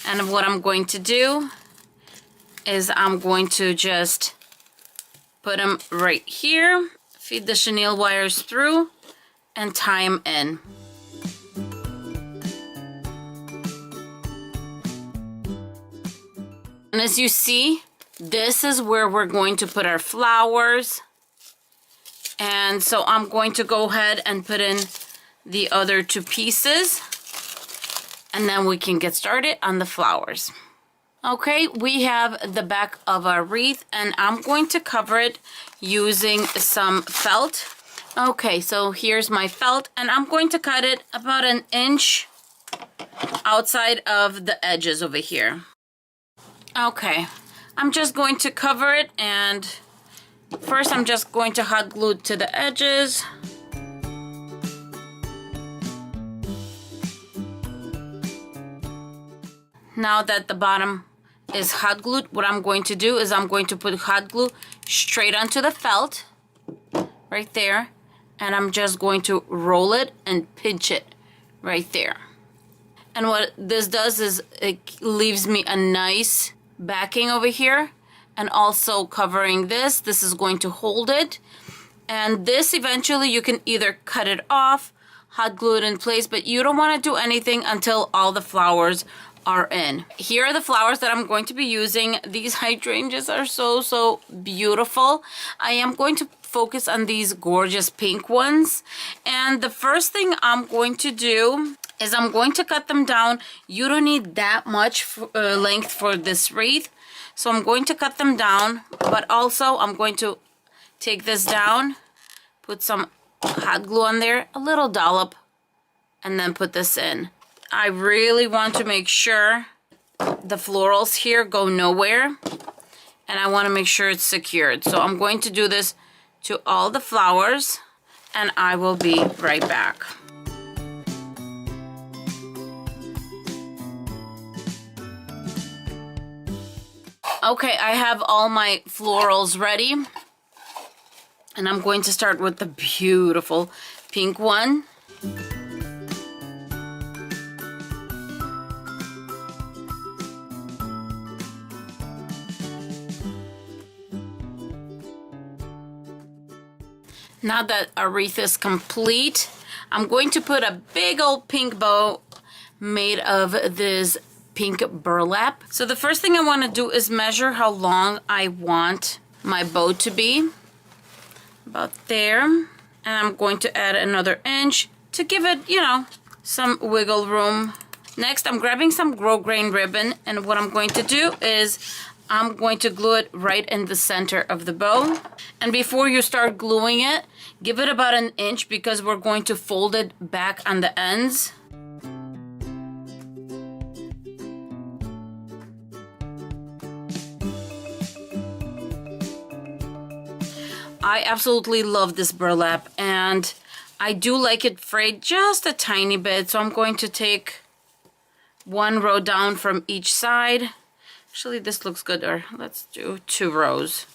And what I'm going to do is I'm going to just put them right here, feed the chenille wires through, and tie them in. And as you see, this is where we're going to put our flowers. And so I'm going to go ahead and put in the other 2 pieces. And then we can get started on the flowers. Okay, we have the back of our wreath, and I'm going to cover it using some felt. Okay, so here's my felt, and I'm going to cut it about 1 inch outside of the edges over here. Okay. I'm just going to cover it, and first I'm just going to hot glue to the edges. Now that the bottom is hot glued, what I'm going to do is I'm going to put hot glue straight onto the felt, right there, and I'm just going to roll it and pinch it right there. And what this does is it leaves me a nice backing over here, and also covering this. This is going to hold it, and this eventually you can either cut it off, hot glue it in place, but you don't want to do anything until all the flowers are in. Here are the flowers that I'm going to be using. These hydrangeas are so beautiful. I am going to focus on these gorgeous pink ones, and the first thing I'm going to do is I'm going to cut them down. You don't need that much length for this wreath, so I'm going to cut them down, but also I'm going to take this down, put some hot glue on there, a little dollop, and then put this in. I really want to make sure the florals here go nowhere, and I want to make sure it's secured. So I'm going to do this to all the flowers, and I will be right back. Okay, I have all my florals ready, and I'm going to start with the beautiful pink one. Now that our wreath is complete, I'm going to put a big old pink bow made of this pink burlap. So the first thing I want to do is measure how long I want my bow to be. About there. And I'm going to add another inch to give it, you know, some wiggle room. Next, I'm grabbing some grosgrain ribbon, and what I'm going to do is I'm going to glue it right in the center of the bow. And before you start gluing it, give it about an inch because we're going to fold it back on the ends. I absolutely love this burlap, and I do like it frayed just a tiny bit, so I'm going to take one row down from each side. Actually, this looks good, or let's do 2 rows.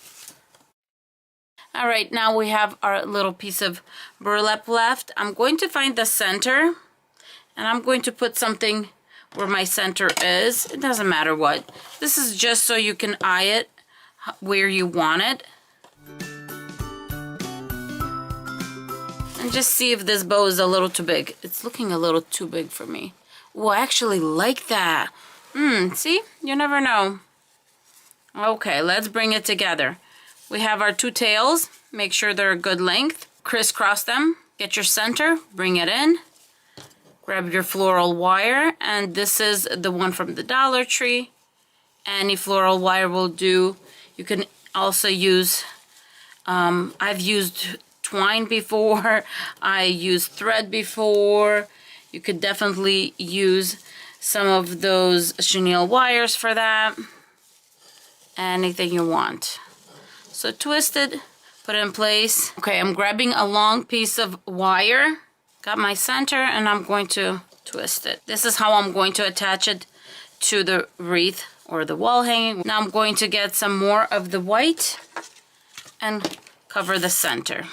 All right, now we have our little piece of burlap left. I'm going to find the center, and I'm going to put something where my center is. It doesn't matter what. This is just so you can eye it where you want it. And just see if this bow is a little too big. It's looking a little too big for me. Oh, I actually like that. See? You never know. Okay, let's bring it together. We have our 2 tails. Make sure they're a good length. Crisscross them. Get your center. Bring it in. Grab your floral wire. And this is the one from the Dollar Tree. Any floral wire will do. You can also use, I've used twine before. I used thread before. You could definitely use some of those chenille wires for that. Anything you want. So twist it, put it in place. Okay, I'm grabbing a long piece of wire. Got my center, and I'm going to twist it. This is how I'm going to attach it to the wreath or the wall hanging. Now I'm going to get some more of the white and cover the center.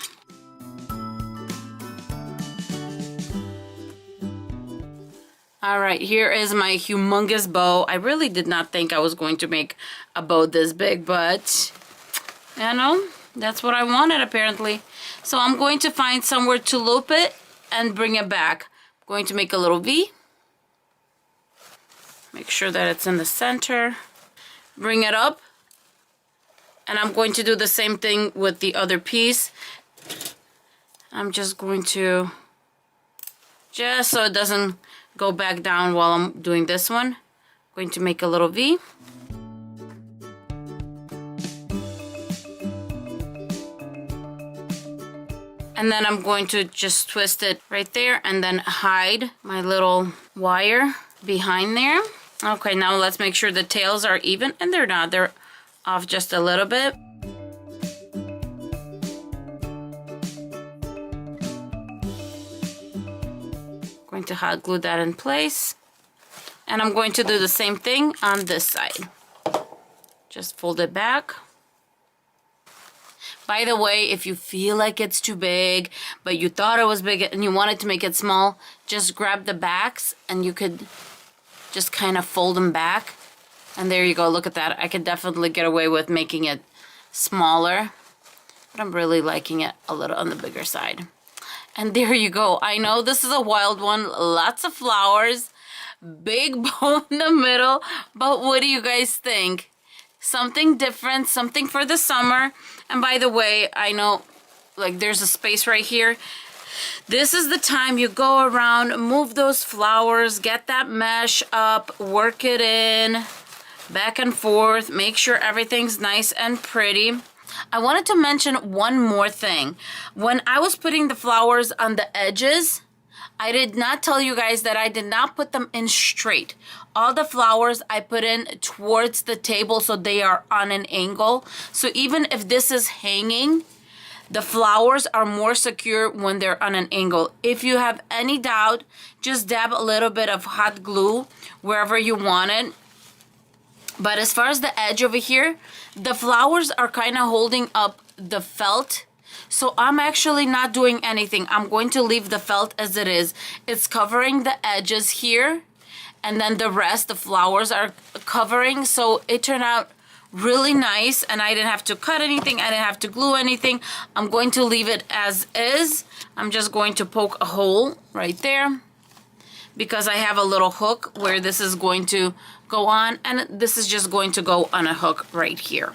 All right, here is my humongous bow. I really did not think I was going to make a bow this big, but you know, that's what I wanted apparently. So I'm going to find somewhere to loop it and bring it back. I'm going to make a little V. Make sure that it's in the center. Bring it up. And I'm going to do the same thing with the other piece. I'm just going to, just so it doesn't go back down while I'm doing this one. I'm going to make a little V. And then I'm going to just twist it right there and then hide my little wire behind there. Okay, now let's make sure the tails are even, and they're not. They're off just a little bit. Going to hot glue that in place, and I'm going to do the same thing on this side. Just fold it back. By the way, if you feel like it's too big, but you thought it was big and you wanted to make it small, just grab the backs and you could just kind of fold them back. And there you go, look at that. I could definitely get away with making it smaller, but I'm really liking it a little on the bigger side. And there you go. I know this is a wild one, lots of flowers, big bow in the middle, but what do you guys think? Something different, something for the summer. And by the way, I know like there's a space right here. This is the time you go around, move those flowers, get that mesh up, work it in, back and forth, make sure everything's nice and pretty. I wanted to mention one more thing. When I was putting the flowers on the edges, I did not tell you guys that I did not put them in straight. All the flowers I put in towards the table so they are on an angle. So even if this is hanging, the flowers are more secure when they're on an angle. If you have any doubt, just dab a little bit of hot glue wherever you want it. But as far as the edge over here, the flowers are kind of holding up the felt. So I'm actually not doing anything. I'm going to leave the felt as it is. It's covering the edges here. And then the rest, the flowers are covering. So it turned out really nice. And I didn't have to cut anything. I didn't have to glue anything. I'm going to leave it as is. I'm just going to poke a hole right there, because I have a little hook where this is going to go on, and this is just going to go on a hook right here.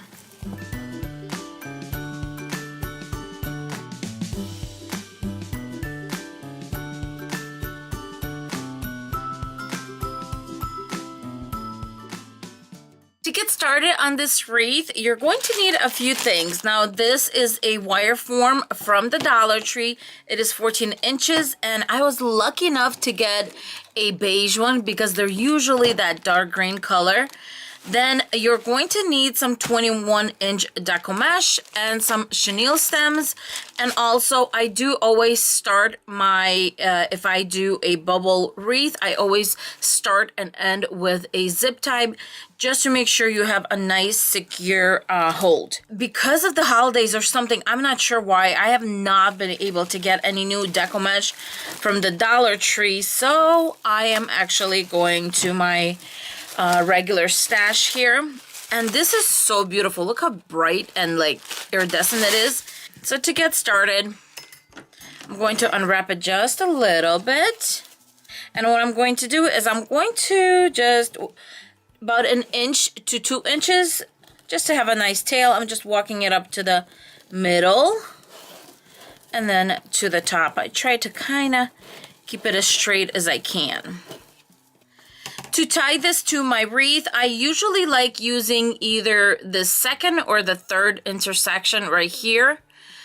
get started on this wreath, you're going to need a few things. Now, this is a wire form from the Dollar Tree. It is 14 inches, and I was lucky enough to get a beige one because they're usually that dark green color. Then you're going to need some 21-inch Deco Mesh and some chenille stems. And also, I do always start my, if I do a bubble wreath, I always start and end with a zip tie just to make sure you have a nice, secure hold. Because of the holidays or something, I'm not sure why, I have not been able to get any new Deco Mesh from the Dollar Tree. So I am actually going to my regular stash here, and this is so beautiful. Look how bright and like iridescent it is. So to get started, I'm going to unwrap it just a little bit, and what I'm going to do is I'm going to just about 1 inch to 2 inches just to have a nice tail. I'm just walking it up to the middle and then to the top. I try to kind of keep it as straight as I can. To tie this to my wreath, I usually like using either the second or the third intersection right here.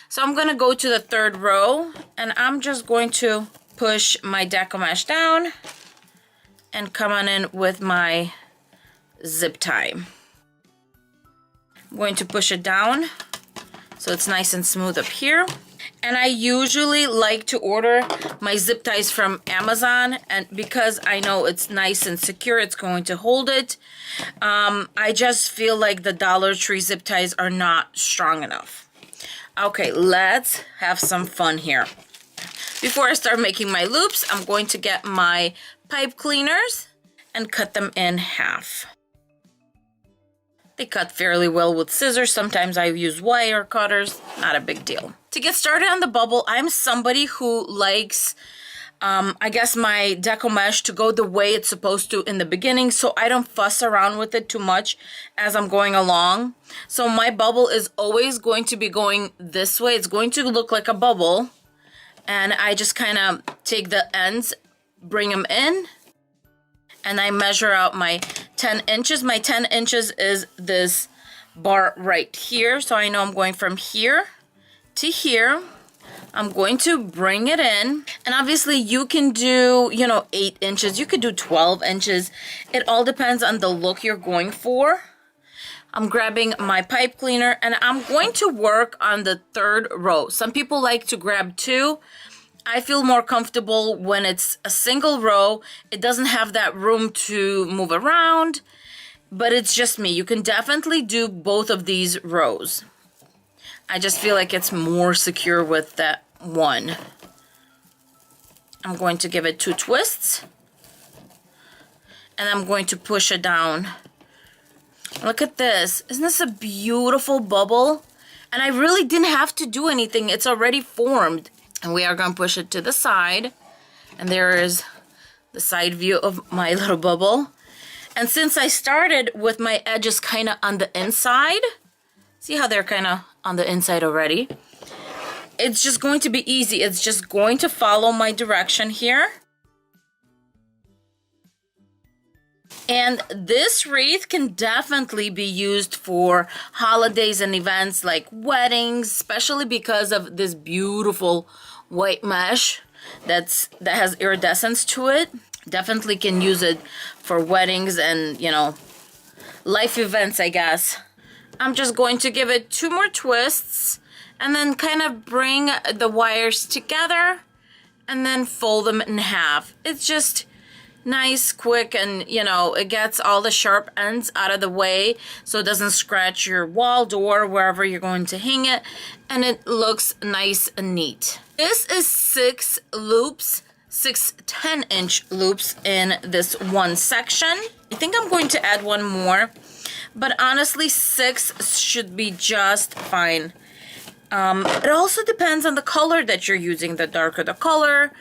So I'm going to go to the third row, and I'm just going to push my Deco Mesh down and come on in with my zip tie. I'm going to push it down so it's nice and smooth up here. And I usually like to order my zip ties from Amazon, and because I know it's nice and secure, it's going to hold it. I just feel like the Dollar Tree zip ties are not strong enough. Okay, let's have some fun here. Before I start making my loops, I'm going to get my pipe cleaners and cut them in half. They cut fairly well with scissors. Sometimes I use wire cutters, not a big deal. To get started on the bubble, I'm somebody who likes, I guess, my Deco Mesh to go the way it's supposed to in the beginning, so I don't fuss around with it too much as I'm going along. So my bubble is always going to be going this way. It's going to look like a bubble, and I just kind of take the ends, bring them in, and I measure out my 10 inches. My 10 inches is this bar right here. So I know I'm going from here to here. I'm going to bring it in. And obviously you can do, 8 inches. You could do 12 inches. It all depends on the look you're going for. I'm grabbing my pipe cleaner and I'm going to work on the third row. Some people like to grab 2. I feel more comfortable when it's a single row. It doesn't have that room to move around, but it's just me. You can definitely do both of these rows. I just feel like it's more secure with that one. I'm going to give it 2 twists, and I'm going to push it down. Look at this. Isn't this a beautiful bubble? And I really didn't have to do anything. It's already formed. And we are going to push it to the side. And there is the side view of my little bubble. And since I started with my edges kind of on the inside, see how they're kind of on the inside already? It's just going to be easy. It's just going to follow my direction here. And this wreath can definitely be used for holidays and events like weddings, especially because of this beautiful white mesh that has iridescence to it. Definitely can use it for weddings and, life events, I guess. I'm just going to give it 2 more twists and then kind of bring the wires together and then fold them in half. It's just nice, quick, and it gets all the sharp ends out of the way so it doesn't scratch your wall, door, wherever you're going to hang it, and it looks nice and neat. This is 6 loops, 6 10-inch loops in this one section. I think I'm going to add 1 more, but honestly 6 should be just fine. It also depends on the color that you're using. The darker the color,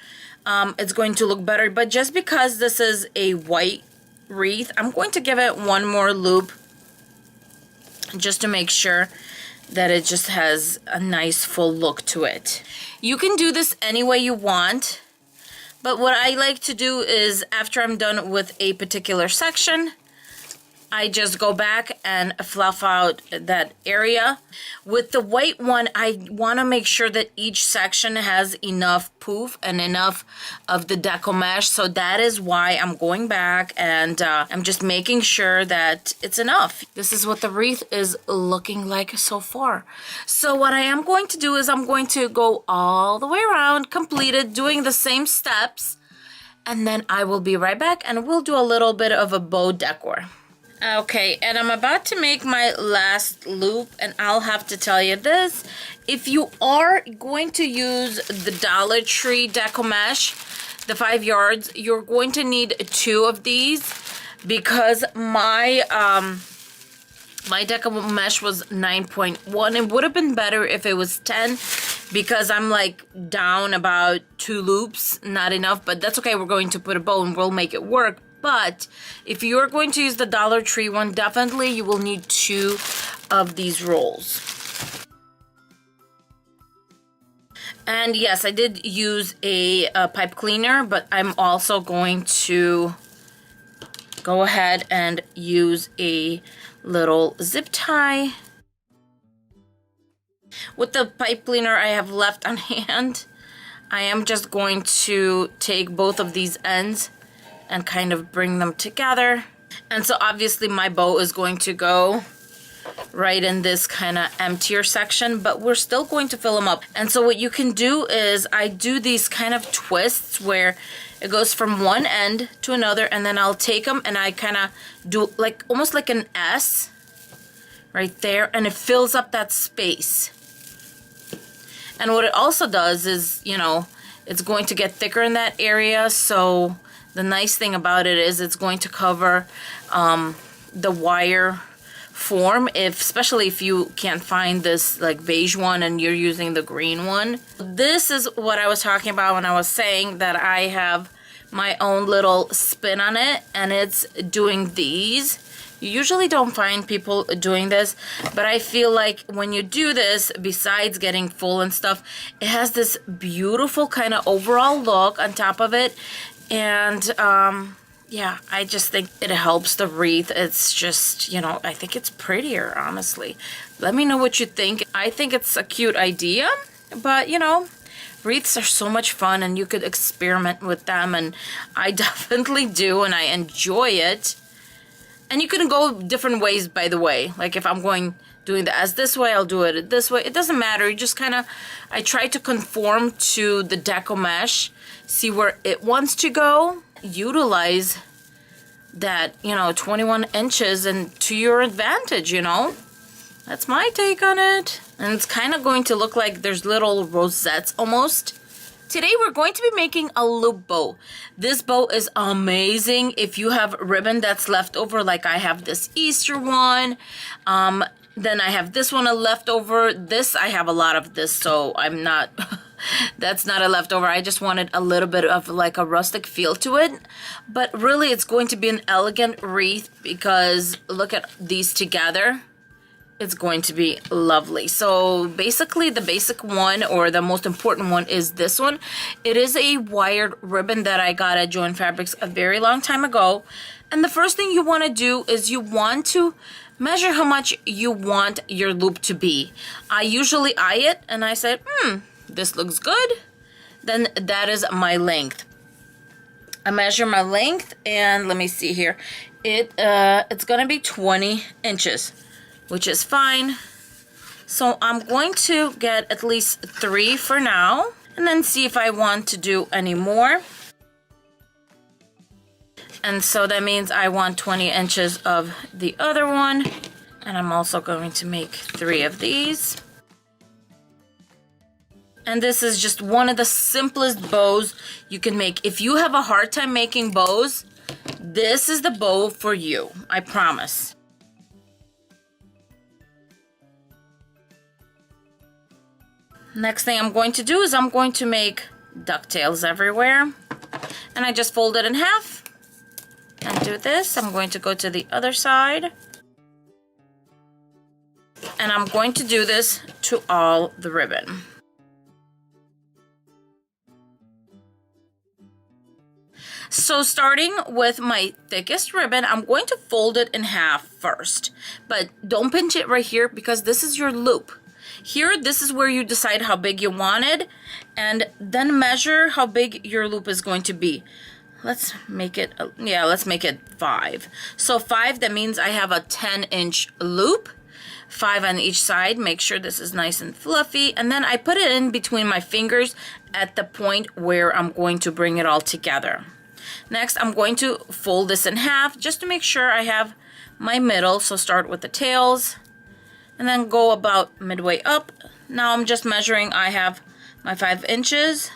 it's going to look better, but just because this is a white wreath, I'm going to give it 1 more loop just to make sure that it just has a nice full look to it. You can do this any way you want, but what I like to do is after I'm done with a particular section, I just go back and fluff out that area. With the white one, I want to make sure that each section has enough poof and enough of the Deco Mesh. So that is why I'm going back and I'm just making sure that it's enough. This is what the wreath is looking like so far. So what I am going to do is I'm going to go all the way around, complete it, doing the same steps. And then I will be right back and we'll do a little bit of a bow decor. Okay, and I'm about to make my last loop, and I'll have to tell you this. If you are going to use the Dollar Tree Deco Mesh, the 5 yards, you're going to need 2 of these because my my Deco Mesh was 9.1. It would have been better if it was 10 because I'm like down about 2 loops, not enough, but that's okay. We're going to put a bow and we'll make it work. But if you're going to use the Dollar Tree one, definitely you will need 2 of these rolls. And yes, I did use a pipe cleaner, but I'm also going to go ahead and use a little zip tie. With the pipe cleaner I have left on hand, I am just going to take both of these ends and kind of bring them together. And so obviously my bow is going to go right in this kind of emptier section, but we're still going to fill them up. And so what you can do is I do these kind of twists where it goes from one end to another, and then I'll take them and I kind of do like almost like an S right there, and it fills up that space. And what it also does is, you know, it's going to get thicker in that area, so the nice thing about it is it's going to cover the wire form, especially if you can't find this like beige one and you're using the green one. This is what I was talking about when I was saying that I have my own little spin on it, and it's doing these. You usually don't find people doing this, but I feel like when you do this, besides getting full and stuff, it has this beautiful kind of overall look on top of it. And yeah, I just think it helps the wreath. It's just, you know, I think it's prettier, honestly. Let me know what you think. I think it's a cute idea, but you know, wreaths are so much fun and you could experiment with them, and I definitely do, and I enjoy it. And you can go different ways, by the way. Like if I'm doing the S this way, I'll do it this way. It doesn't matter. You just kind of, I try to conform to the Deco Mesh, see where it wants to go, utilize that, you know, 21 inches and to your advantage, you know. That's my take on it. And it's kind of going to look like there's little rosettes almost. Today we're going to be making a loop bow. This bow is amazing if you have ribbon that's left over, like I have this Easter one. Then I have this one a leftover. This, I have a lot of this, so I'm not, that's not a leftover. I just wanted a little bit of like a rustic feel to it. But really it's going to be an elegant wreath because look at these together. It's going to be lovely. So basically the basic one, or the most important one, is this one. It is a wired ribbon that I got at Joann Fabrics a very long time ago. And the first thing you want to do is you want to measure how much you want your loop to be. I usually eye it and I say, this looks good. Then that is my length. I measure my length, and let me see here. It's gonna be 20 inches. Which is fine. So I'm going to get at least 3 for now, and then see if I want to do any more. And so that means I want 20 inches of the other one, and I'm also going to make 3 of these. And this is just one of the simplest bows you can make. If you have a hard time making bows, this is the bow for you, I promise. Next thing I'm going to do is I'm going to make ducktails everywhere. And I just fold it in half and do this. I'm going to go to the other side. And I'm going to do this to all the ribbon. So starting with my thickest ribbon, I'm going to fold it in half first, but don't pinch it right here because this is your loop. Here, this is where you decide how big you want it, and then measure how big your loop is going to be. Let's make it, yeah, let's make it 5. So 5, that means I have a 10-inch loop, 5 on each side. Make sure this is nice and fluffy, and then I put it in between my fingers at the point where I'm going to bring it all together. Next, I'm going to fold this in half just to make sure I have my middle. So start with the tails and then go about midway up. Now I'm just measuring. I have my 5 inches.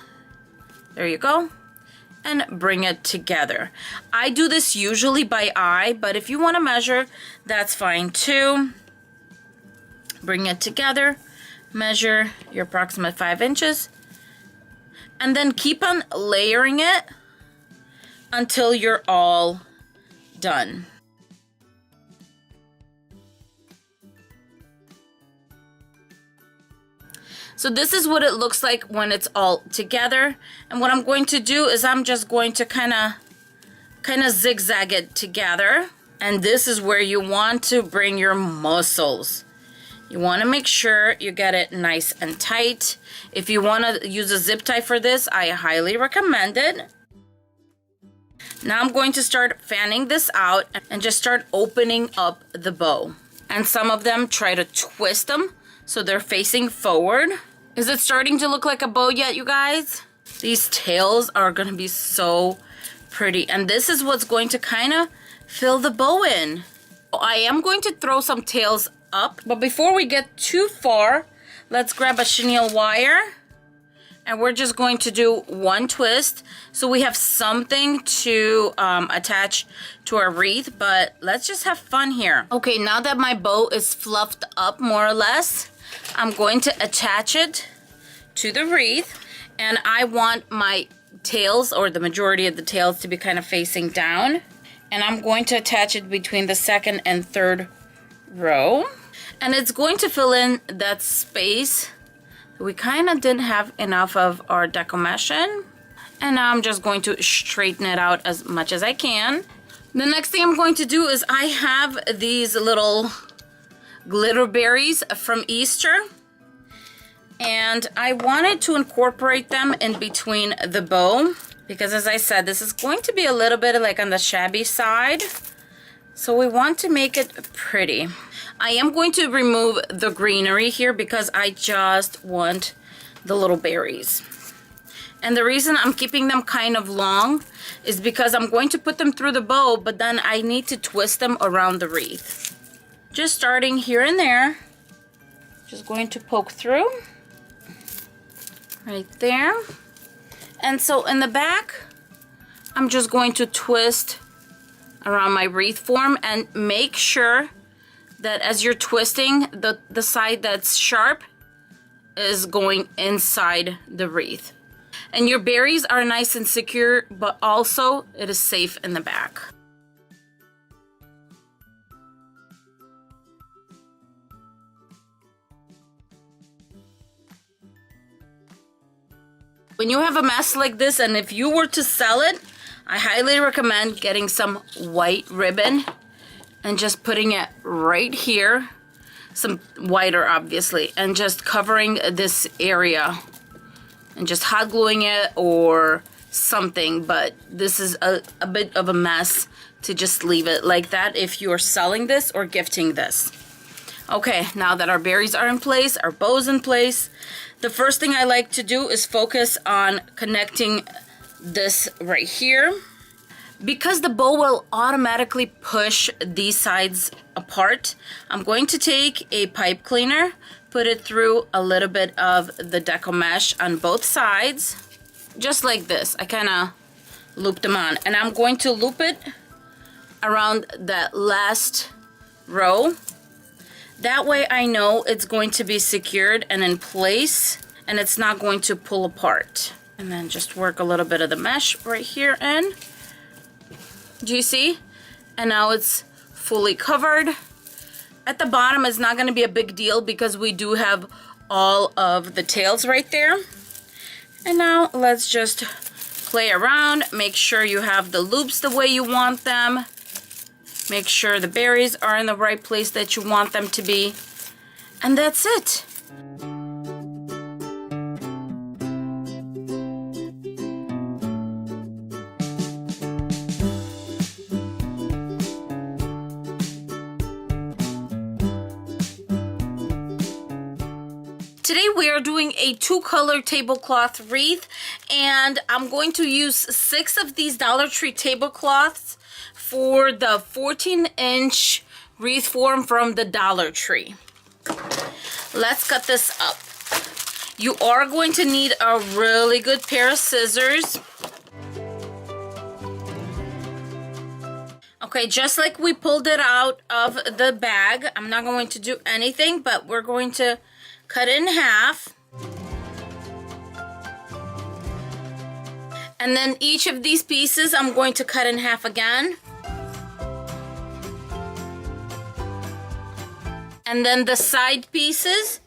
There you go. And bring it together. I do this usually by eye, but if you want to measure, that's fine too. Bring it together. Measure your approximate 5 inches. And then keep on layering it until you're all done. So this is what it looks like when it's all together. And what I'm going to do is I'm just going to kind of zigzag it together. And this is where you want to bring your muscles. You want to make sure you get it nice and tight. If you want to use a zip tie for this, I highly recommend it. Now I'm going to start fanning this out and just start opening up the bow. And some of them try to twist them so they're facing forward. Is it starting to look like a bow yet, you guys? These tails are going to be so pretty. And this is what's going to kind of fill the bow in. I am going to throw some tails up, but before we get too far, let's grab a chenille wire. And we're just going to do one twist so we have something to attach to our wreath, but let's just have fun here. Okay, now that my bow is fluffed up more or less, I'm going to attach it to the wreath, and I want my tails, or the majority of the tails, to be kind of facing down. And I'm going to attach it between the second and third row. And it's going to fill in that space we kind of didn't have enough of our Deco Mesh in. And now I'm just going to straighten it out as much as I can. The next thing I'm going to do is I have these little glitter berries from Aster. And I wanted to incorporate them in between the bow. Because as I said, this is going to be a little bit like on the shabby side. So we want to make it pretty. I am going to remove the greenery here because I just want the little berries. And the reason I'm keeping them kind of long is because I'm going to put them through the bow, but then I need to twist them around the wreath. Just starting here and there. Just going to poke through. Right there. And so in the back, I'm just going to twist around my wreath form and make sure that as you're twisting, the side that's sharp is going inside the wreath. And your berries are nice and secure, but also it is safe in the back. When you have a mess like this, and if you were to sell it, I highly recommend getting some white ribbon and just putting it right here, some whiter obviously, and just covering this area and just hot gluing it or something. But this is a bit of a mess to just leave it like that if you're selling this or gifting this. Okay, now that our berries are in place, our bow's in place, the first thing I like to do is focus on connecting this right here. Because the bow will automatically push these sides apart, I'm going to take a pipe cleaner, put it through a little bit of the Deco Mesh on both sides, just like this. I kind of loop them on, and I'm going to loop it around that last row. That way I know it's going to be secured and in place, and it's not going to pull apart. And then just work a little bit of the mesh right here in. Do you see? And now it's fully covered. At the bottom is not going to be a big deal because we do have all of the tails right there. And now let's just Play around, make sure you have the loops the way you want them. Make sure the berries are in the right place that you want them to be. And that's it. Today we are doing a 2-color tablecloth wreath, and I'm going to use 6 of these Dollar Tree tablecloths for the 14-inch wreath form from the Dollar Tree. Let's cut this up. You are going to need a really good pair of scissors. Okay, just like we pulled it out of the bag, I'm not going to do anything, but we're going to cut it in half. And then each of these pieces I'm going to cut in half again. And then the side pieces,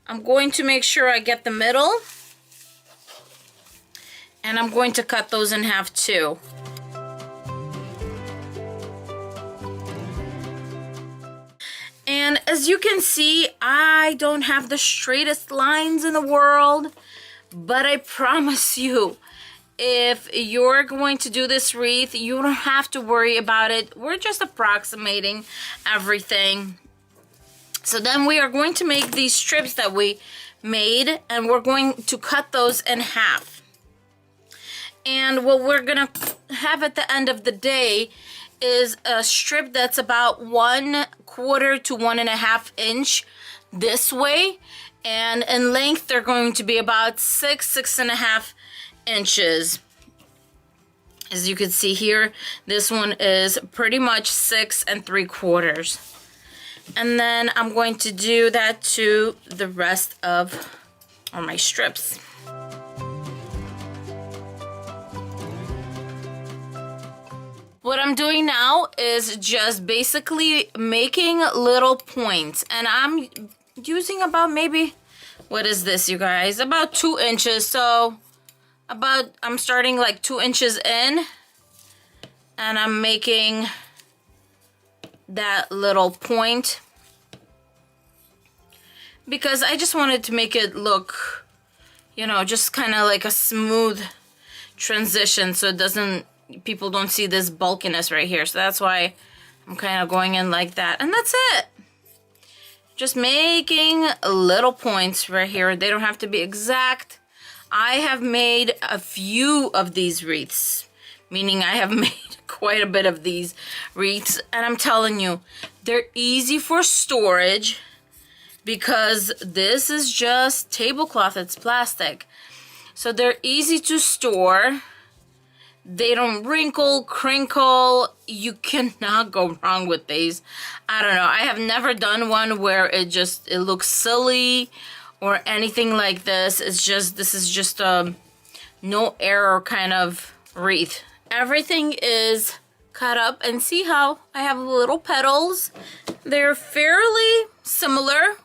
I'm going to make sure I get the middle. And I'm going to cut those in half too. And as you can see, I don't have the straightest lines in the world, but I promise you, if you're going to do this wreath, you don't have to worry about it. We're just approximating everything. So then we are going to make these strips that we made, and we're going to cut those in half. And what we're gonna have at the end of the day is a strip that's about 1/4 to 1.5 inch this way, and in length they're going to be about 6.5 inches. As you can see here, this one is pretty much 6 3/4. And then I'm going to do that to the rest of my strips. What I'm doing now is just basically making little points, and I'm using about maybe, what is this, you guys? About 2 inches. So I'm starting like 2 inches in, and I'm making that little point because I just wanted to make it look, you know, just kind of like a smooth transition, so it doesn't, people don't see this bulkiness right here. So that's why I'm kind of going in like that, and that's it. Just making little points right here. They don't have to be exact. I have made a few of these wreaths, meaning I have made quite a bit of these wreaths, and I'm telling you, they're easy for storage because this is just tablecloth, it's plastic. So they're easy to store. They don't wrinkle, crinkle. You cannot go wrong with these. I don't know. I have never done one where it looks silly or anything like this. This is just a no error kind of wreath. Everything is cut up, and see how I have little petals. They're fairly similar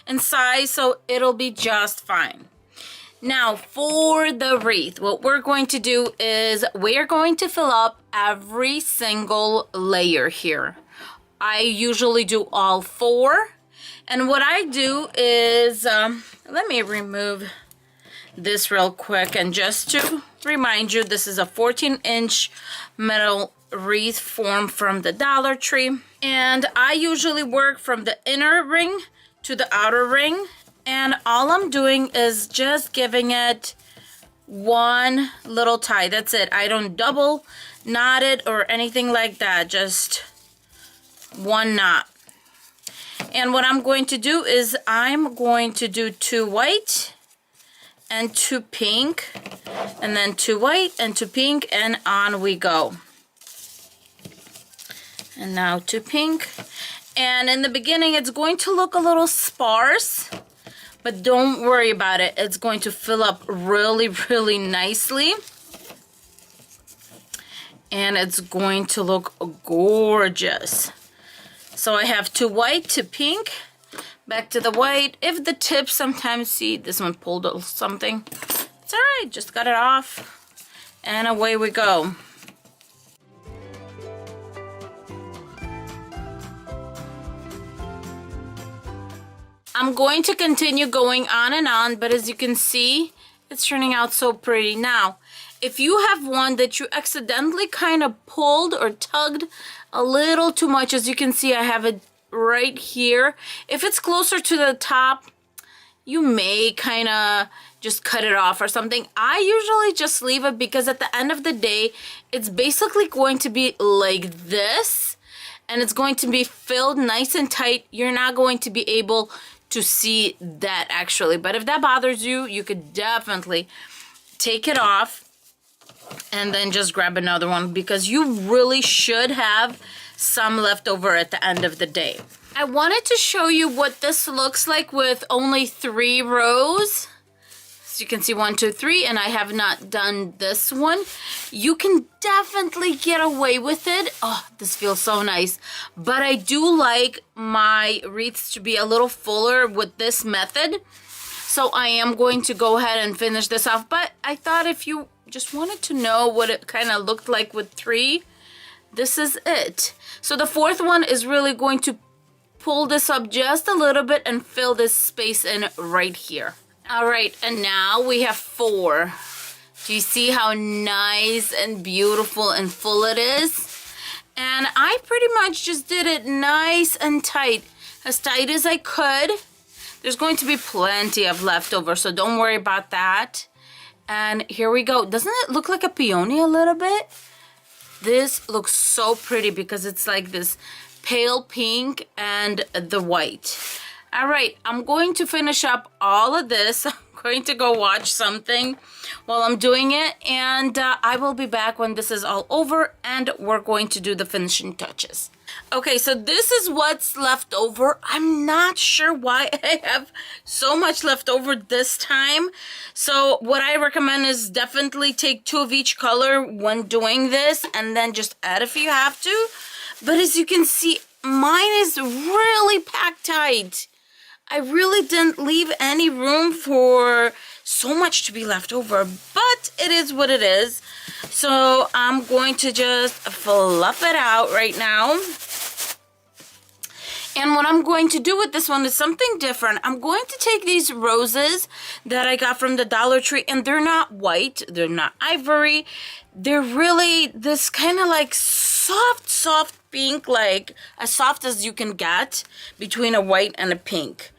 in size, so it'll be just fine. Now for the wreath, what we're going to do is we're going to fill up every single layer here. I usually do all 4. And what I do is, let me remove this real quick, and just to remind you, this is a 14-inch metal wreath form from the Dollar Tree. And I usually work from the inner ring to the outer ring. And all I'm doing is just giving it one little tie. That's it. I don't double knot it or anything like that. Just one knot. And what I'm going to do is I'm going to do 2 white and 2 pink, and then 2 white and 2 pink, and on we go. And now 2 pink. And in the beginning it's going to look a little sparse, but don't worry about it. It's going to fill up really, really nicely. And it's going to look gorgeous. So I have 2 white, 2 pink. Back to the white. If the tips sometimes, see, this one pulled something. It's alright, just cut it off. And away we go. I'm going to continue going on and on, but as you can see, it's turning out so pretty. Now, if you have one that you accidentally kind of pulled or tugged a little too much, as you can see, I have it right here. If it's closer to the top, you may kind of just cut it off or something. I usually just leave it because at the end of the day, it's basically going to be like this, and it's going to be filled nice and tight. You're not going to be able to see that actually, but if that bothers you, you could definitely take it off and then just grab another one, because you really should have some left over at the end of the day. I wanted to show you what this looks like with only 3 rows. So you can see 1, 2, 3, and I have not done this one. You can definitely get away with it. Oh, this feels so nice. But I do like my wreaths to be a little fuller with this method. So I am going to go ahead and finish this off. But I thought if you just wanted to know what it kind of looked like with 3, this is it. So the 4th one is really going to pull this up just a little bit and fill this space in right here. All right, and now we have 4. Do you see how nice and beautiful and full it is? And I pretty much just did it nice and tight as I could. There's going to be plenty of leftover, so don't worry about that. And here we go. Doesn't it look like a peony a little bit? This looks so pretty because it's like this pale pink and the white. All right, I'm going to finish up all of this. I'm going to go watch something while I'm doing it, and I will be back when this is all over and we're going to do the finishing touches. Okay, so this is what's left over. I'm not sure why I have so much left over this time. So what I recommend is definitely take 2 of each color when doing this, and then just add if you have to. But as you can see, mine is really packed tight. I really didn't leave any room for so much to be left over, but it is what it is. So I'm going to just fluff it out right now. And what I'm going to do with this one is something different. I'm going to take these roses that I got from the Dollar Tree, and they're not white, they're not ivory. They're really this kind of like soft pink, like as soft as you can get between a white and a pink.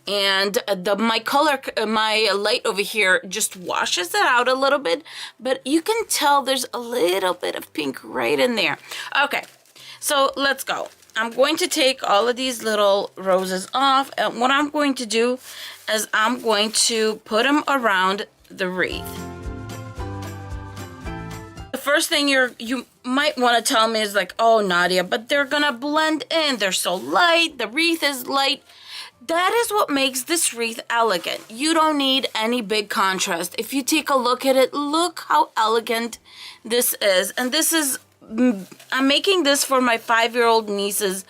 And my light over here just washes it out a little bit, but you can tell there's a little bit of pink right in there. Okay, so let's go. I'm going to take all of these little roses off, and what I'm going to do is I'm going to put them around the wreath. The first thing you might want to tell me is like, oh, Nadia, but they're gonna blend in. They're so light. The wreath is light. That is what makes this wreath elegant. You don't need any big contrast. If you take a look at it, look how elegant this is. And this is, I'm making this for my 5-year-old niece's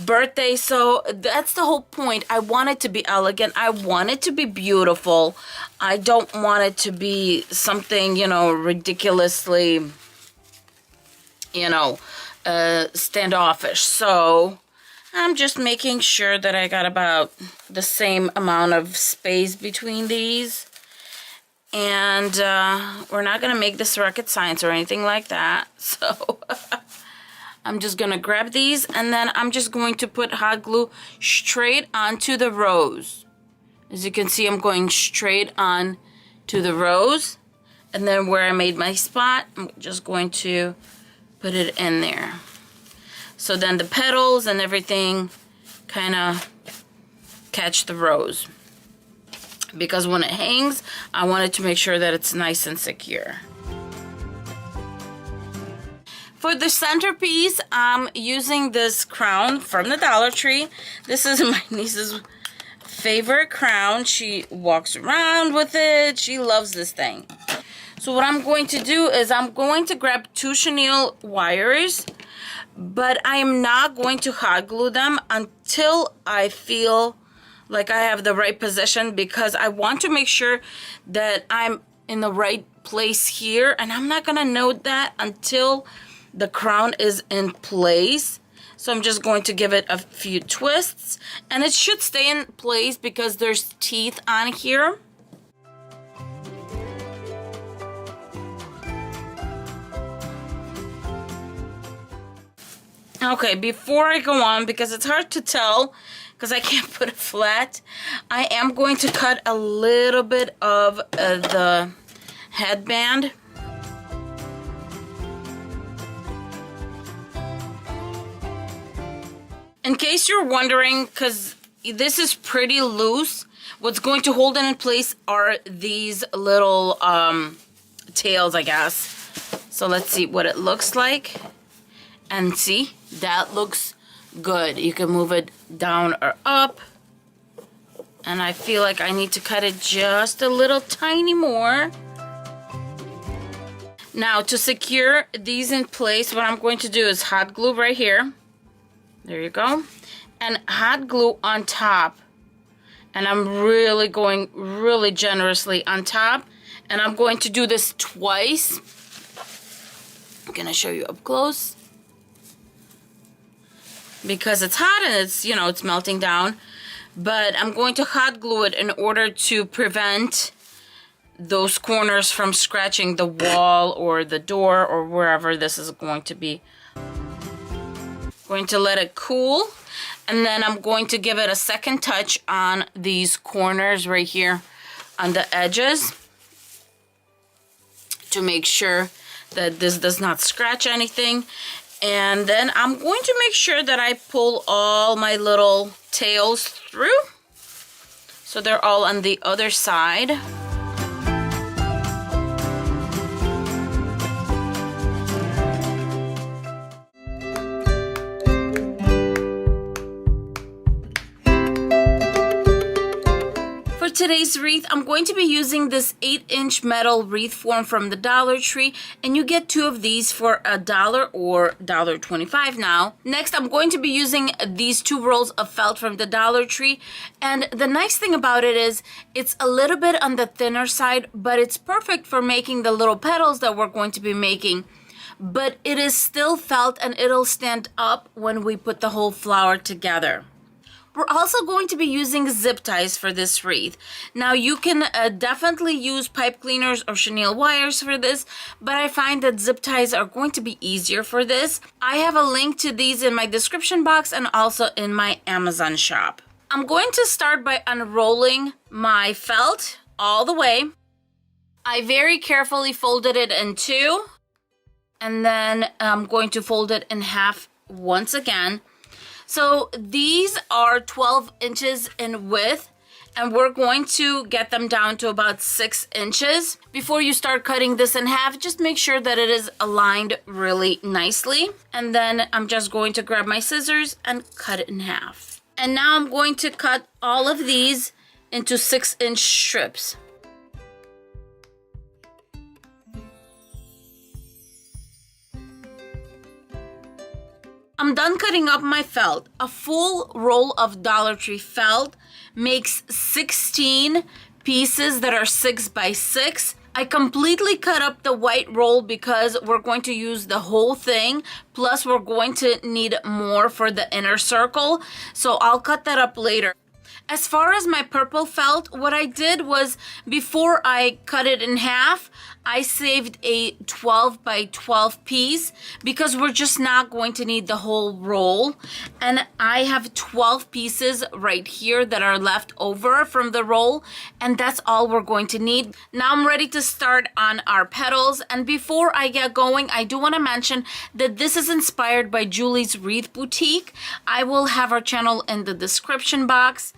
birthday, so that's the whole point. I want it to be elegant. I want it to be beautiful. I don't want it to be something, you know, ridiculously, you know, standoffish. So I'm just making sure that I got about the same amount of space between these. And we're not going to make this rocket science or anything like that. So I'm just going to grab these, and then I'm just going to put hot glue straight onto the rose. As you can see, I'm going straight on to the rose. And then where I made my spot, I'm just going to put it in there. So then the petals and everything kind of catch the rose. Because when it hangs, I wanted to make sure that it's nice and secure. For the centerpiece, I'm using this crown from the Dollar Tree. This is my niece's favorite crown. She walks around with it. She loves this thing. So what I'm going to do is I'm going to grab 2 chenille wires, but I am not going to hot glue them until I feel like I have the right position, because I want to make sure that I'm in the right place here, and I'm not gonna note that until the crown is in place. So I'm just going to give it a few twists, and it should stay in place because there's teeth on here. Okay, before I go on, because it's hard to tell because I can't put it flat, I am going to cut a little bit of the headband. In case you're wondering, because this is pretty loose, what's going to hold it in place are these little tails, I guess. So let's see what it looks like. And see, that looks good. You can move it down or up. And I feel like I need to cut it just a little tiny more. Now, to secure these in place, what I'm going to do is hot glue right here. There you go. And hot glue on top. And I'm really going really generously on top. And I'm going to do this twice. I'm going to show you up close. Because it's hot and it's, you know, it's melting down. But I'm going to hot glue it in order to prevent those corners from scratching the wall or the door or wherever this is going to be. Going to let it cool, and then I'm going to give it a second touch on these corners right here on the edges to make sure that this does not scratch anything. And then I'm going to make sure that I pull all my little tails through so they're all on the other side. Today's wreath, I'm going to be using this 8-inch metal wreath form from the Dollar Tree, and you get 2 of these for $1 or $1.25 now. Next, I'm going to be using these 2 rolls of felt from the Dollar Tree, and the nice thing about it is it's a little bit on the thinner side, but it's perfect for making the little petals that we're going to be making. But it is still felt and it'll stand up when we put the whole flower together. We're also going to be using zip ties for this wreath. Now you can definitely use pipe cleaners or chenille wires for this, but I find that zip ties are going to be easier for this. I have a link to these in my description box and also in my Amazon shop. I'm going to start by unrolling my felt all the way. I very carefully folded it in 2, and then I'm going to fold it in half once again. So these are 12 inches in width, and we're going to get them down to about 6 inches. Before you start cutting this in half, just make sure that it is aligned really nicely. And then I'm just going to grab my scissors and cut it in half. And now I'm going to cut all of these into 6-inch strips. I'm done cutting up my felt. A full roll of Dollar Tree felt makes 16 pieces that are 6 by 6. I completely cut up the white roll because we're going to use the whole thing. Plus we're going to need more for the inner circle. So I'll cut that up later. As far as my purple felt, what I did was before I cut it in half, I saved a 12 by 12 piece because we're just not going to need the whole roll. And I have 12 pieces right here that are left over from the roll, and that's all we're going to need. Now I'm ready to start on our petals. And before I get going, I do want to mention that this is inspired by Julie's Wreath Boutique. I will have our channel in the description box.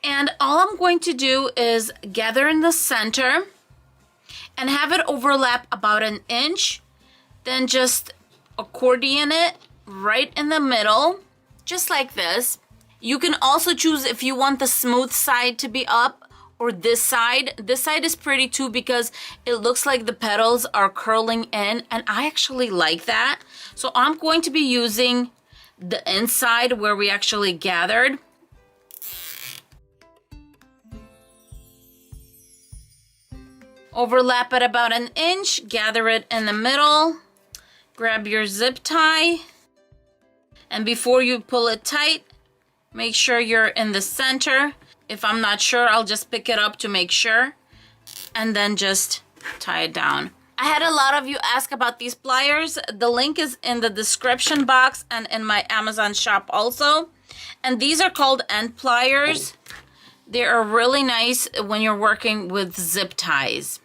And all I'm going to do is gather in the center and have it overlap about 1 inch. Then just accordion it right in the middle, just like this. You can also choose if you want the smooth side to be up or this side. This side is pretty too because it looks like the petals are curling in, and I actually like that. So I'm going to be using the inside where we actually gathered. Overlap it about an inch, gather it in the middle, grab your zip tie, and before you pull it tight, make sure you're in the center. If I'm not sure, I'll just pick it up to make sure, and then just tie it down. I had a lot of you ask about these pliers. The link is in the description box and in my Amazon shop also. And these are called end pliers. They are really nice when you're working with zip ties.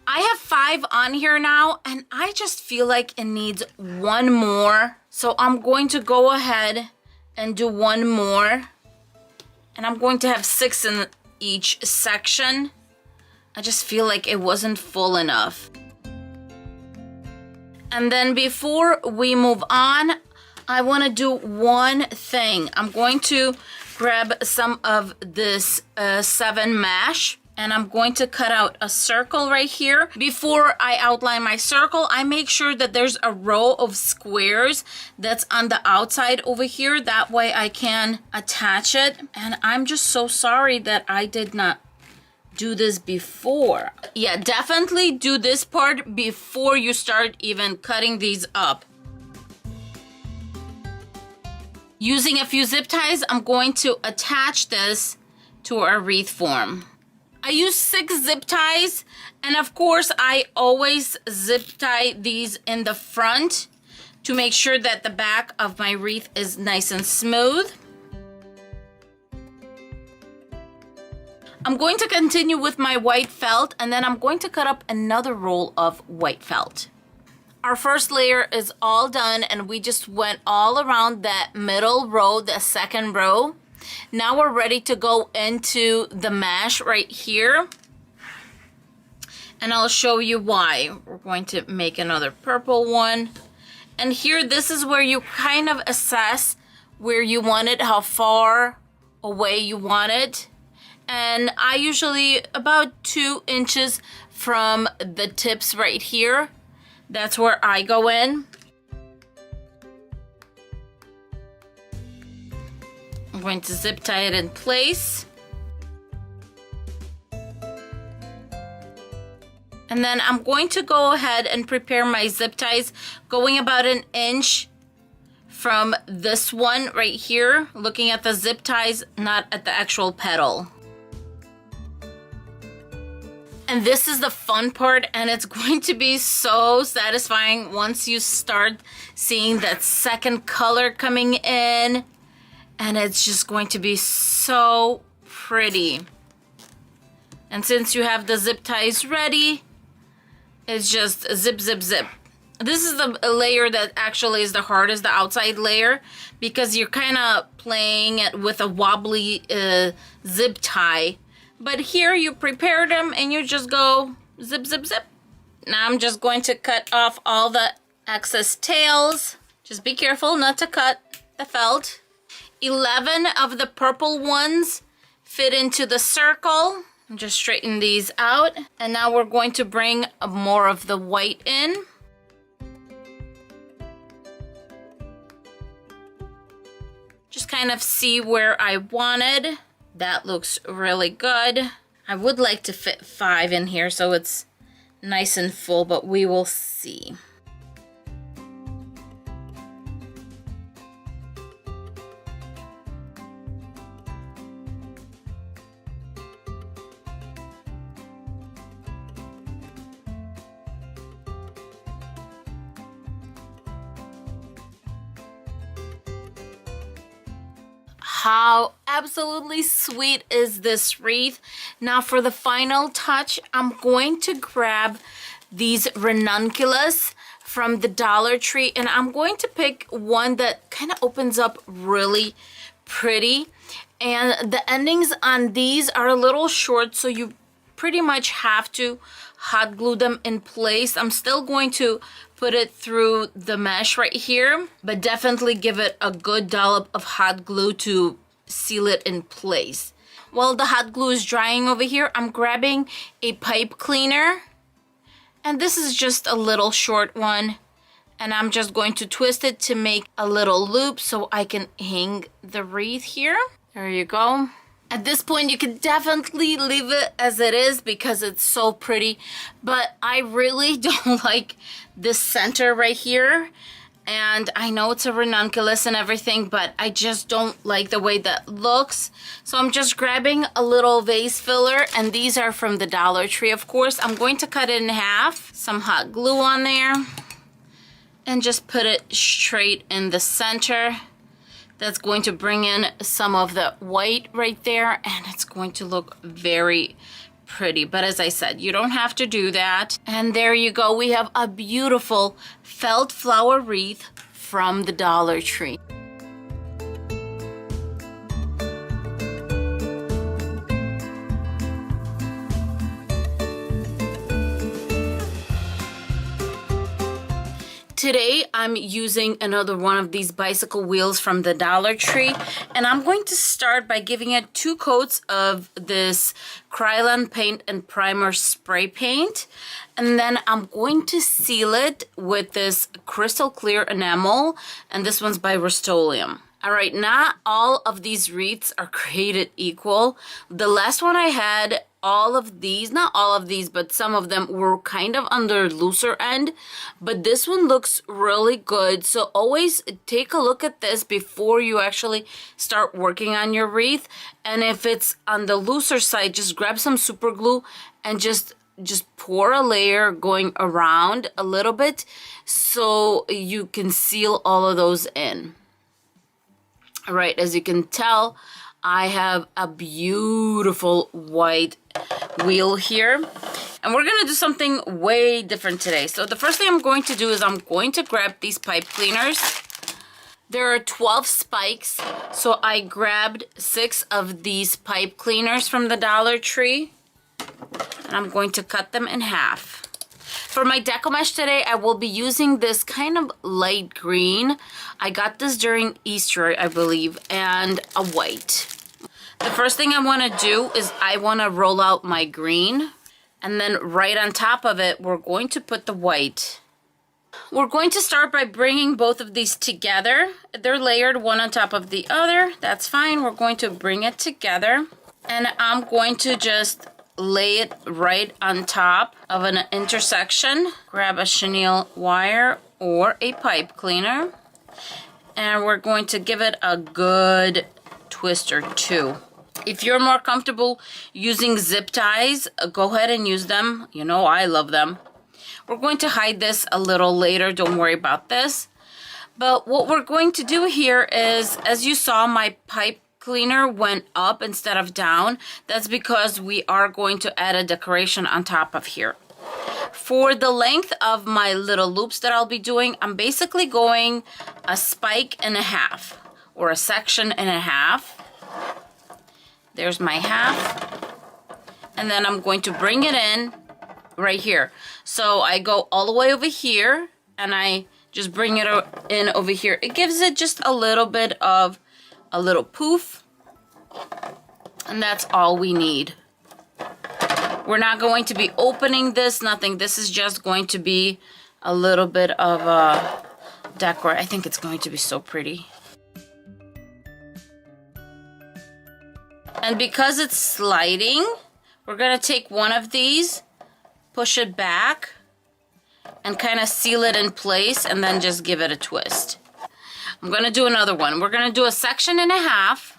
I have 5 on here now, and I just feel like it needs one more. So I'm going to go ahead and do one more. And I'm going to have 6 in each section. I just feel like it wasn't full enough. And then before we move on, I want to do one thing. I'm going to grab some of this 7 mesh. And I'm going to cut out a circle right here. Before I outline my circle, I make sure that there's a row of squares that's on the outside over here. That way I can attach it. And I'm just so sorry that I did not do this before. Yeah, definitely do this part before you start even cutting these up. Using a few zip ties, I'm going to attach this to our wreath form. I use 6 zip ties, and of course I always zip tie these in the front to make sure that the back of my wreath is nice and smooth. I'm going to continue with my white felt, and then I'm going to cut up another roll of white felt. Our first layer is all done, and we just went all around that middle row, the second row. Now we're ready to go into the mesh right here. And I'll show you why. We're going to make another purple one. And here, this is where you kind of assess where you want it, how far away you want it. And I usually about 2 inches from the tips right here. That's where I go in. I'm going to zip tie it in place. And then I'm going to go ahead and prepare my zip ties, going about an inch from this one right here, looking at the zip ties, not at the actual petal. And this is the fun part, and it's going to be so satisfying once you start seeing that second color coming in. And it's just going to be so pretty. And since you have the zip ties ready, it's just zip, zip, zip. This is the layer that actually is the hardest, the outside layer, because you're kind of playing it with a wobbly zip tie. But here you prepare them and you just go zip, zip, zip. Now I'm just going to cut off all the excess tails. Just be careful not to cut the felt. 11 of the purple ones fit into the circle. Just straighten these out. And now we're going to bring more of the white in. Just kind of see where I wanted. That looks really good. I would like to fit 5 in here so it's nice and full, but we will see. How absolutely sweet is this wreath? Now for the final touch, I'm going to grab these ranunculus from the Dollar Tree, and I'm going to pick one that kind of opens up really pretty. And the endings on these are a little short, so you pretty much have to hot glue them in place. I'm still going to put it through the mesh right here, but definitely give it a good dollop of hot glue to seal it in place. While the hot glue is drying over here, I'm grabbing a pipe cleaner And this is just a little short one. And I'm just going to twist it to make a little loop so I can hang the wreath here. There you go. At this point, you can definitely leave it as it is because it's so pretty. But I really don't like this center right here. And I know it's a ranunculus and everything, but I just don't like the way that looks. So I'm just grabbing a little vase filler, and these are from the Dollar Tree, of course. I'm going to cut it in half, some hot glue on there, and just put it straight in the center. That's going to bring in some of the white right there, and it's going to look very pretty. But as I said, you don't have to do that. And there you go. We have a beautiful felt flower wreath from the Dollar Tree. Today I'm using another one of these bicycle wheels from the Dollar Tree, and I'm going to start by giving it 2 coats of this Krylon paint and primer spray paint, and then I'm going to seal it with this crystal clear enamel, and this one's by Rust-Oleum. All right, not all of these wreaths are created equal. The last one I had, all of these, not all of these, but some of them were kind of on the looser end, but this one looks really good. So always take a look at this before you actually start working on your wreath. And if it's on the looser side, just grab some super glue and just pour a layer going around a little bit so you can seal all of those in. All right, as you can tell, I have a beautiful white wheel here, and we're gonna do something way different today. So the first thing I'm going to do is I'm going to grab these pipe cleaners. There are 12 spikes, so I grabbed 6 of these pipe cleaners from the Dollar Tree, and I'm going to cut them in half. For my Deco Mesh today, I will be using this kind of light green. I got this during Easter, I believe, and a white. The first thing I want to do is I want to roll out my green, and then right on top of it, we're going to put the white. We're going to start by bringing both of these together. They're layered one on top of the other. That's fine. We're going to bring it together, and I'm going to just lay it right on top of an intersection. Grab a chenille wire or a pipe cleaner, and we're going to give it a good twist or 2. If you're more comfortable using zip ties, go ahead and use them. You know I love them. We're going to hide this a little later. Don't worry about this. But what we're going to do here is, as you saw, my pipe cleaner went up instead of down. That's because we are going to add a decoration on top of here. For the length of my little loops that I'll be doing, I'm basically going a spike and a half, or a section and a half. There's my half, and then I'm going to bring it in right here. So I go all the way over here, and I just bring it in over here. It gives it just a little bit of a little poof, and that's all we need. We're not going to be opening this, nothing. This is just going to be a little bit of a decor. I think it's going to be so pretty. And because it's sliding, we're gonna take one of these, push it back, and kind of seal it in place, and then just give it a twist. I'm gonna do another one. We're gonna do a section and a half,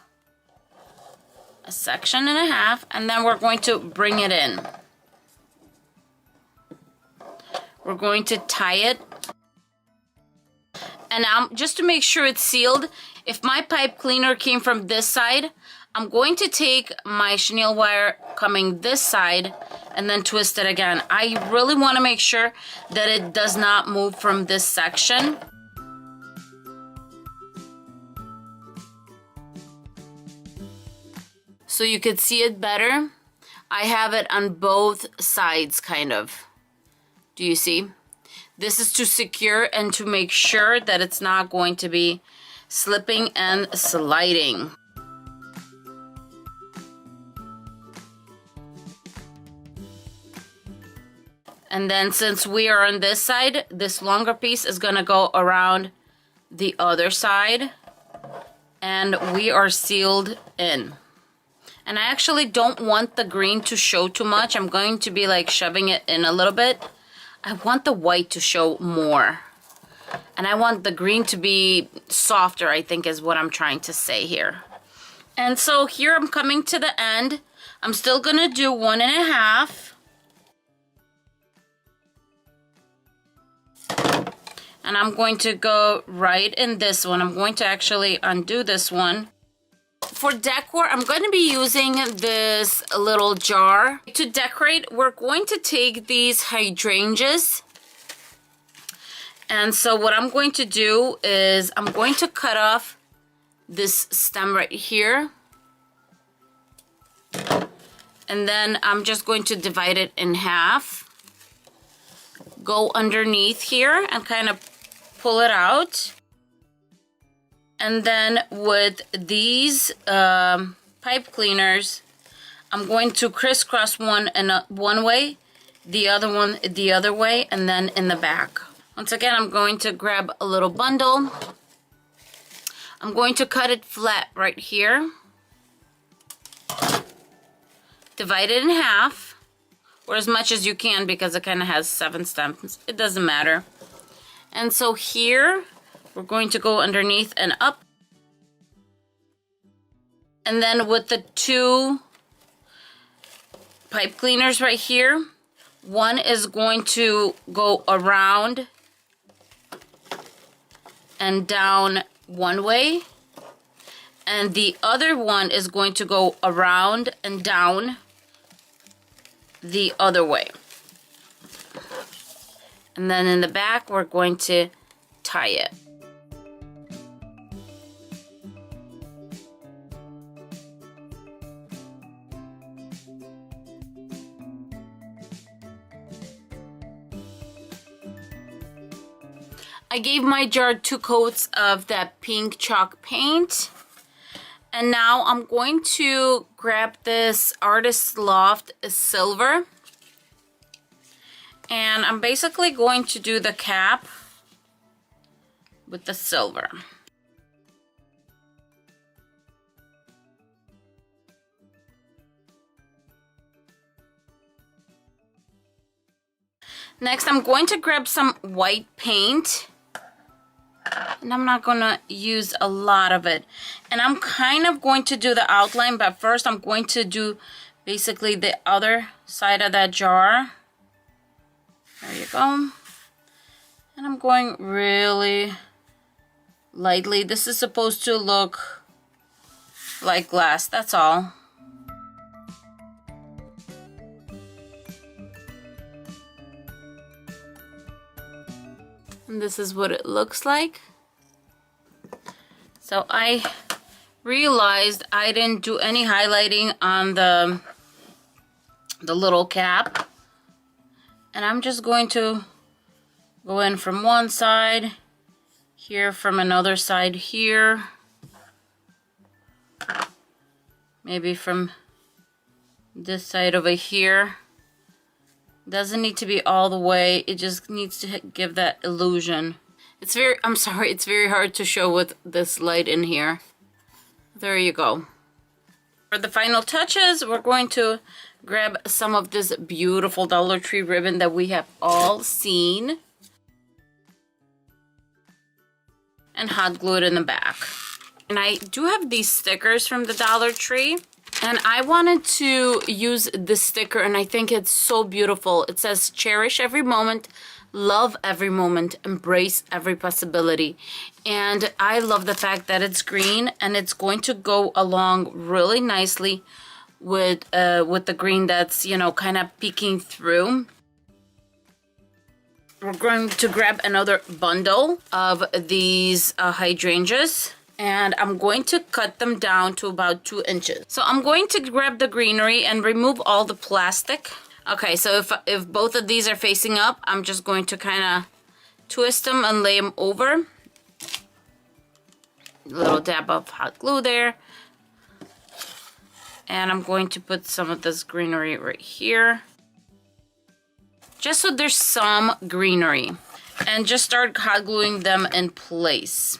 and then we're going to bring it in. We're going to tie it. And now, just to make sure it's sealed, if my pipe cleaner came from this side, I'm going to take my chenille wire coming this side and then twist it again. I really want to make sure that it does not move from this section. So you could see it better. I have it on both sides, kind of. Do you see? This is to secure and to make sure that it's not going to be slipping and sliding. And then since we are on this side, this longer piece is gonna go around the other side, and we are sealed in. And I actually don't want the green to show too much. I'm going to be like shoving it in a little bit. I want the white to show more. And I want the green to be softer, I think is what I'm trying to say here. And so here I'm coming to the end. I'm still gonna do 1.5. And I'm going to go right in this one. I'm going to actually undo this one. For decor, I'm going to be using this little jar. To decorate, we're going to take these hydrangeas. And so what I'm going to do is I'm going to cut off this stem right here. And then I'm just going to divide it in half. Go underneath here and kind of pull it out. And then with these pipe cleaners, I'm going to crisscross one in one way, the other one the other way, and then in the back. Once again, I'm going to grab a little bundle. I'm going to cut it flat right here. Divide it in half, or as much as you can, because it kind of has 7 stems. It doesn't matter. And so here, we're going to go underneath and up. And then with the 2 pipe cleaners right here, one is going to go around and down one way. And the other one is going to go around and down the other way. And then in the back, we're going to tie it. I gave my jar 2 coats of that pink chalk paint. And now I'm going to grab this Artist Loft silver. And I'm basically going to do the cap with the silver. Next, I'm going to grab some white paint. And I'm not going to use a lot of it. And I'm kind of going to do the outline, but first I'm going to do basically the other side of that jar. There you go. And I'm going really lightly. This is supposed to look like glass, that's all. And this is what it looks like. So I realized I didn't do any highlighting on the little cap. And I'm just going to go in from one side, here from another side here. Maybe from this side over here. Doesn't need to be all the way, it just needs to give that illusion. It's very, I'm sorry, it's very hard to show with this light in here. There you go. For the final touches, we're going to grab some of this beautiful Dollar Tree ribbon that we have all seen. And hot glue it in the back. And I do have these stickers from the Dollar Tree. And I wanted to use this sticker, and I think it's so beautiful. It says, cherish every moment, love every moment, embrace every possibility. And I love the fact that it's green, and it's going to go along really nicely with the green that's, you know, kind of peeking through. We're going to grab another bundle of these hydrangeas. And I'm going to cut them down to about 2 inches. So I'm going to grab the greenery and remove all the plastic. Okay, so if both of these are facing up, I'm just going to kind of twist them and lay them over. A little dab of hot glue there. And I'm going to put some of this greenery right here. just so there's some greenery. And just start hot gluing them in place.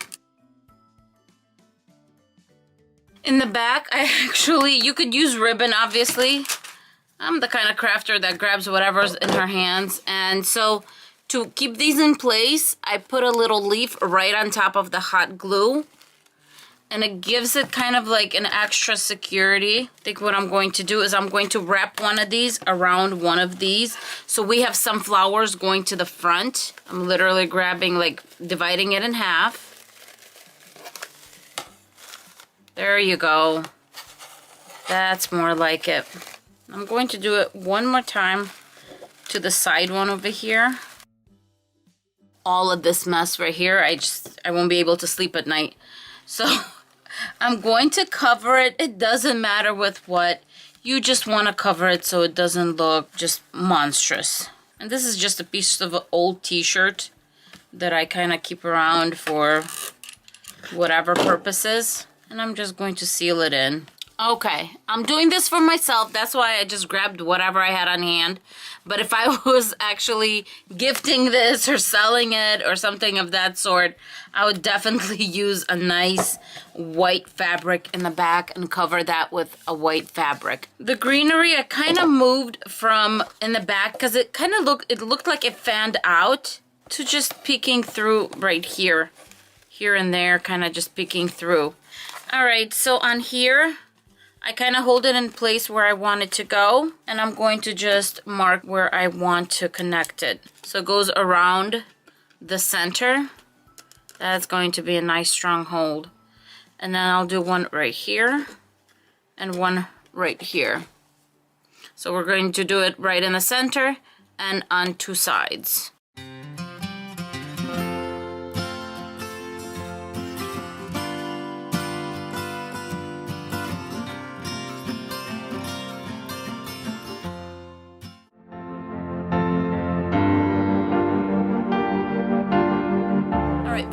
In the back, you could use ribbon, obviously. I'm the kind of crafter that grabs whatever's in her hands. And so to keep these in place, I put a little leaf right on top of the hot glue. And it gives it kind of like an extra security. I think what I'm going to do is I'm going to wrap one of these around one of these. So we have some flowers going to the front. I'm literally grabbing, like, dividing it in half. There you go. That's more like it. I'm going to do it one more time to the side one over here. All of this mess right here, I won't be able to sleep at night. So I'm going to cover it. It doesn't matter with what. You just want to cover it so it doesn't look just monstrous. And this is just a piece of an old t-shirt that I kind of keep around for whatever purposes. And I'm just going to seal it in. Okay, I'm doing this for myself. That's why I just grabbed whatever I had on hand. But if I was actually gifting this or selling it or something of that sort, I would definitely use a nice white fabric in the back and cover that with a white fabric. The greenery I kind of moved from in the back because it kind of looked like it fanned out to just peeking through right here. Here and there, kind of just peeking through. All right, so on here, I kind of hold it in place where I want it to go, and I'm going to just mark where I want to connect it. So it goes around the center. That's going to be a nice strong hold. And then I'll do one right here and one right here. So we're going to do it right in the center and on two sides.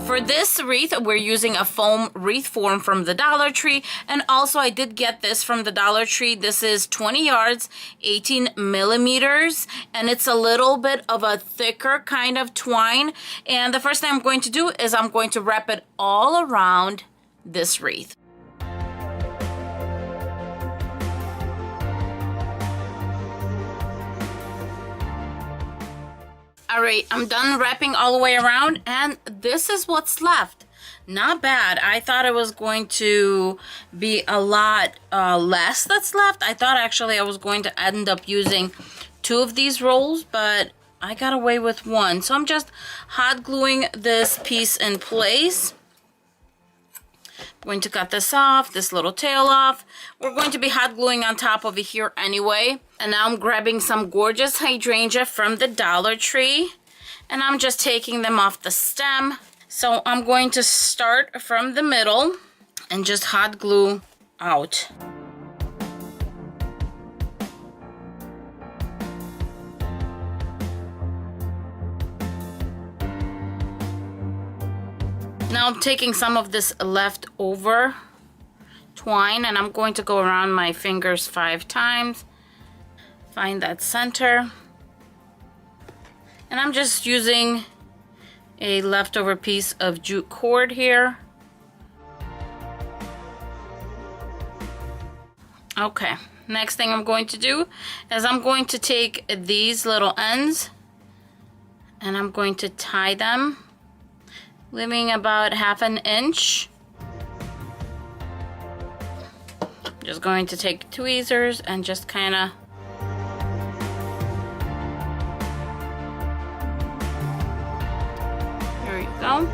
For this wreath, we're using a foam wreath form from the Dollar Tree, and also I did get this from the Dollar Tree. This is 20 yards, 18 millimeters, and it's a little bit of a thicker kind of twine. And the first thing I'm going to do is I'm going to wrap it all around this wreath. Alright, I'm done wrapping all the way around, and this is what's left. Not bad. I thought it was going to be a lot less that's left. I thought actually I was going to end up using 2 of these rolls, but I got away with 1. So I'm just hot gluing this piece in place. I'm going to cut this off, this little tail off. We're going to be hot gluing on top of it here anyway. And now I'm grabbing some gorgeous hydrangea from the Dollar Tree, and I'm just taking them off the stem. So I'm going to start from the middle and just hot glue out. Now I'm taking some of this leftover twine and I'm going to go around my fingers 5 times. Find that center. And I'm just using a leftover piece of jute cord here. Okay, next thing I'm going to do is I'm going to take these little ends and I'm going to tie them, leaving about 1/2 inch. Just going to take tweezers and just kind of there you go.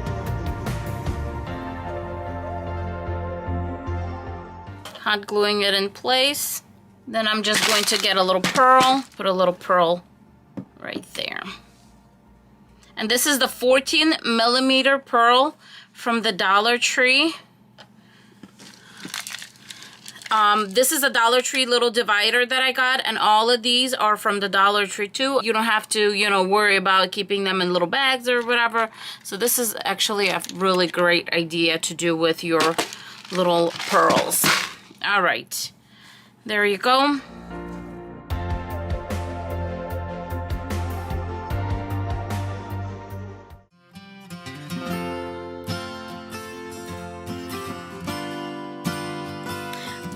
Hot gluing it in place. Then I'm just going to get a little pearl, put a little pearl right there. And this is the 14 millimeter pearl from the Dollar Tree. This is a Dollar Tree little divider that I got, and all of these are from the Dollar Tree too. You don't have to, you know, worry about keeping them in little bags or whatever. So this is actually a really great idea to do with your little pearls. All right, there you go.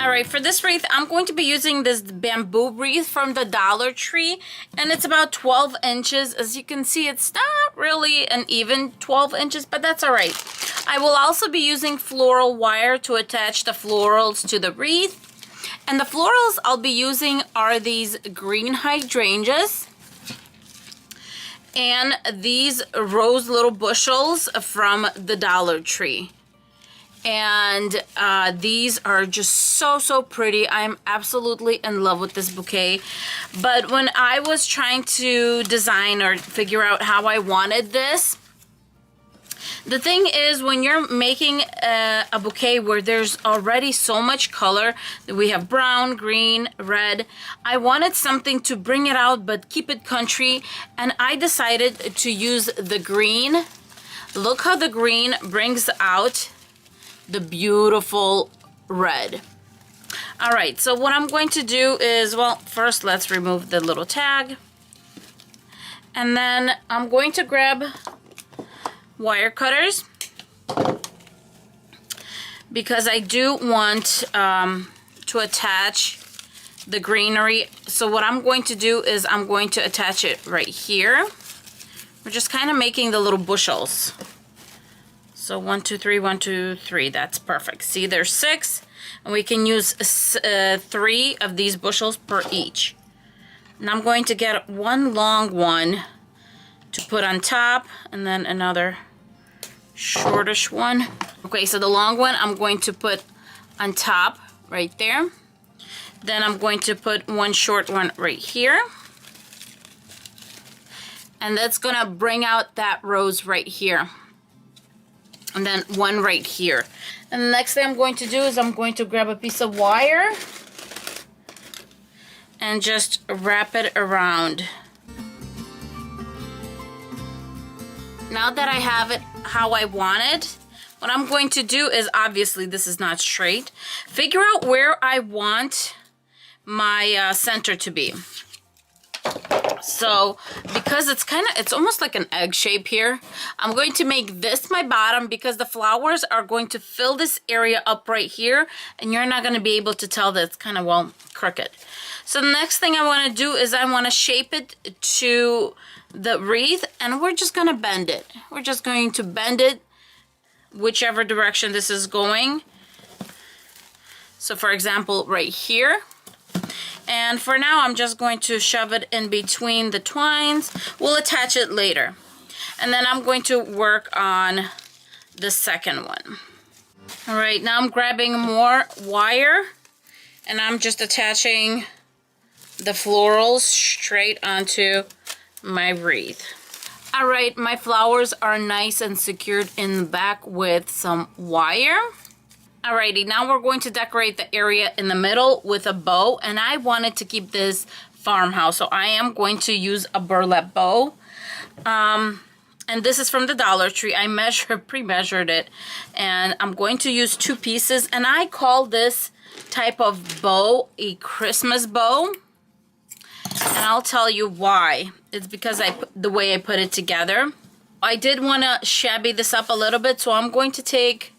All right, for this wreath, I'm going to be using this bamboo wreath from the Dollar Tree, and it's about 12 inches. As you can see, it's not really an even 12 inches, but that's all right. I will also be using floral wire to attach the florals to the wreath. And the florals I'll be using are these green hydrangeas and these rose little bushels from the Dollar Tree. And these are just so pretty. I'm absolutely in love with this bouquet. But when I was trying to design or figure out how I wanted this, the thing is, when you're making a bouquet where there's already so much color, we have brown, green, red, I wanted something to bring it out but keep it country, and I decided to use the green. Look how the green brings out the beautiful red. All right, so what I'm going to do is, well, first let's remove the little tag, and then I'm going to grab wire cutters because I do want to attach the greenery. So what I'm going to do is I'm going to attach it right here. We're just kind of making the little bushels. So 1, 2, 3, 1, 2, 3. That's perfect. See, there's 6, and we can use 3 of these bushels per each. And I'm going to get one long one to put on top, and then another shortish one. Okay, so the long one I'm going to put on top right there. Then I'm going to put one short one right here. And that's gonna bring out that rose right here. And then one right here. And the next thing I'm going to do is I'm going to grab a piece of wire and just wrap it around. Now that I have it how I want it, what I'm going to do is, obviously this is not straight, figure out where I want my center to be. So because it's almost like an egg shape here, I'm going to make this my bottom because the flowers are going to fill this area up right here, and you're not going to be able to tell that it's kind of, well, crooked. So the next thing I want to do is I want to shape it to the wreath, and we're just going to bend it. We're just going to bend it whichever direction this is going. So for example, right here. And for now, I'm just going to shove it in between the twines. We'll attach it later. And then I'm going to work on the second one. All right, now I'm grabbing more wire, and I'm just attaching the florals straight onto my wreath. All right, my flowers are nice and secured in the back with some wire. Alrighty, now we're going to decorate the area in the middle with a bow, and I wanted to keep this farmhouse, so I am going to use a burlap bow. And this is from the Dollar Tree. I pre-measured it, and I'm going to use 2 pieces, and I call this type of bow a Christmas bow. And I'll tell you why. It's because the way I put it together. I did want to shabby this up a little bit, so I'm going to take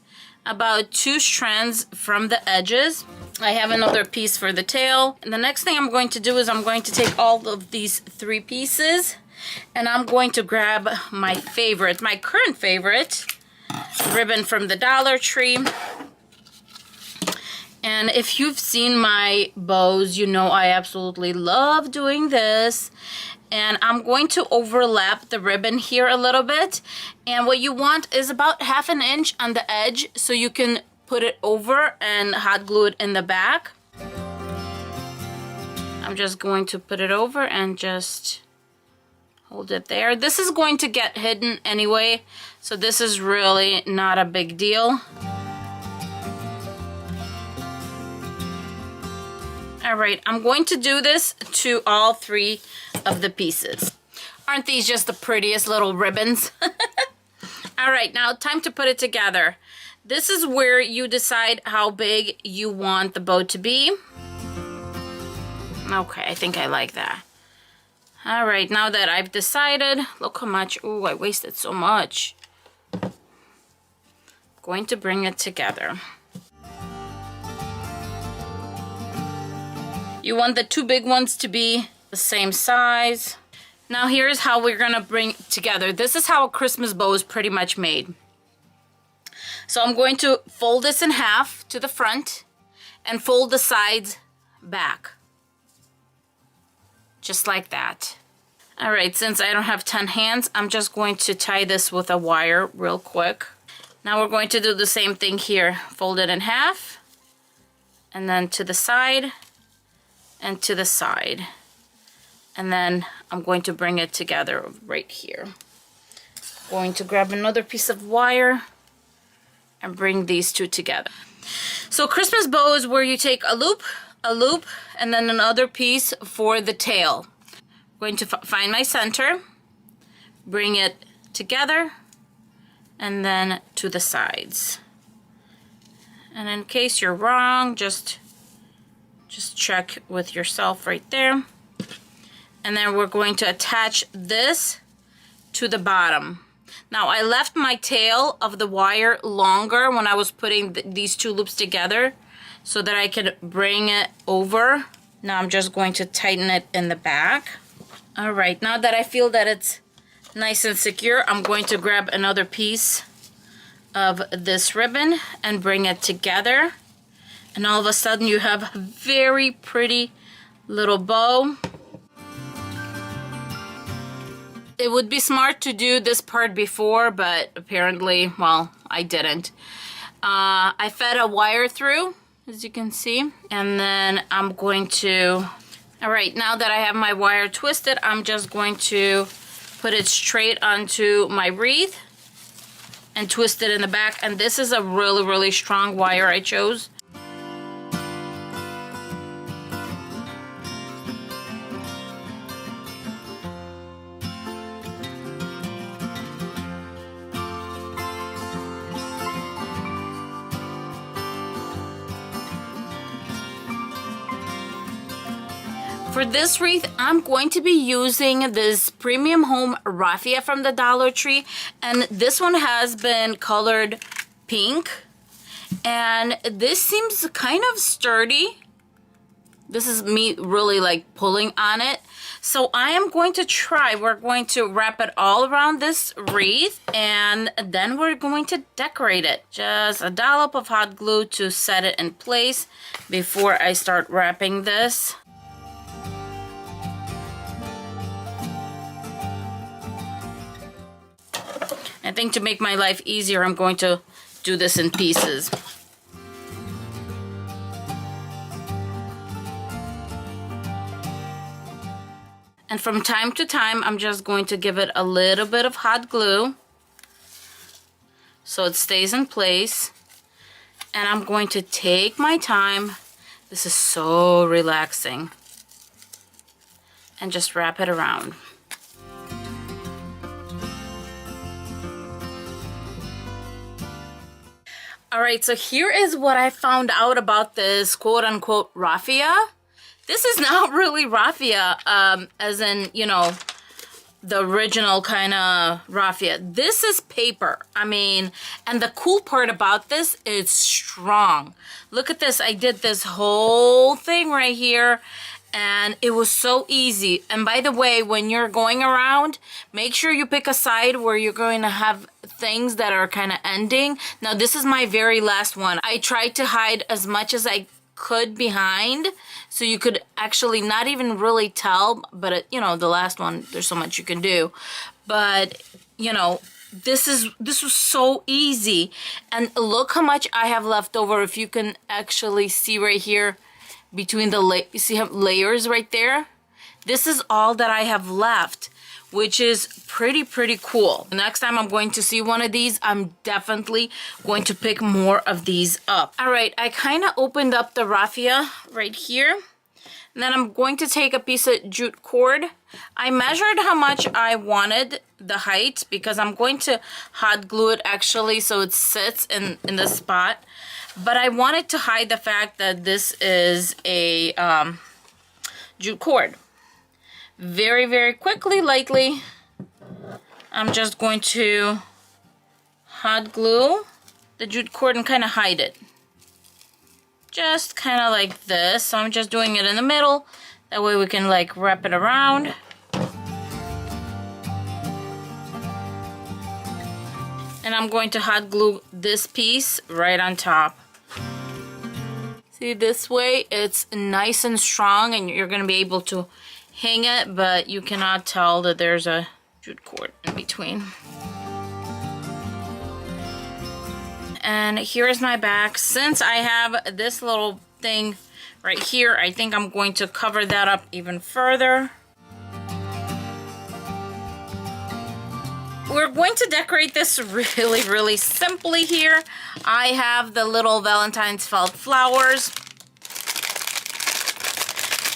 about 2 strands from the edges. I have another piece for the tail. And the next thing I'm going to do is I'm going to take all of these 3 pieces, and I'm going to grab my favorite, my current favorite ribbon from the Dollar Tree. And if you've seen my bows, you know I absolutely love doing this. And I'm going to overlap the ribbon here a little bit. And what you want is about 1/2 inch on the edge, so you can put it over and hot glue it in the back. I'm just going to put it over and just hold it there. This is going to get hidden anyway, so this is really not a big deal. All right, I'm going to do this to all 3 of the pieces. Aren't these just the prettiest little ribbons? All right, now time to put it together. This is where you decide how big you want the bow to be. Okay, I think I like that. All right, now that I've decided, look how much, ooh, I wasted so much. Going to bring it together. You want the two big ones to be the same size. Now here's how we're gonna bring it together. This is how a Christmas bow is pretty much made. So I'm going to fold this in half to the front and fold the sides back. Just like that. All right, since I don't have 10 hands, I'm just going to tie this with a wire real quick. Now we're going to do the same thing here. Fold it in half, and then to the side, and to the side. And then I'm going to bring it together right here. Going to grab another piece of wire and bring these two together. So Christmas bow is where you take a loop, and then another piece for the tail. Going to find my center, bring it together, and then to the sides. And in case you're wrong, just check with yourself right there. And then we're going to attach this to the bottom. Now I left my tail of the wire longer when I was putting these two loops together so that I could bring it over. Now I'm just going to tighten it in the back. All right, now that I feel that it's nice and secure, I'm going to grab another piece of this ribbon and bring it together. And all of a sudden you have a very pretty little bow. It would be smart to do this part before, but apparently, well, I didn't. I fed a wire through, as you can see, and then I'm going to... All right, now that I have my wire twisted, I'm just going to put it straight onto my wreath and twist it in the back. And this is a really, really strong wire I chose. For this wreath, I'm going to be using this Premium Home Raffia from the Dollar Tree, and this one has been colored pink, and this seems kind of sturdy. This is me really like pulling on it. So I am going to try, we're going to wrap it all around this wreath, and then we're going to decorate it. Just a dollop of hot glue to set it in place before I start wrapping this. I think to make my life easier, I'm going to do this in pieces. And from time to time, I'm just going to give it a little bit of hot glue so it stays in place. And I'm going to take my time. This is so relaxing. And just wrap it around. All right, so here is what I found out about this quote-unquote raffia. This is not really raffia, as in, you know, the original kind of raffia. This is paper. I mean, and the cool part about this, it's strong. Look at this. I did this whole thing right here, and it was so easy. And by the way, when you're going around, make sure you pick a side where you're going to have things that are kind of ending. Now, this is my very last one. I tried to hide as much as I could behind, so you could actually not even really tell, but you know, the last one, there's so much you can do. But, you know, this was so easy. And look how much I have left over. If you can actually see right here, between the you see layers right there, this is all that I have left, which is pretty cool. Next time I'm going to see one of these, I'm definitely going to pick more of these up. All right, I kind of opened up the raffia right here, and then I'm going to take a piece of jute cord. I measured how much I wanted the height because I'm going to hot glue it actually so it sits in the spot. But I wanted to hide the fact that this is a jute cord. Very quickly, lightly, I'm just going to hot glue the jute cord and kind of hide it. just kind of like this. So I'm just doing it in the middle. That way we can like wrap it around. And I'm going to hot glue this piece right on top. See, this way it's nice and strong and you're gonna be able to hang it, but you cannot tell that there's a jute cord in between. And here's my back. Since I have this little thing right here, I think I'm going to cover that up even further. We're going to decorate this really simply here. I have the little Valentine's felt flowers.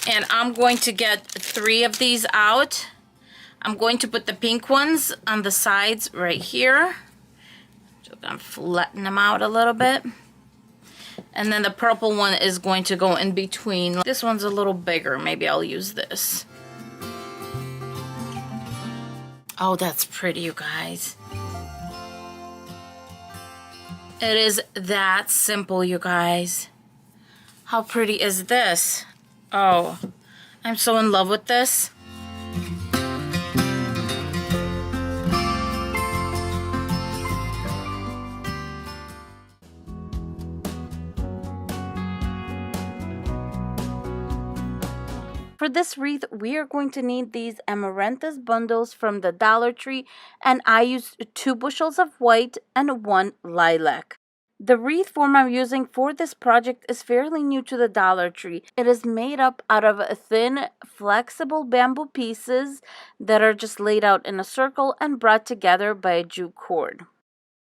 And I'm going to get 3 of these out. I'm going to put the pink ones on the sides right here. So I'm going to flatten them out a little bit. And then the purple one is going to go in between. This one's a little bigger. Maybe I'll use this. Oh, that's pretty, you guys. It is that simple, you guys. How pretty is this? Oh, I'm so in love with this. For this wreath, we are going to need these amaranthus bundles from the Dollar Tree, and I used 2 bushels of white and 1 lilac. The wreath form I'm using for this project is fairly new to the Dollar Tree. It is made up out of thin, flexible bamboo pieces that are just laid out in a circle and brought together by a jute cord.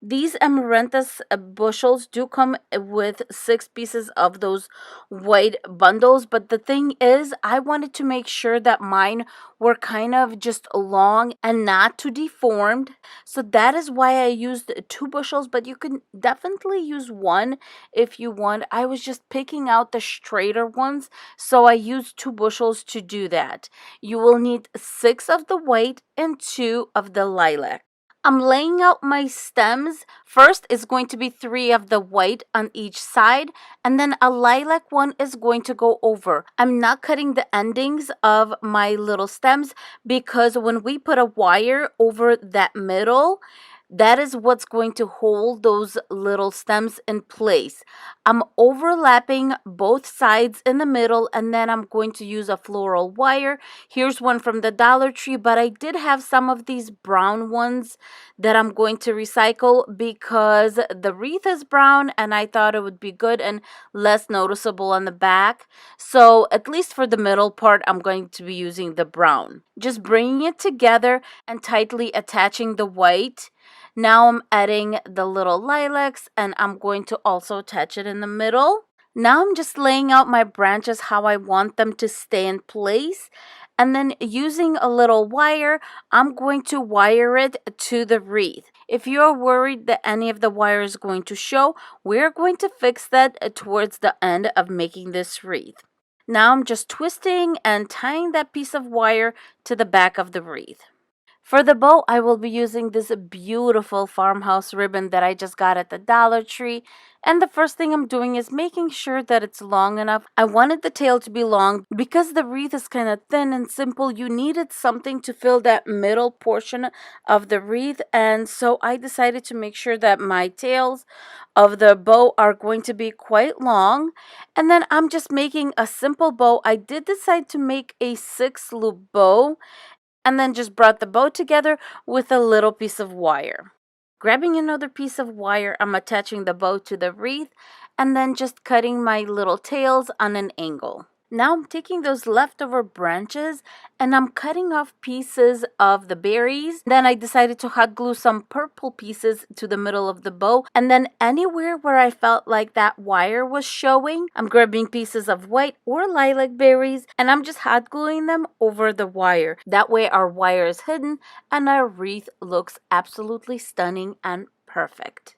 These amaranthus bushels do come with 6 pieces of those white bundles, but the thing is, I wanted to make sure that mine were kind of just long and not too deformed. So that is why I used 2 bushels, but you can definitely use 1 if you want. I was just picking out the straighter ones, so I used 2 bushels to do that. You will need 6 of the white and 2 of the lilac. I'm laying out my stems. First is going to be 3 of the white on each side, and then a lilac one is going to go over. I'm not cutting the endings of my little stems because when we put a wire over that middle, that is what's going to hold those little stems in place. I'm overlapping both sides in the middle, and then I'm going to use a floral wire. Here's one from the Dollar Tree, but I did have some of these brown ones that I'm going to recycle because the wreath is brown and I thought it would be good and less noticeable on the back. So at least for the middle part, I'm going to be using the brown. Just bringing it together and tightly attaching the white. Now I'm adding the little lilacs and I'm going to also attach it in the middle. Now I'm just laying out my branches how I want them to stay in place. And then using a little wire, I'm going to wire it to the wreath. If you're worried that any of the wire is going to show, we're going to fix that towards the end of making this wreath. Now I'm just twisting and tying that piece of wire to the back of the wreath. For the bow, I will be using this beautiful Farmhouse ribbon that I just got at the Dollar Tree. And the first thing I'm doing is making sure that it's long enough. I wanted the tail to be long because the wreath is kind of thin and simple. You needed something to fill that middle portion of the wreath. And so I decided to make sure that my tails of the bow are going to be quite long. And then I'm just making a simple bow. I did decide to make a 6-loop bow. And then just brought the bow together with a little piece of wire. Grabbing another piece of wire, I'm attaching the bow to the wreath and then just cutting my little tails on an angle. Now I'm taking those leftover branches and I'm cutting off pieces of the berries. Then I decided to hot glue some purple pieces to the middle of the bow. And then anywhere where I felt like that wire was showing, I'm grabbing pieces of white or lilac berries and I'm just hot gluing them over the wire. That way our wire is hidden and our wreath looks absolutely stunning and perfect.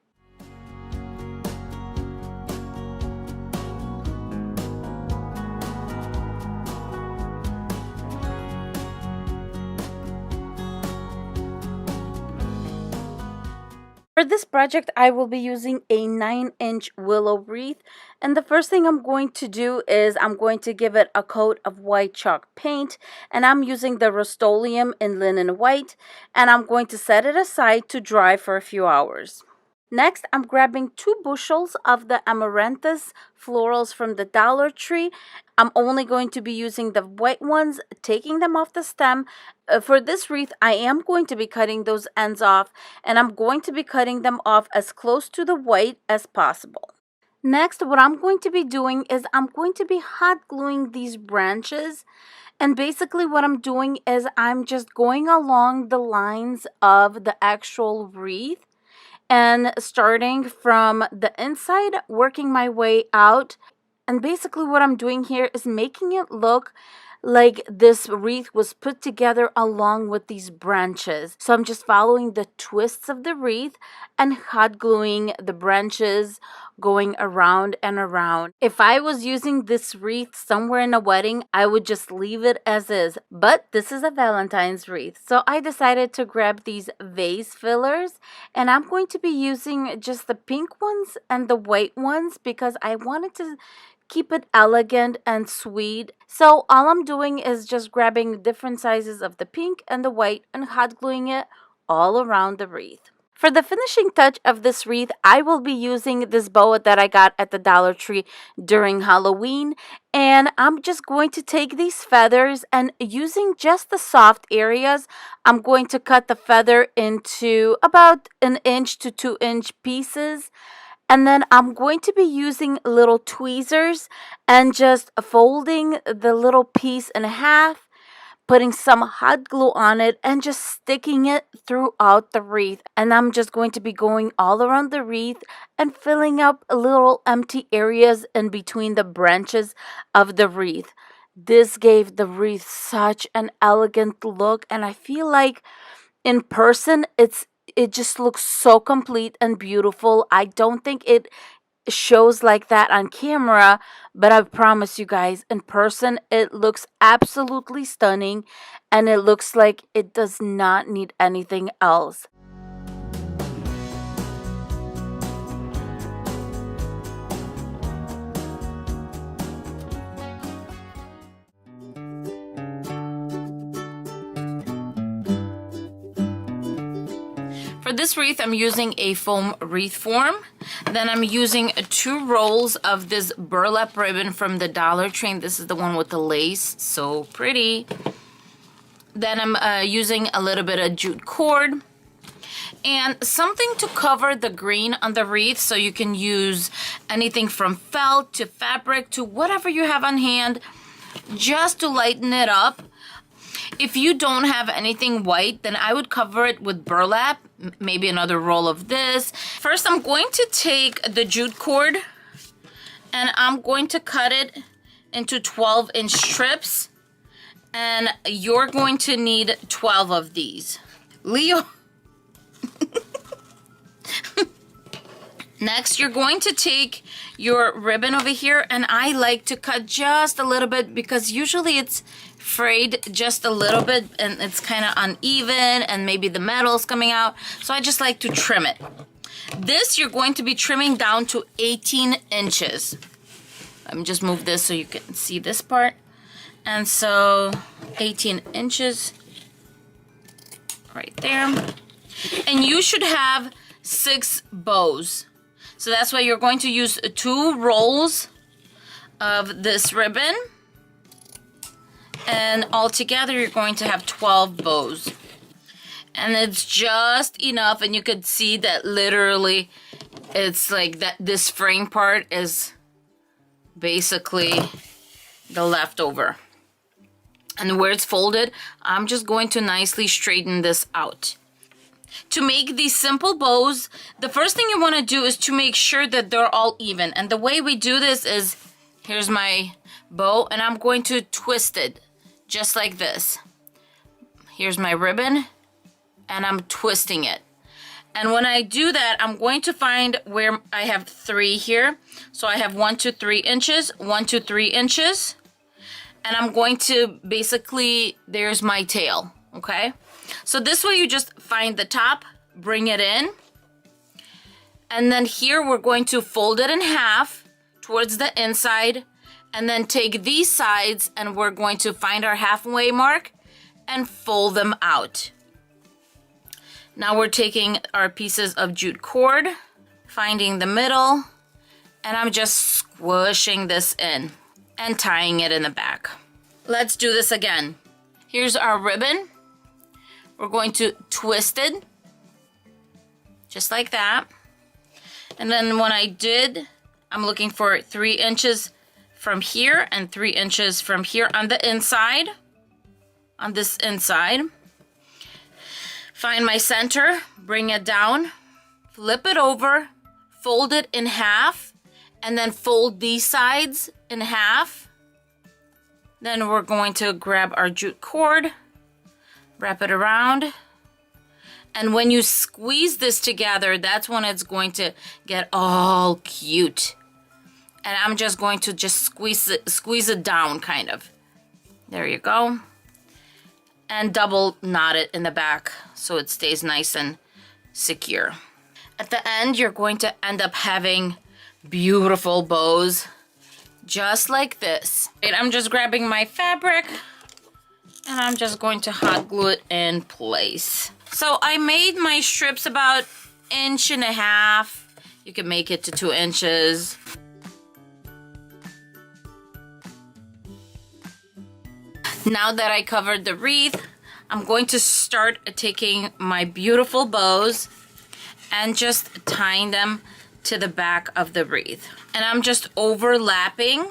For this project, I will be using a 9-inch willow wreath. And the first thing I'm going to do is I'm going to give it a coat of white chalk paint. And I'm using the Rust-Oleum in linen white. And I'm going to set it aside to dry for a few hours. Next, I'm grabbing 2 bushels of the amaranthus florals from the Dollar Tree. I'm only going to be using the white ones, taking them off the stem. For this wreath, I am going to be cutting those ends off, and I'm going to be cutting them off as close to the white as possible. Next, what I'm going to be doing is I'm going to be hot gluing these branches. And basically what I'm doing is I'm just going along the lines of the actual wreath, and starting from the inside, working my way out. And basically what I'm doing here is making it look like this wreath was put together along with these branches. So I'm just following the twists of the wreath and hot gluing the branches, going around and around. If I was using this wreath somewhere in a wedding, I would just leave it as is. But this is a Valentine's wreath, so I decided to grab these vase fillers, and I'm going to be using just the pink ones and the white ones because I wanted to keep it elegant and sweet. So all I'm doing is just grabbing different sizes of the pink and the white and hot gluing it all around the wreath. For the finishing touch of this wreath, I will be using this boa that I got at the Dollar Tree during Halloween. And I'm just going to take these feathers and using just the soft areas, I'm going to cut the feather into about 1 to 2 inch pieces. And then I'm going to be using little tweezers and just folding the little piece in half, putting some hot glue on it and just sticking it throughout the wreath. And I'm just going to be going all around the wreath and filling up little empty areas in between the branches of the wreath. This gave the wreath such an elegant look, and I feel like in person it just looks so complete and beautiful. I don't think it shows like that on camera, but I promise you guys, in person, it looks absolutely stunning, and it looks like it does not need anything else. For this wreath, I'm using a foam wreath form. Then I'm using 2 rolls of this burlap ribbon from the Dollar Tree. This is the one with the lace, so pretty. Then I'm using a little bit of jute cord and something to cover the green on the wreath, so you can use anything from felt to fabric to whatever you have on hand just to lighten it up. If you don't have anything white, then I would cover it with burlap, maybe another roll of this. First, I'm going to take the jute cord and I'm going to cut it into 12-inch strips, and you're going to need 12 of these. Leo. Next, you're going to take your ribbon over here, and I like to cut just a little bit because usually it's frayed just a little bit and it's kind of uneven and maybe the metal's coming out, so I just like to trim it. This you're going to be trimming down to 18 inches. Let me just move this so you can see this part. And so 18 inches right there. And you should have 6 bows. So that's why you're going to use 2 rolls of this ribbon. And altogether you're going to have 12 bows. And it's just enough, and you could see that literally it's like that this frame part is basically the leftover. And where it's folded, I'm just going to nicely straighten this out. To make these simple bows, the first thing you want to do is to make sure that they're all even. And the way we do this is, here's my bow, and I'm going to twist it just like this. Here's my ribbon, and I'm twisting it. And when I do that, I'm going to find where I have 3 here. So I have 1 to 3 inches, 1 to 3 inches. And I'm going to basically, there's my tail, okay? So this way you just find the top, bring it in, And then here we're going to fold it in half towards the inside, and then take these sides and we're going to find our halfway mark and fold them out. Now we're taking our pieces of jute cord, finding the middle, and I'm just squishing this in and tying it in the back. Let's do this again. Here's our ribbon. We're going to twist it, just like that. And then when I'm looking for 3 inches from here and 3 inches from here on the inside, on this inside. Find my center, bring it down, flip it over, fold it in half, and then fold these sides in half. Then we're going to grab our jute cord, wrap it around, and when you squeeze this together, that's when it's going to get all cute. And I'm just going to squeeze it down, kind of. There you go. And double knot it in the back so it stays nice and secure. At the end, you're going to end up having beautiful bows, just like this. I'm just grabbing my fabric and I'm just going to hot glue it in place. So I made my strips about 1.5 inches. You can make it to 2 inches. Now that I covered the wreath, I'm going to start taking my beautiful bows and just tying them to the back of the wreath. And I'm just overlapping.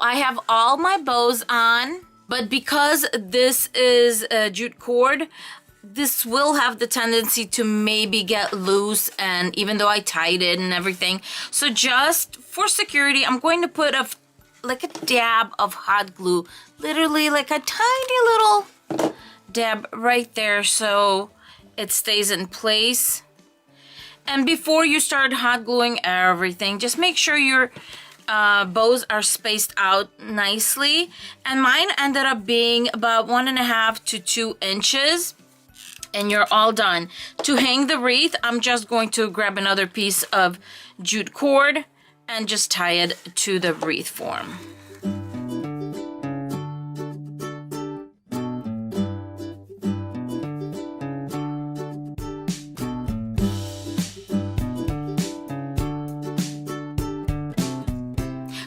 I have all my bows on, but because this is a jute cord, this will have the tendency to maybe get loose, and even though I tied it and everything. So just for security, I'm going to put like a dab of hot glue, literally like a tiny little dab right there so it stays in place. And before you start hot gluing everything, just make sure your bows are spaced out nicely. And mine ended up being about 1.5 to 2 inches. And you're all done. To hang the wreath, I'm just going to grab another piece of jute cord and just tie it to the wreath form.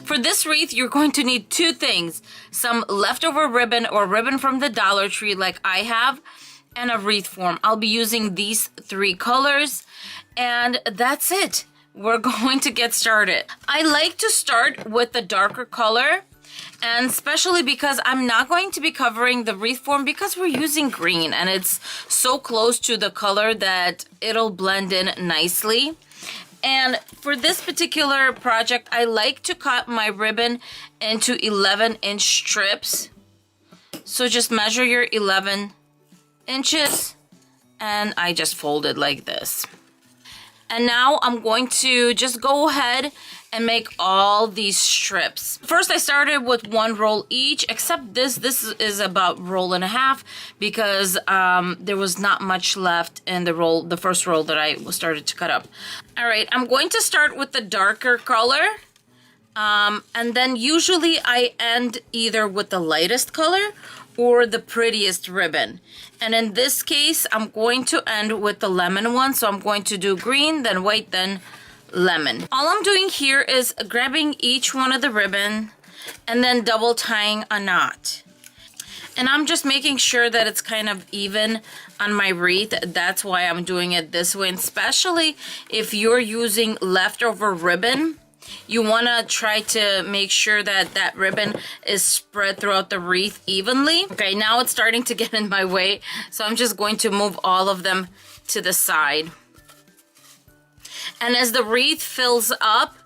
For this wreath, you're going to need 2 things. Some leftover ribbon or ribbon from the Dollar Tree like I have, and a wreath form. I'll be using these 3 colors, and that's it. We're going to get started. I like to start with the darker color, and especially because I'm not going to be covering the wreath form because we're using green and it's so close to the color that it'll blend in nicely. And for this particular project, I like to cut my ribbon into 11-inch strips. So just measure your 11 inches and I just fold it like this. And now I'm going to just go ahead and make all these strips. First I started with 1 roll each, except this is about 1.5 rolls because there was not much left in the first roll that I started to cut up. All right, I'm going to start with the darker color. And then usually I end either with the lightest color or the prettiest ribbon. And in this case, I'm going to end with the lemon one. So I'm going to do green, then white, then lemon. All I'm doing here is grabbing each one of the ribbon and then double tying a knot. And I'm just making sure that it's kind of even on my wreath. That's why I'm doing it this way. And especially if you're using leftover ribbon, you want to try to make sure that that ribbon is spread throughout the wreath evenly. Okay, now it's starting to get in my way, so I'm just going to move all of them to the side. And as the wreath fills up,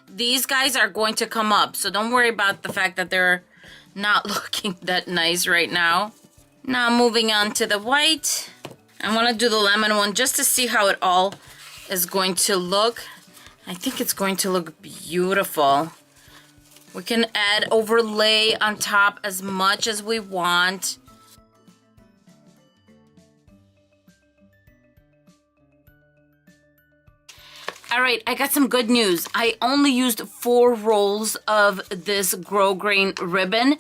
these guys are going to come up, so don't worry about the fact that they're not looking that nice right now. Now moving on to the white. I want to do the lemon one just to see how it all is going to look. I think it's going to look beautiful. We can add overlay on top as much as we want. All right, I got some good news. I only used 4 rolls of this grosgrain ribbon.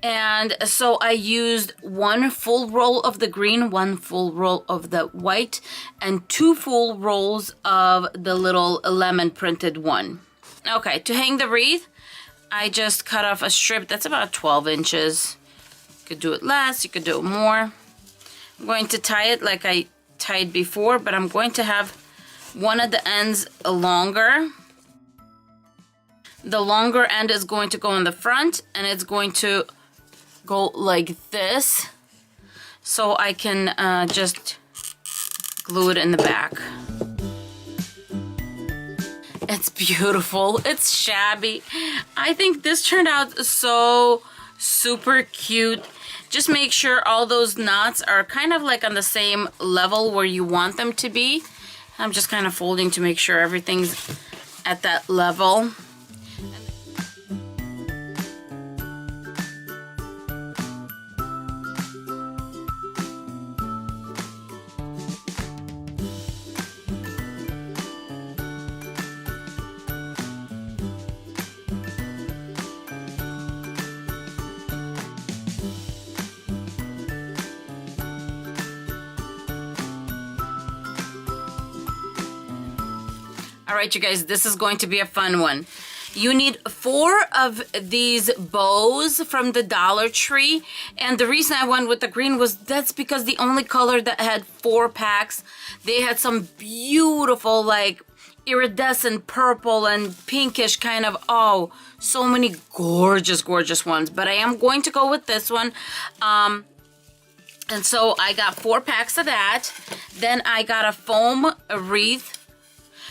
And so I used 1 full roll of the green, 1 full roll of the white, and 2 full rolls of the little lemon printed one. Okay, to hang the wreath, I just cut off a strip that's about 12 inches. You could do it less, you could do it more. I'm going to tie it like I tied before, but I'm going to have one of the ends longer. The longer end is going to go in the front, and it's going to go like this, so I can just glue it in the back. It's beautiful. It's shabby. I think this turned out so super cute. Just make sure all those knots are kind of like on the same level where you want them to be. I'm just kind of folding to make sure everything's at that level. All right, you guys, this is going to be a fun one. You need 4 of these bows from the Dollar Tree. And the reason I went with the green was that's because the only color that had 4 packs, they had some beautiful, like, iridescent purple and pinkish kind of, oh, so many gorgeous, gorgeous ones. But I am going to go with this one. And so I got 4 packs of that. Then I got a foam wreath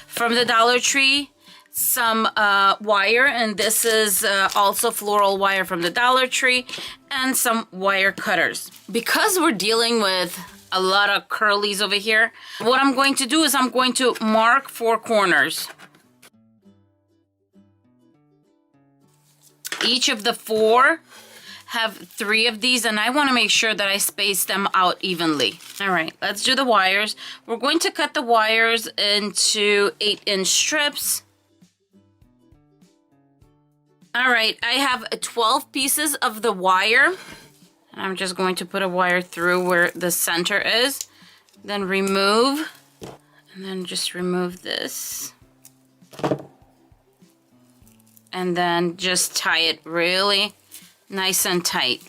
from the Dollar Tree, some wire, and this is also floral wire from the Dollar Tree, and some wire cutters. Because we're dealing with a lot of curlies over here, what I'm going to do is I'm going to mark 4 corners. Each of the 4 have 3 of these, and I want to make sure that I space them out evenly. All right, let's do the wires. We're going to cut the wires into 8-inch strips. All right, I have 12 pieces of the wire, and I'm just going to put a wire through where the center is, then remove, and then just remove this, and then just tie it really nice and tight.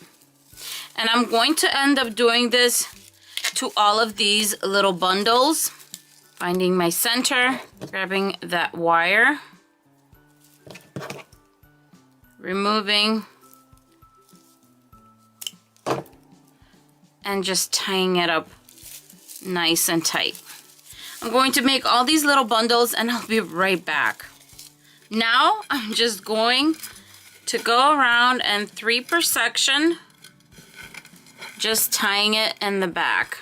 And I'm going to end up doing this to all of these little bundles. Finding my center, grabbing that wire, removing, and just tying it up nice and tight. I'm going to make all these little bundles, and I'll be right back. Now I'm just going to go around and 3 per section, just tying it in the back.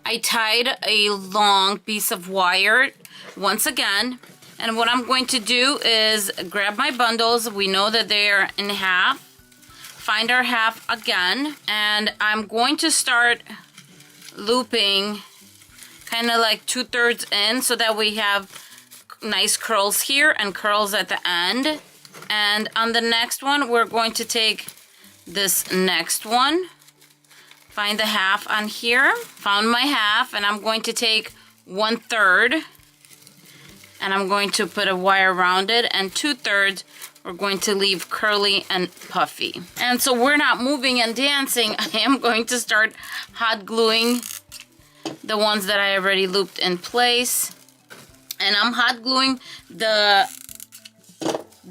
I tied a long piece of wire once again, and what I'm going to do is grab my bundles. We know that they're in half. Find our half again, and I'm going to start looping kind of like 2/3 in, so that we have nice curls here and curls at the end. And on the next one, we're going to take this next one, find the half on here, found my half, and I'm going to take 1/3, and I'm going to put a wire around it, and 2/3 we're going to leave curly and puffy. And so we're not moving and dancing. I am going to start hot gluing the ones that I already looped in place. And I'm hot gluing the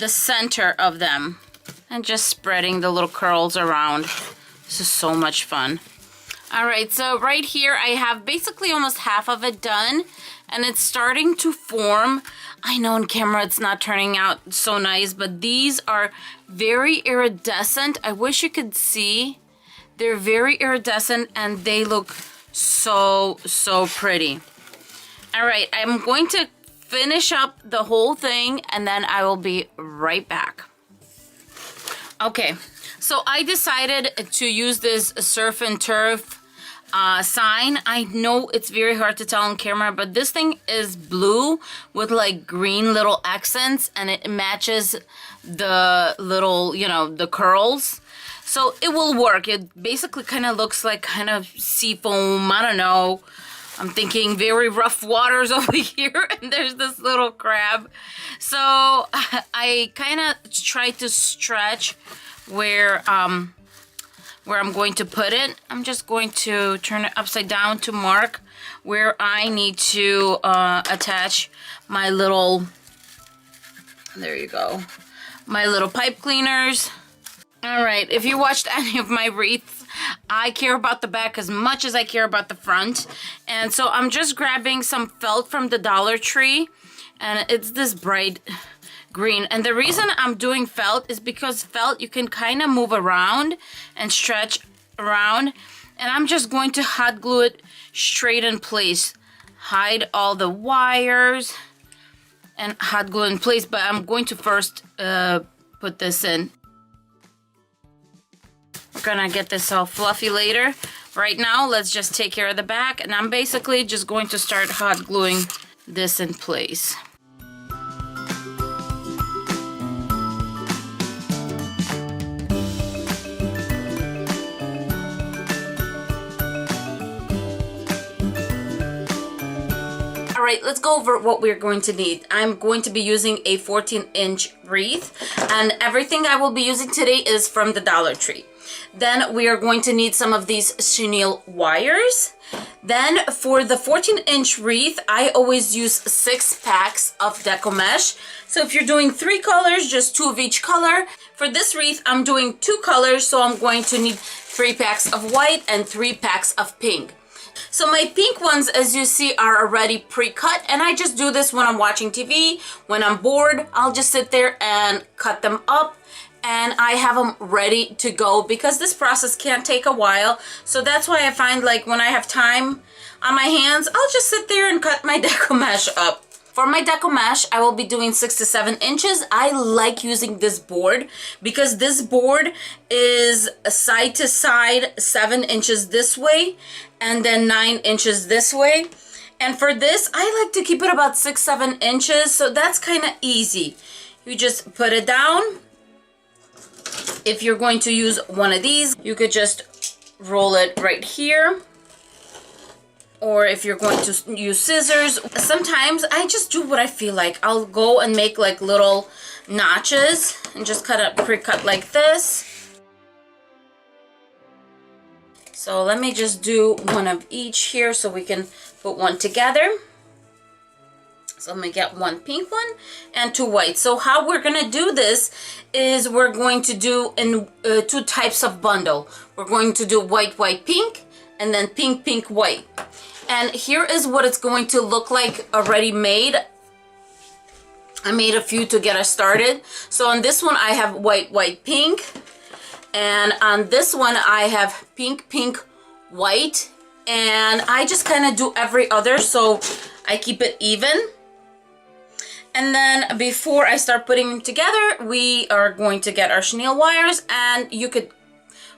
center of them and just spreading the little curls around. This is so much fun. All right, so right here I have basically almost half of it done, and it's starting to form. I know on camera it's not turning out so nice, but these are very iridescent. I wish you could see. They're very iridescent, and they look so, so pretty. All right, I'm going to finish up the whole thing, and then I will be right back. Okay, so I decided to use this surf and turf sign. I know it's very hard to tell on camera, but this thing is blue with like green little accents, and it matches the little, you know, the curls. So it will work. It basically kind of looks like kind of sea foam. I don't know. I'm thinking very rough waters over here, and there's this little crab. So I kind of try to stretch where I'm going to put it. I'm just going to turn it upside down to mark where I need to attach my little, there you go, my little pipe cleaners. All right, if you watched any of my wreaths, I care about the back as much as I care about the front. And so I'm just grabbing some felt from the Dollar Tree, and it's this bright green. And the reason I'm doing felt is because felt you can kind of move around and stretch around. And I'm just going to hot glue it straight in place. Hide all the wires and hot glue in place, but I'm going to first put this in. We're gonna get this all fluffy later. Right now, let's just take care of the back, and I'm basically just going to start hot gluing this in place. All right, let's go over what we're going to need. I'm going to be using a 14-inch wreath, and everything I will be using today is from the Dollar Tree. Then we are going to need some of these chenille wires. Then for the 14-inch wreath, I always use 6 packs of Deco Mesh. So if you're doing 3 colors, just 2 of each color. For this wreath, I'm doing 2 colors, so I'm going to need 3 packs of white and 3 packs of pink. So my pink ones, as you see, are already pre-cut, and I just do this when I'm watching TV. When I'm bored, I'll just sit there and cut them up, and I have them ready to go because this process can take a while. So that's why I find, like, when I have time on my hands, I'll just sit there and cut my Deco Mesh up. For my Deco Mesh, I will be doing 6 to 7 inches. I like using this board because this board is side to side 7 inches this way and then 9 inches this way. And for this, I like to keep it about 6-7 inches, so that's kind of easy. You just put it down. If you're going to use one of these, you could just roll it right here. Or if you're going to use scissors, sometimes I just do what I feel like. I'll go and make like little notches and just cut it pre-cut like this. So let me just do one of each here so we can put one together. So let me get 1 pink one and 2 white. So how we're gonna do this is we're going to do in 2 types of bundle. We're going to do white, white, pink, and then pink, pink, white. And here is what it's going to look like already made. I made a few to get us started. So on this one I have white, white, pink. And on this one I have pink, pink, white. And I just kind of do every other so I keep it even. And then before I start putting them together, we are going to get our chenille wires, and you could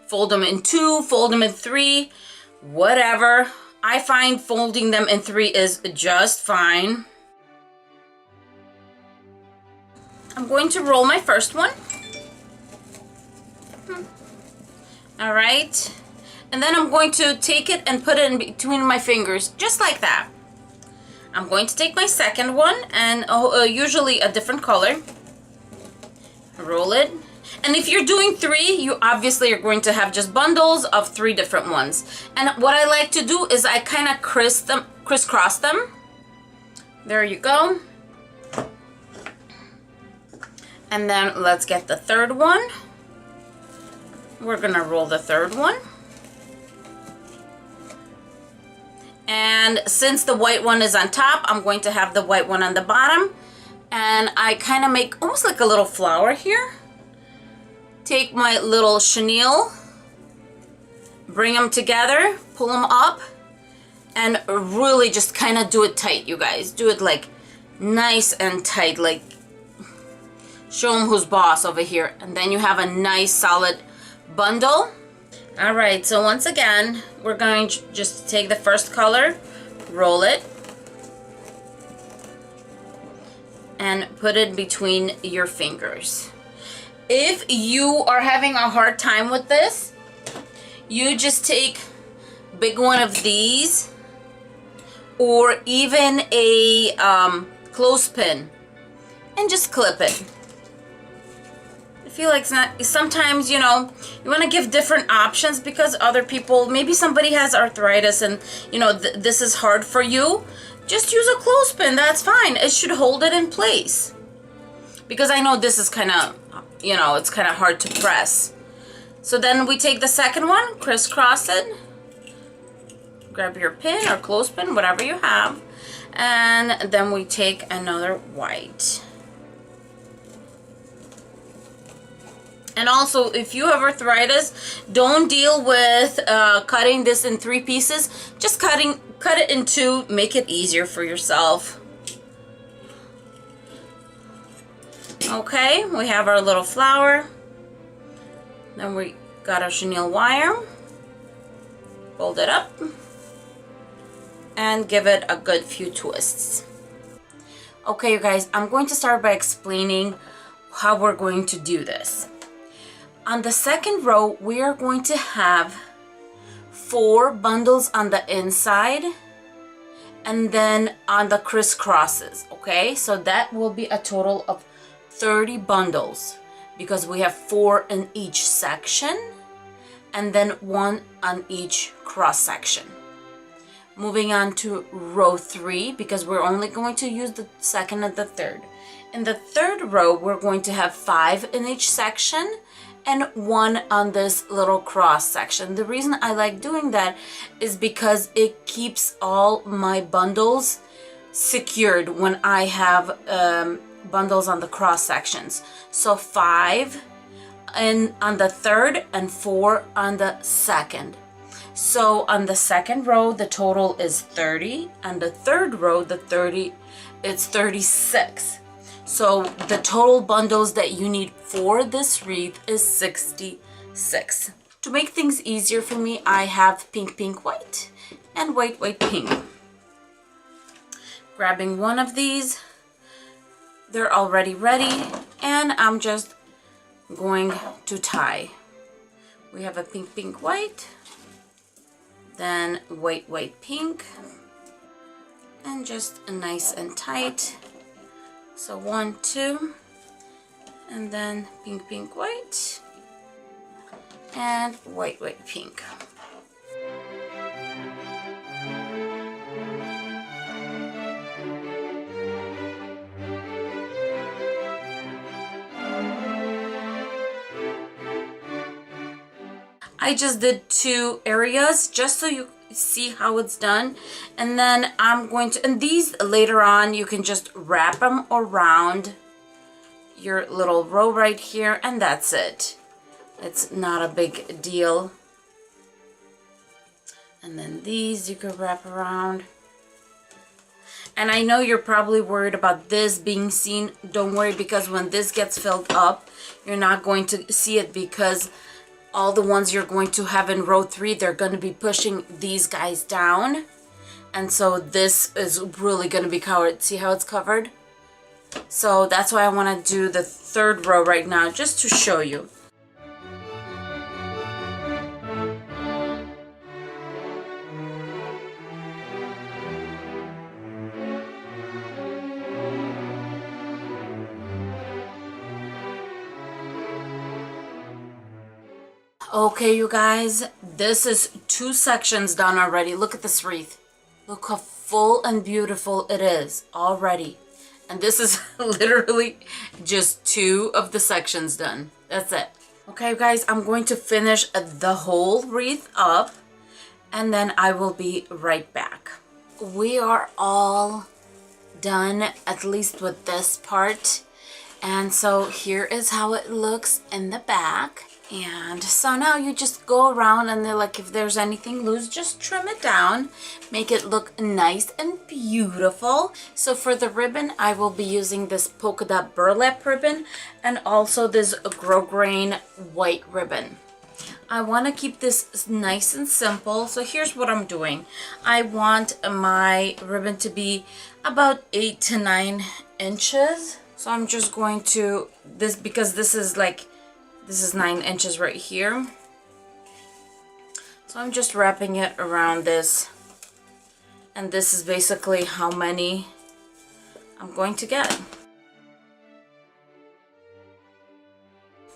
fold them in 2, fold them in 3, whatever. I find folding them in 3 is just fine. I'm going to roll my first one. All right. And then I'm going to take it and put it in between my fingers, just like that. I'm going to take my second one, and usually a different color. Roll it. And if you're doing 3, you obviously are going to have just bundles of 3 different ones. And what I like to do is I kind of crisscross them. There you go. And then let's get the third one. We're gonna roll the third one. And since the white one is on top, I'm going to have the white one on the bottom. And I kind of make almost like a little flower here. Take my little chenille, bring them together, pull them up, and really just kind of do it tight, you guys. Do it like nice and tight, like Show them who's boss over here. And then you have a nice solid bundle. All right, so once again, we're going to just take the first color, roll it, and put it between your fingers. If you are having a hard time with this, you just take a big one of these, or even a clothespin, and just clip it. I feel like it's not, sometimes, you know, you want to give different options because other people, maybe somebody has arthritis and, you know, this is hard for you. Just use a clothespin, that's fine. It should hold it in place. Because I know this is kind of, you know, it's kind of hard to press. So then we take the second one, crisscross it, grab your pin or clothespin, whatever you have, and then we take another white. And also, if you have arthritis, don't deal with cutting this in 3 pieces. Just cut it in 2, make it easier for yourself. Okay, we have our little flower. Then we got our chenille wire. Fold it up and give it a good few twists. Okay, you guys, I'm going to start by explaining how we're going to do this. On the second row, we are going to have 4 bundles on the inside and then on the crisscrosses, okay? So that will be a total of 30 bundles because we have 4 in each section and then 1 on each cross section. Moving on to row 3 because we're only going to use the second and the third. In the third row, we're going to have 5 in each section and 1 on this little cross section. The reason I like doing that is because it keeps all my bundles secured when I have bundles on the cross sections. So 5 on the third and 4 on the second. So on the second row, the total is 30. On the third row, it's 36. So the total bundles that you need for this wreath is 66. To make things easier for me, I have pink, pink, white, and white, white, pink. Grabbing one of these, they're already ready, and I'm just going to tie. We have a pink, pink, white, then white, white, pink, and just nice and tight. So 1, 2, and then pink, pink, white, and white, white, pink. I just did 2 areas just so you see how it's done, and then I'm going to, and these later on you can just wrap them around your little row right here, and that's it. It's not a big deal. And then these you could wrap around. And I know you're probably worried about this being seen. Don't worry, because when this gets filled up, you're not going to see it, because all the ones you're going to have in row 3, they're going to be pushing these guys down. And so this is really going to be covered. See how it's covered? So that's why I want to do the third row right now, just to show you. Okay, you guys, this is 2 sections done already. Look at this wreath. Look how full and beautiful it is already. And this is literally just 2 of the sections done. That's it. Okay, you guys, I'm going to finish the whole wreath up, and then I will be right back. We are all done, at least with this part. And so here is how it looks in the back. And so now you just go around and they're like, if there's anything loose, just trim it down, make it look nice and beautiful. So for the ribbon, I will be using this polka dot burlap ribbon and also this grosgrain white ribbon. I want to keep this nice and simple. So here's what I'm doing. I want my ribbon to be about 8 to 9 inches. So I'm just going to, because this is 9 inches right here. So I'm just wrapping it around this. And this is basically how many I'm going to get.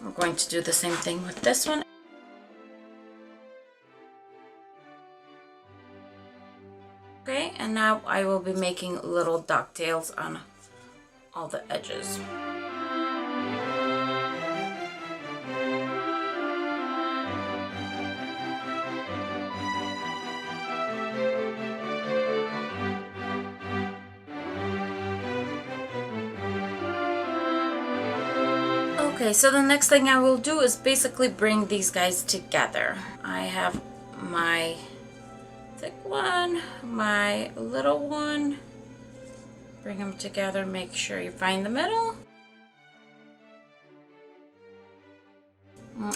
We're going to do the same thing with this one. Okay, and now I will be making little ducktails on all the edges. Okay, so the next thing I will do is basically bring these guys together. I have my thick one, my little one. Bring them together, make sure you find the middle.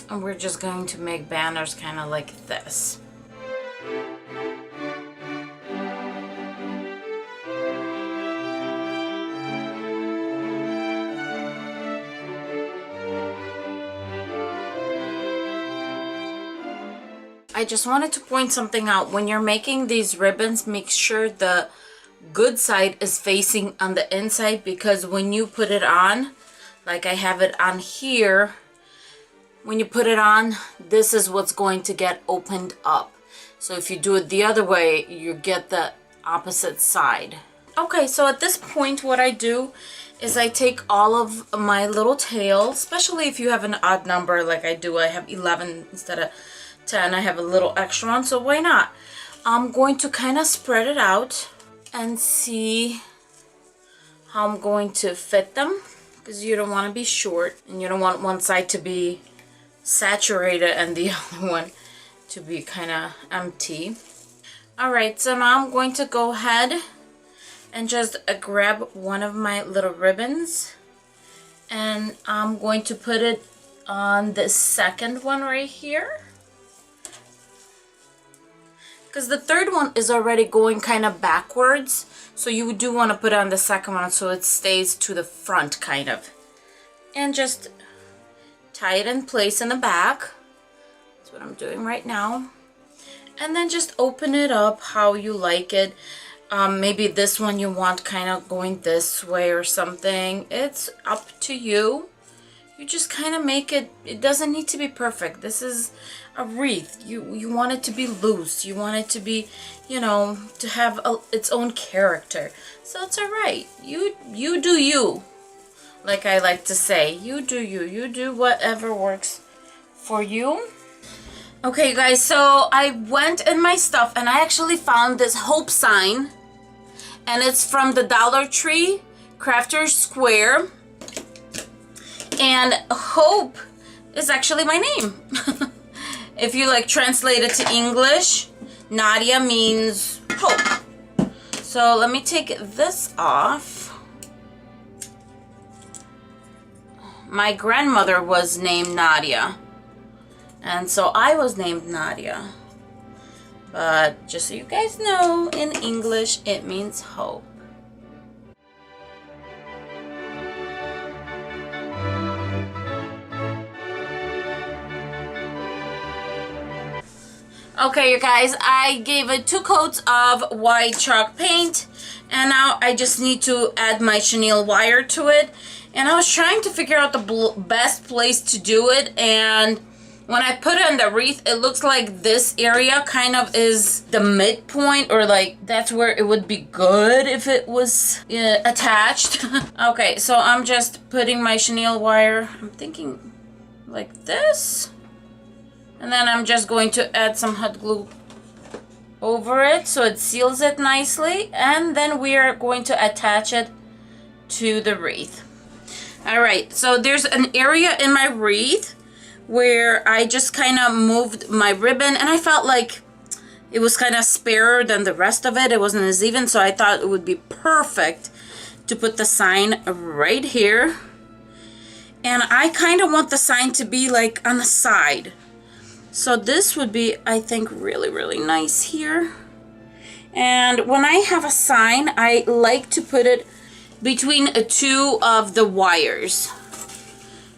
And we're just going to make banners kind of like this. I just wanted to point something out. When you're making these ribbons, make sure the good side is facing on the inside, because when you put it on, like I have it on here, when you put it on, this is what's going to get opened up. So if you do it the other way, you get the opposite side. Okay, so at this point what I do is I take all of my little tails, especially if you have an odd number like I do. I have 11 instead of 10. I have a little extra on, so why not? I'm going to kind of spread it out and see how I'm going to fit them, because you don't want to be short and you don't want one side to be saturated and the other one to be kind of empty. Alright, so now I'm going to go ahead and just grab one of my little ribbons, and I'm going to put it on the second one right here, because the third one is already going kind of backwards, so you do want to put on the second one so it stays to the front kind of, and just tie it in place in the back. That's what I'm doing right now. And then just open it up how you like it. Maybe this one you want kind of going this way or something. It's up to you. You just kind of make it. It doesn't need to be perfect. This is a wreath. You want it to be loose. You want it to be, you know, to have its own character. So it's alright. You do you. Like I like to say, you do you. You do whatever works for you. Okay, guys, so I went in my stuff and I actually found this hope sign. And it's from the Dollar Tree Crafters Square. And hope is actually my name. If you like translate it to English, Nadia means hope. So let me take this off. My grandmother was named Nadia, and so I was named Nadia. But just so you guys know, in English it means hope. Okay, you guys, I gave it 2 coats of white chalk paint, and now I just need to add my chenille wire to it. And I was trying to figure out the best place to do it, and when I put it on the wreath, it looks like this area kind of is the midpoint, or like that's where it would be good if it was attached. Okay, so I'm just putting my chenille wire, I'm thinking like this. And then I'm just going to add some hot glue over it so it seals it nicely. And then we are going to attach it to the wreath. Alright, so there's an area in my wreath where I just kind of moved my ribbon, and I felt like it was kind of sparer than the rest of it. It wasn't as even, so I thought it would be perfect to put the sign right here. And I kind of want the sign to be like on the side. So this would be, I think, really, really nice here. And when I have a sign, I like to put it between two of the wires.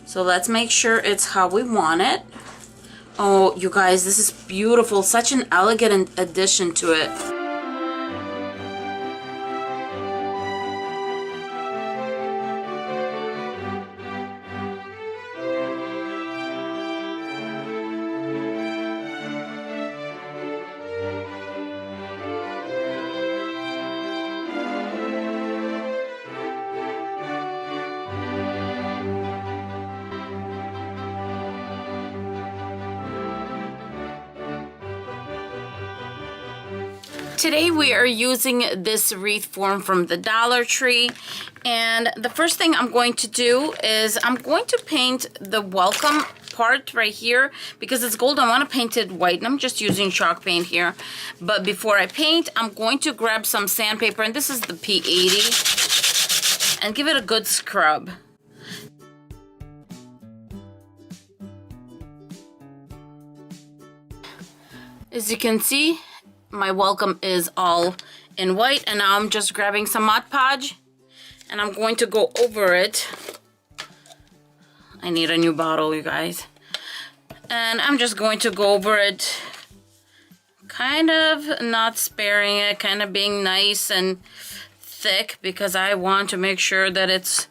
So let's make sure it's how we want it. Oh, you guys, this is beautiful. Such an elegant addition to it. Today we are using this wreath form from the Dollar Tree, and the first thing I'm going to do is I'm going to paint the welcome part right here. Because it's gold, I want to paint it white, and I'm just using chalk paint here. But before I paint, I'm going to grab some sandpaper, and this is the P80, and give it a good scrub. As you can see, my welcome is all in white, and now I'm just grabbing some Mod Podge and I'm going to go over it. I need a new bottle, you guys. And I'm just going to go over it, kind of not sparing it, kind of being nice and thick, because I want to make sure that it's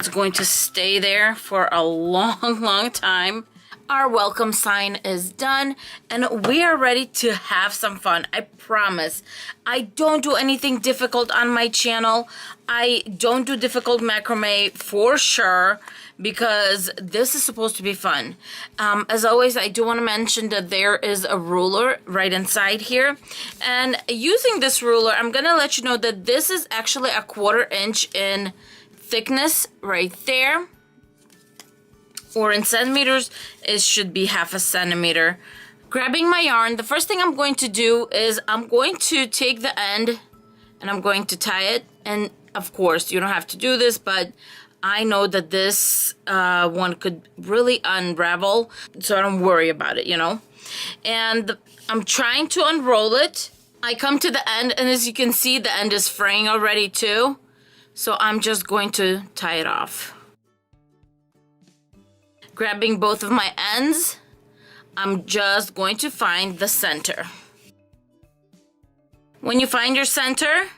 going to stay there for a long time. Our welcome sign is done, and we are ready to have some fun. I promise. I don't do anything difficult on my channel. I don't do difficult macrame for sure, because this is supposed to be fun. As always, I do want to mention that there is a ruler right inside here. And using this ruler, I'm going to let you know that this is actually a 1/4 inch in thickness right there. Or in centimeters, it should be 1/2 centimeter. Grabbing my yarn, the first thing I'm going to do is I'm going to take the end and I'm going to tie it. And of course, you don't have to do this, but I know that this one could really unravel, so I don't worry about it, you know. And I'm trying to unroll it. I come to the end, and as you can see, the end is fraying already too. So I'm just going to tie it off. Grabbing both of my ends, I'm just going to find the center. When you find your center,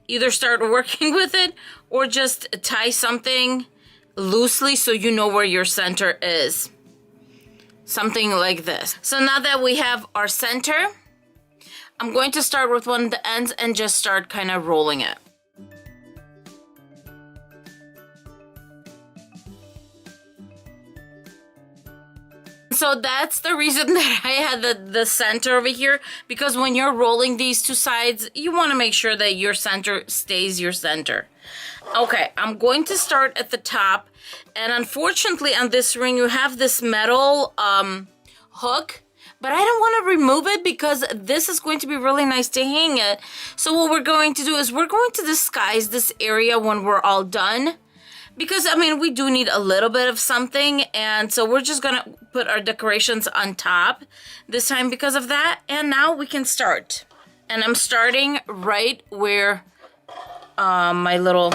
either start working with it or just tie something loosely so you know where your center is. Something like this. So now that we have our center, I'm going to start with one of the ends and just start kind of rolling it. So that's the reason that I had the center over here, because when you're rolling these two sides, you want to make sure that your center stays your center. Okay, I'm going to start at the top, and unfortunately on this ring you have this metal hook, but I don't want to remove it because this is going to be really nice to hang it. So what we're going to do is we're going to disguise this area when we're all done. Because, I mean, we do need a little bit of something, and so we're just gonna put our decorations on top this time because of that. And now we can start. And I'm starting right where my little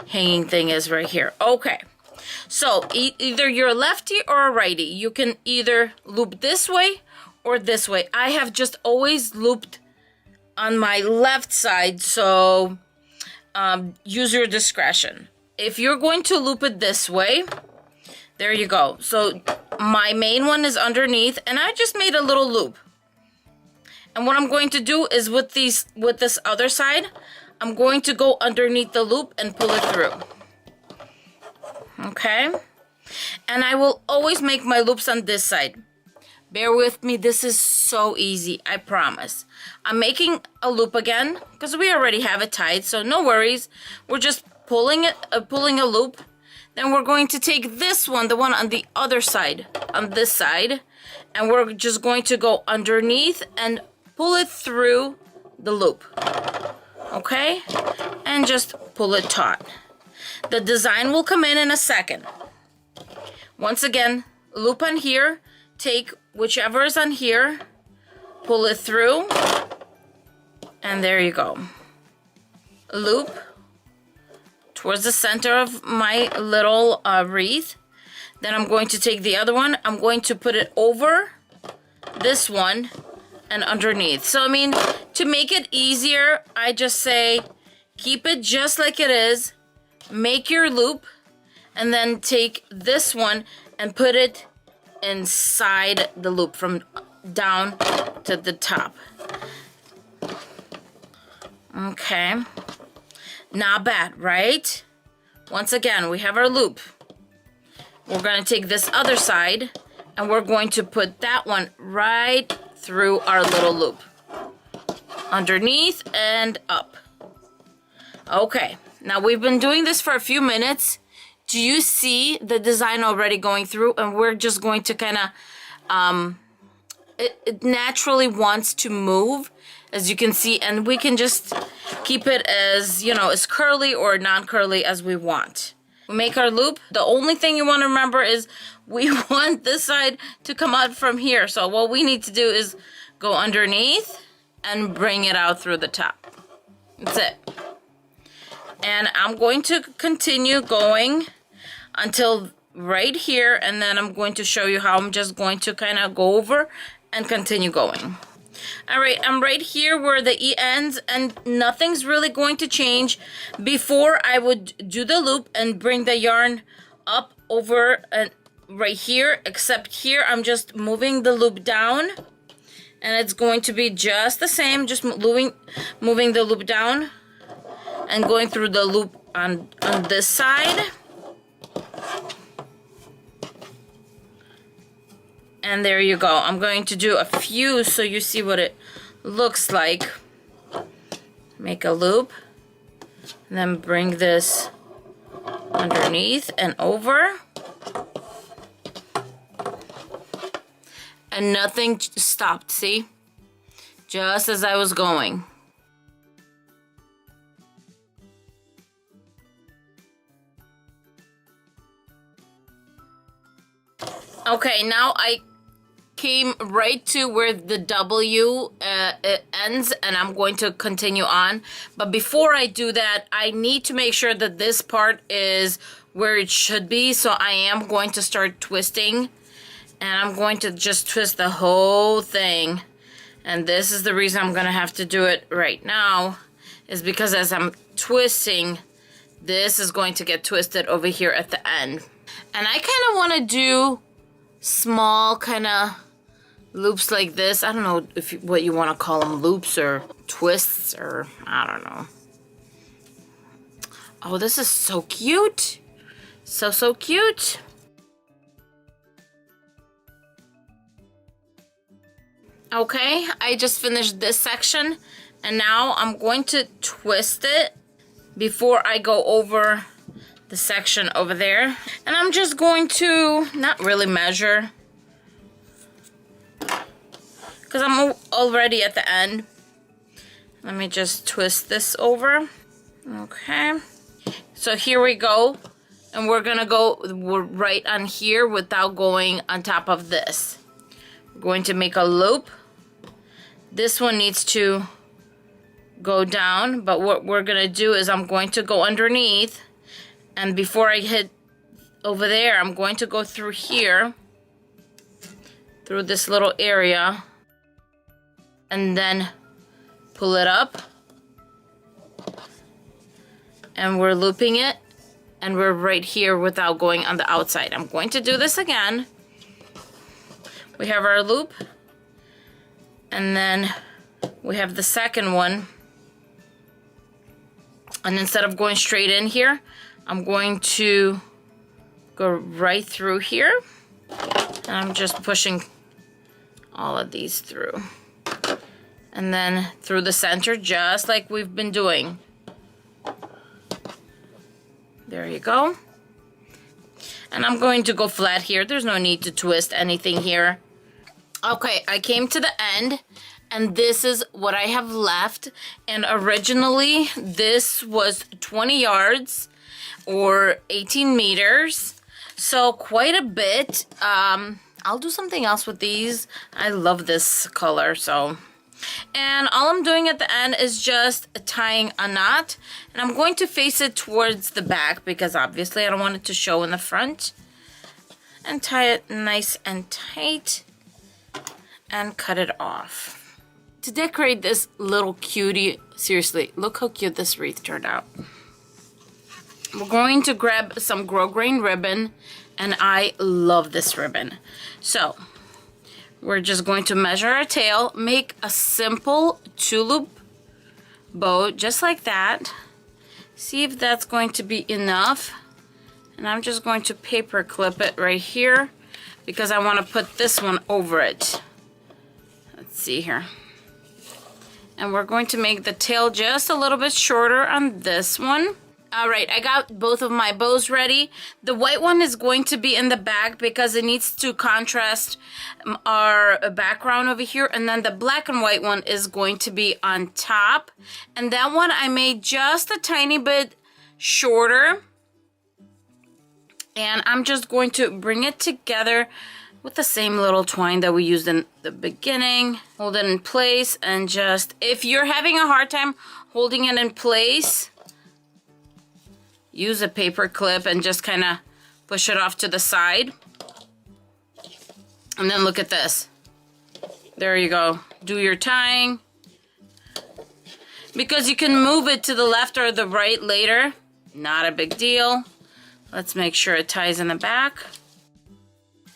hanging thing is right here. Okay, so either you're a lefty or a righty. You can either loop this way or this way. I have just always looped on my left side, so use your discretion. If you're going to loop it this way, there you go. So my main one is underneath, and I just made a little loop. And what I'm going to do is with this other side, I'm going to go underneath the loop and pull it through. Okay? And I will always make my loops on this side. Bear with me, this is so easy, I promise. I'm making a loop again, because we already have it tied, so no worries. We're just pulling a loop. Then we're going to take this one, the one on the other side, on this side, and we're just going to go underneath and pull it through the loop. Okay? And just pull it taut. The design will come in a second. Once again, loop on here, take whichever is on here, pull it through, and there you go. Loop towards the center of my little wreath. Then I'm going to take the other one, I'm going to put it over this one and underneath. So I mean, to make it easier, I just say keep it just like it is, make your loop, and then take this one and put it inside the loop from down to the top. Okay, not bad, right? Once again, we have our loop. We're going to take this other side and we're going to put that one right through our little loop, underneath and up. Okay, now we've been doing this for a few minutes. Do you see the design already going through? And we're just going to kind of, it naturally wants to move, as you can see, and we can just keep it as, you know, as curly or non-curly as we want. We make our loop. The only thing you want to remember is we want this side to come out from here. So what we need to do is go underneath and bring it out through the top. That's it. And I'm going to continue going until right here, and then I'm going to show you how I'm just going to kind of go over and continue going. All right, I'm right here where the E ends, and nothing's really going to change. Before, I would do the loop and bring the yarn up over and right here, except here I'm just moving the loop down, and it's going to be just the same, just moving the loop down and going through the loop on this side. And there you go. I'm going to do a few so you see what it looks like. Make a loop, and then bring this underneath and over. And nothing stopped, see? Just as I was going. Okay, now I came right to where the W it ends, and I'm going to continue on. But before I do that, I need to make sure that this part is where it should be. So I am going to start twisting, and I'm going to just twist the whole thing. And this is the reason I'm gonna have to do it right now, is because as I'm twisting, this is going to get twisted over here at the end. And I kind of want to do small kind of loops like this. I don't know if what you want to call them, loops or twists, or I don't know. Oh, this is so cute. So cute. Okay, I just finished this section, and now I'm going to twist it before I go over the section over there. And I'm just going to not really measure, because I'm already at the end. Let me just twist this over. Okay, so here we go, and we're gonna go right on here without going on top of this. We're going to make a loop. This one needs to go down, but what we're gonna do is I'm going to go underneath, and before I hit over there, I'm going to go through here, through this little area, and then pull it up, and we're looping it, and we're right here without going on the outside. I'm going to do this again. We have our loop, and then we have the second one, and instead of going straight in here, I'm going to go right through here, and I'm just pushing all of these through, and then through the center, just like we've been doing. There you go. And I'm going to go flat here. There's no need to twist anything here. Okay, I came to the end, and this is what I have left. And originally, this was 20 yards or 18 meters. So quite a bit. I'll do something else with these. I love this color, so. And all I'm doing at the end is just tying a knot. And I'm going to face it towards the back because obviously I don't want it to show in the front. And tie it nice and tight. And cut it off. To decorate this little cutie, seriously, look how cute this wreath turned out. We're going to grab some grosgrain ribbon, and I love this ribbon. So, we're just going to measure our tail, make a simple 2-loop bow, just like that. See if that's going to be enough. And I'm just going to paper clip it right here, because I want to put this one over it. Let's see here. And we're going to make the tail just a little bit shorter on this one. All right, I got both of my bows ready. The white one is going to be in the back because it needs to contrast our background over here. And then the black and white one is going to be on top. And that one I made just a tiny bit shorter. And I'm just going to bring it together with the same little twine that we used in the beginning. Hold it in place and just, if you're having a hard time holding it in place, use a paper clip and just kind of push it off to the side. And then look at this. There you go. Do your tying. Because you can move it to the left or the right later. Not a big deal. Let's make sure it ties in the back.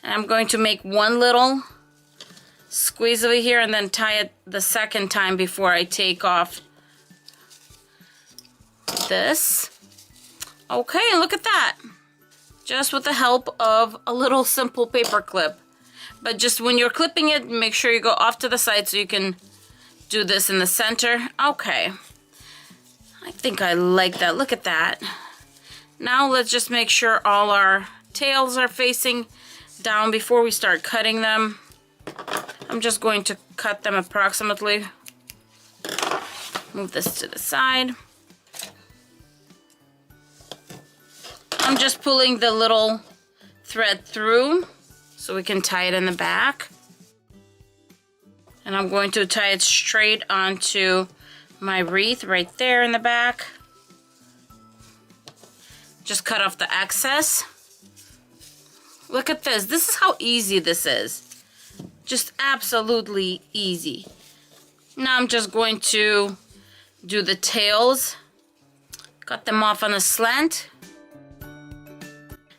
And I'm going to make one little squeeze over here and then tie it the second time before I take off this. Okay, look at that. Just with the help of a little simple paper clip. But just when you're clipping it, make sure you go off to the side so you can do this in the center. Okay. I think I like that. Look at that. Now let's just make sure all our tails are facing down before we start cutting them. I'm just going to cut them approximately. Move this to the side. I'm just pulling the little thread through so we can tie it in the back. And I'm going to tie it straight onto my wreath right there in the back. Just cut off the excess. Look at this. This is how easy this is. Just absolutely easy. Now I'm just going to do the tails. Cut them off on a slant.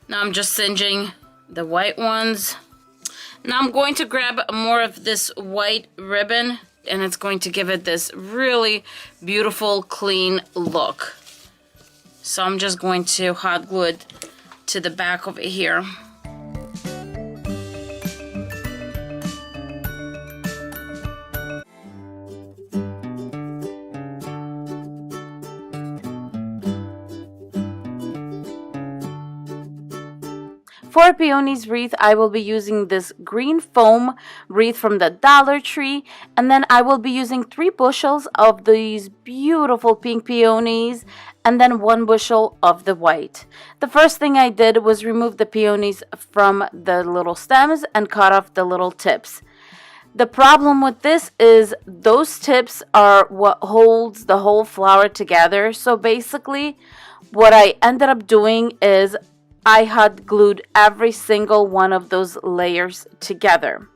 Now I'm just singeing the white ones. Now I'm going to grab more of this white ribbon, and it's going to give it this really beautiful, clean look. So I'm just going to hot glue it to the back over here. For Peonies wreath, I will be using this green foam wreath from the Dollar Tree, and then I will be using 3 bushels of these beautiful pink peonies, and then 1 bushel of the white. The first thing I did was remove the peonies from the little stems and cut off the little tips. The problem with this is those tips are what holds the whole flower together. So basically, what I ended up doing is I had glued every single one of those layers together.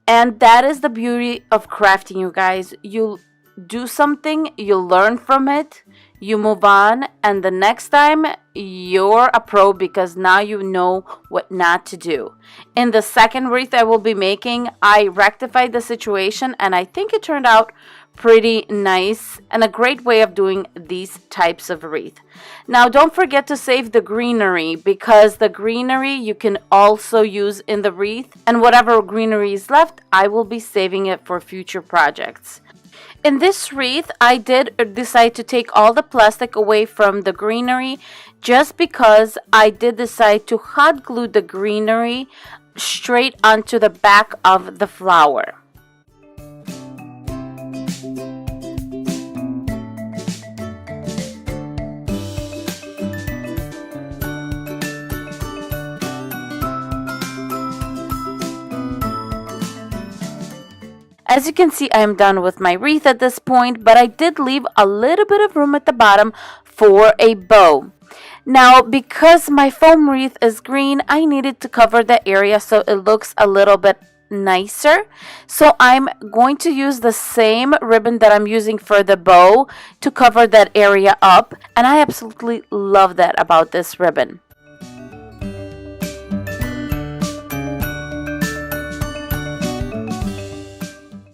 And that is the beauty of crafting, you guys. You do something, you learn from it, you move on, and the next time you're a pro because now you know what not to do. In the second wreath I will be making, I rectified the situation and I think it turned out pretty nice and a great way of doing these types of wreath. Now don't forget to save the greenery because the greenery you can also use in the wreath, and whatever greenery is left I will be saving it for future projects. In this wreath, I did decide to take all the plastic away from the greenery just because I did decide to hot glue the greenery straight onto the back of the flower. As you can see, I am done with my wreath at this point, but I did leave a little bit of room at the bottom for a bow. Now, because my foam wreath is green, I needed to cover the area so it looks a little bit nicer. So I'm going to use the same ribbon that I'm using for the bow to cover that area up, and I absolutely love that about this ribbon.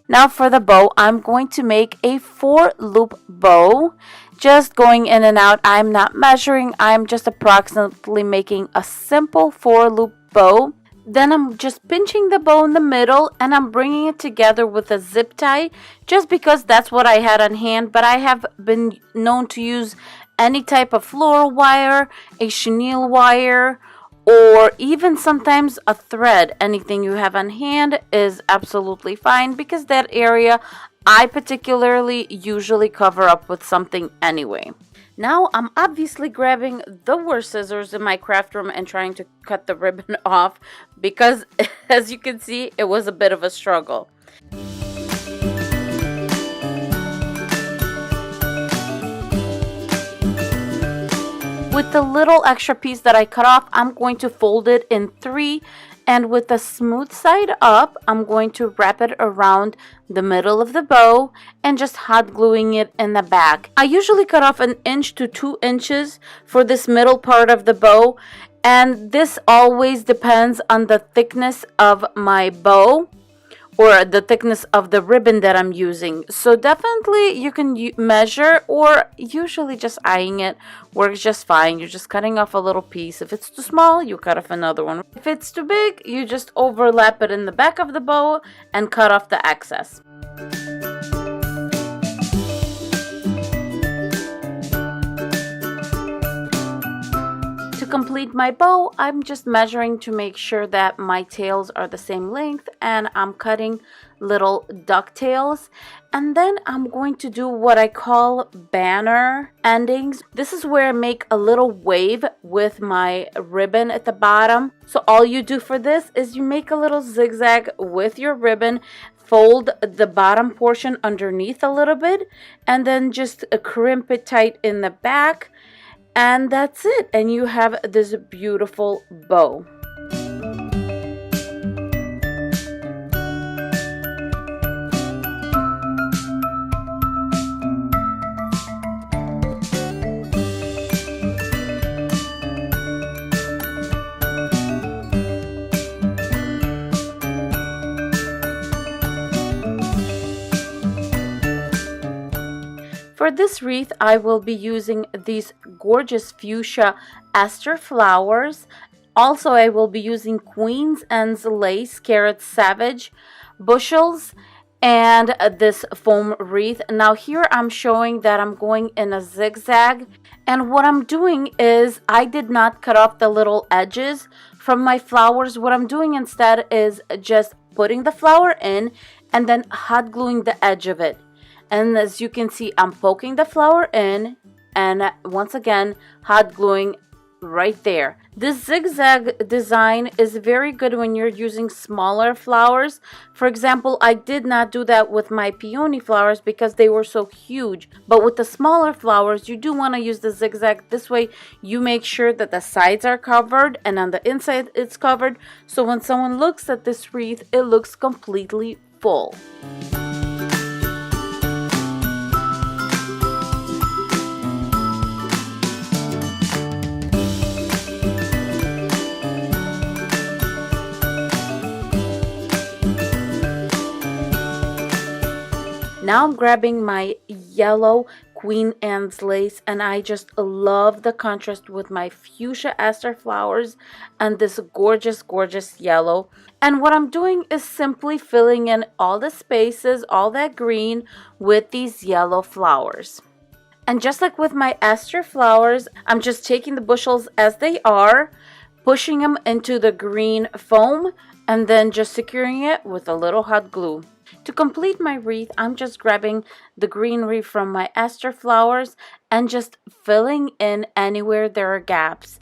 Now for the bow, I'm going to make a 4-loop bow, just going in and out. I'm not measuring, I'm just approximately making a simple 4-loop bow. Then I'm just pinching the bow in the middle and I'm bringing it together with a zip tie, just because that's what I had on hand, but I have been known to use any type of floral wire, a chenille wire, or even sometimes a thread. Anything you have on hand is absolutely fine, because that area I particularly usually cover up with something anyway. Now I'm obviously grabbing the worst scissors in my craft room and trying to cut the ribbon off, because as you can see, it was a bit of a struggle. With the little extra piece that I cut off, I'm going to fold it in 3, and with the smooth side up, I'm going to wrap it around the middle of the bow and just hot gluing it in the back. I usually cut off 1 inch to 2 inches for this middle part of the bow, and this always depends on the thickness of my bow or the thickness of the ribbon that I'm using. So definitely you can measure, or usually just eyeing it works just fine. You're just cutting off a little piece. If it's too small, you cut off another one. If it's too big, you just overlap it in the back of the bow and cut off the excess. To complete my bow, I'm just measuring to make sure that my tails are the same length, and I'm cutting little ducktails, and then I'm going to do what I call banner endings. This is where I make a little wave with my ribbon at the bottom. So all you do for this is you make a little zigzag with your ribbon, fold the bottom portion underneath a little bit, and then just crimp it tight in the back. And that's it, and you have this beautiful bow. For this wreath, I will be using these gorgeous fuchsia Aster flowers. Also, I will be using Queen's Ends lace, Carrot Savage bushels, and this foam wreath. Now here I'm showing that I'm going in a zigzag, and what I'm doing is I did not cut off the little edges from my flowers. What I'm doing instead is just putting the flower in and then hot gluing the edge of it. And as you can see, I'm poking the flower in and once again hot gluing right there. This zigzag design is very good when you're using smaller flowers. For example, I did not do that with my peony flowers because they were so huge. But with the smaller flowers, you do want to use the zigzag. This way you make sure that the sides are covered and on the inside it's covered. So when someone looks at this wreath, it looks completely full. Now I'm grabbing my yellow Queen Anne's lace, and I just love the contrast with my fuchsia aster flowers and this gorgeous, gorgeous yellow. And what I'm doing is simply filling in all the spaces, all that green, with these yellow flowers. And just like with my aster flowers, I'm just taking the bushels as they are, pushing them into the green foam, and then just securing it with a little hot glue. To complete my wreath, I'm just grabbing the greenery from my aster flowers and just filling in anywhere there are gaps.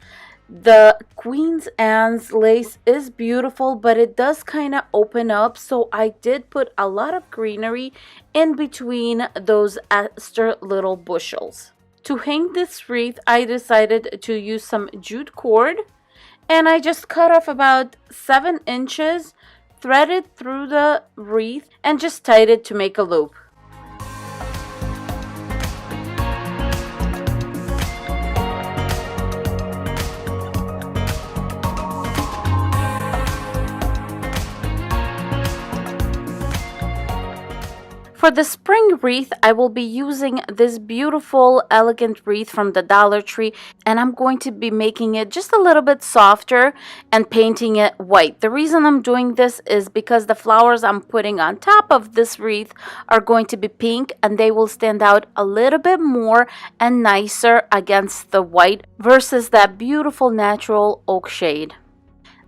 The Queen Anne's lace is beautiful, but it does kind of open up, so I did put a lot of greenery in between those aster little bushels. To hang this wreath, I decided to use some jute cord, and I just cut off about 7 inches, threaded through the wreath, and just tied it to make a loop. For the spring wreath, I will be using this beautiful, elegant wreath from the Dollar Tree, and I'm going to be making it just a little bit softer and painting it white. The reason I'm doing this is because the flowers I'm putting on top of this wreath are going to be pink, and they will stand out a little bit more and nicer against the white versus that beautiful natural oak shade.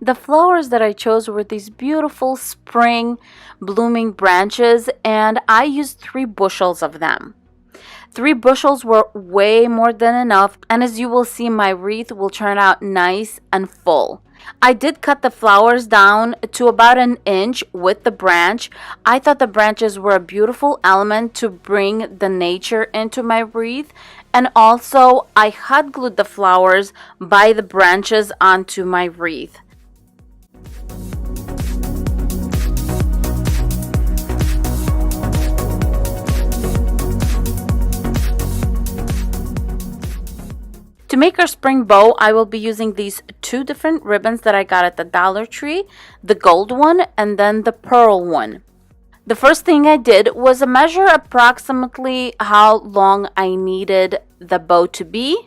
The flowers that I chose were these beautiful spring blooming branches, and I used 3 bushels of them. 3 bushels were way more than enough, and as you will see, my wreath will turn out nice and full. I did cut the flowers down to about 1 inch with the branch. I thought the branches were a beautiful element to bring the nature into my wreath, and also I hot glued the flowers by the branches onto my wreath. To make our spring bow, I will be using these 2 different ribbons that I got at the Dollar Tree, the gold one and then the pearl one. The first thing I did was measure approximately how long I needed the bow to be,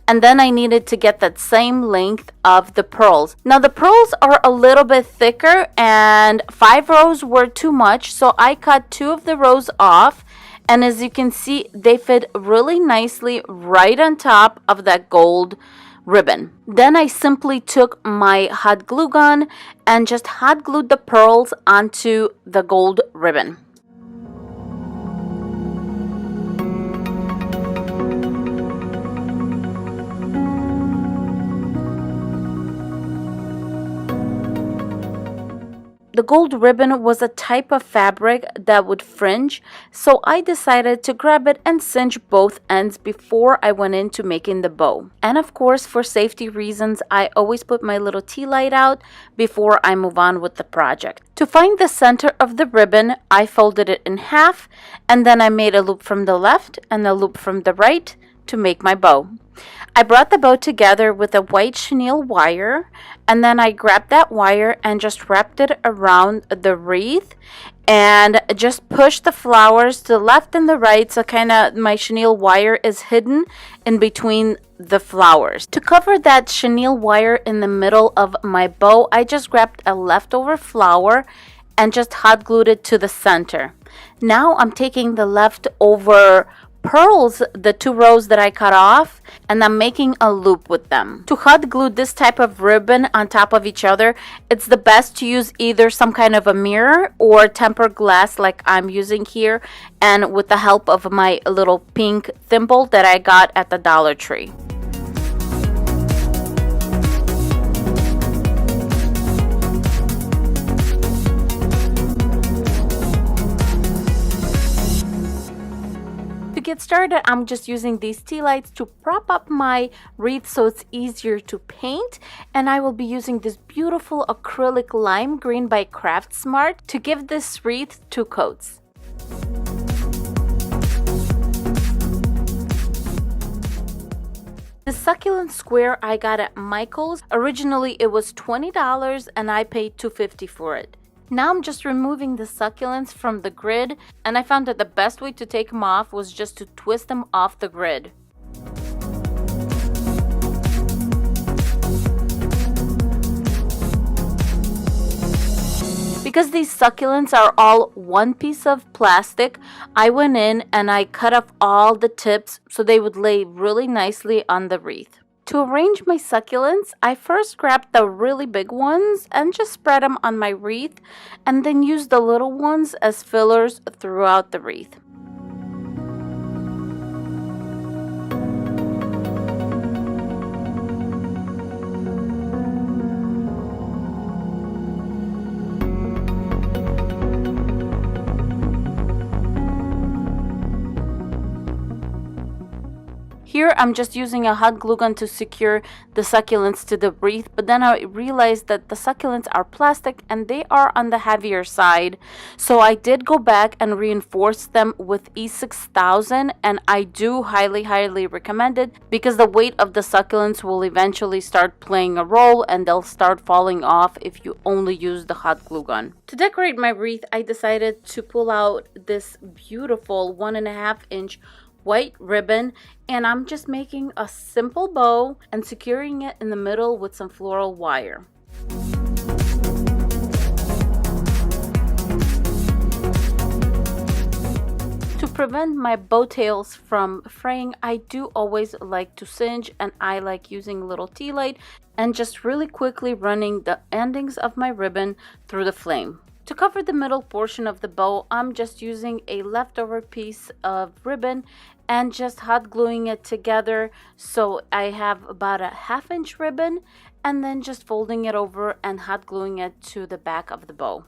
and then I needed to get that same length of the pearls. Now the pearls are a little bit thicker and 5 rows were too much, so I cut 2 of the rows off. And as you can see, they fit really nicely right on top of that gold ribbon. Then I simply took my hot glue gun and just hot glued the pearls onto the gold ribbon. The gold ribbon was a type of fabric that would fringe, so I decided to grab it and cinch both ends before I went into making the bow. And of course, for safety reasons, I always put my little tea light out before I move on with the project. To find the center of the ribbon, I folded it in half, and then I made a loop from the left and a loop from the right to make my bow. I brought the bow together with a white chenille wire, and then I grabbed that wire and just wrapped it around the wreath and just pushed the flowers to the left and the right, so kind of my chenille wire is hidden in between the flowers. To cover that chenille wire in the middle of my bow, I just grabbed a leftover flower and just hot glued it to the center. Now I'm taking the leftover pearls, the 2 rows that I cut off, and I'm making a loop with them. To hot glue this type of ribbon on top of each other, it's the best to use either some kind of a mirror or tempered glass like I'm using here, and with the help of my little pink thimble that I got at the Dollar Tree. To get started, I'm just using these tea lights to prop up my wreath so it's easier to paint, and I will be using this beautiful acrylic lime green by Craft Smart to give this wreath 2 coats. The succulent square I got at Michael's. Originally it was $20 and I paid $2.50 for it. Now I'm just removing the succulents from the grid, and I found that the best way to take them off was just to twist them off the grid. Because these succulents are all one piece of plastic, I went in and I cut off all the tips so they would lay really nicely on the wreath. To arrange my succulents, I first grabbed the really big ones and just spread them on my wreath, and then used the little ones as fillers throughout the wreath. Here I'm just using a hot glue gun to secure the succulents to the wreath, but then I realized that the succulents are plastic and they are on the heavier side. So I did go back and reinforce them with E6000, and I do highly recommend it because the weight of the succulents will eventually start playing a role and they'll start falling off if you only use the hot glue gun. To decorate my wreath, I decided to pull out this beautiful 1.5 inch white ribbon, and I'm just making a simple bow and securing it in the middle with some floral wire. To prevent my bow tails from fraying, I do always like to singe, and I like using a little tea light and just really quickly running the endings of my ribbon through the flame. To cover the middle portion of the bow, I'm just using a leftover piece of ribbon and just hot gluing it together, so I have about a 1/2 inch ribbon, and then just folding it over and hot gluing it to the back of the bow.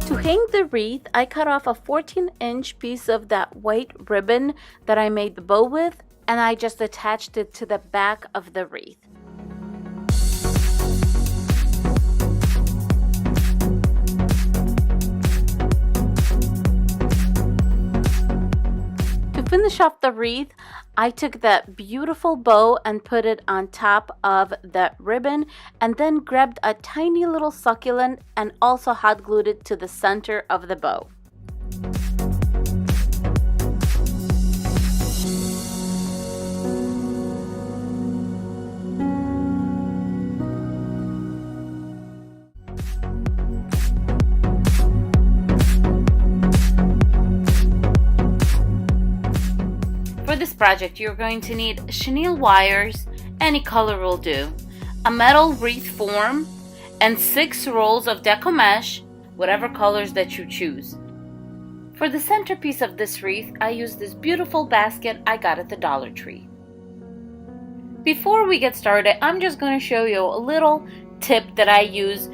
To hang the wreath, I cut off a 14-inch piece of that white ribbon that I made the bow with, and I just attached it to the back of the wreath. To finish off the wreath, I took that beautiful bow and put it on top of that ribbon, and then grabbed a tiny little succulent and also hot glued it to the center of the bow. For this project, you're going to need chenille wires, any color will do, a metal wreath form, and 6 rolls of Deco Mesh, whatever colors that you choose. For the centerpiece of this wreath, I used this beautiful basket I got at the Dollar Tree. Before we get started, I'm just going to show you a little tip that I use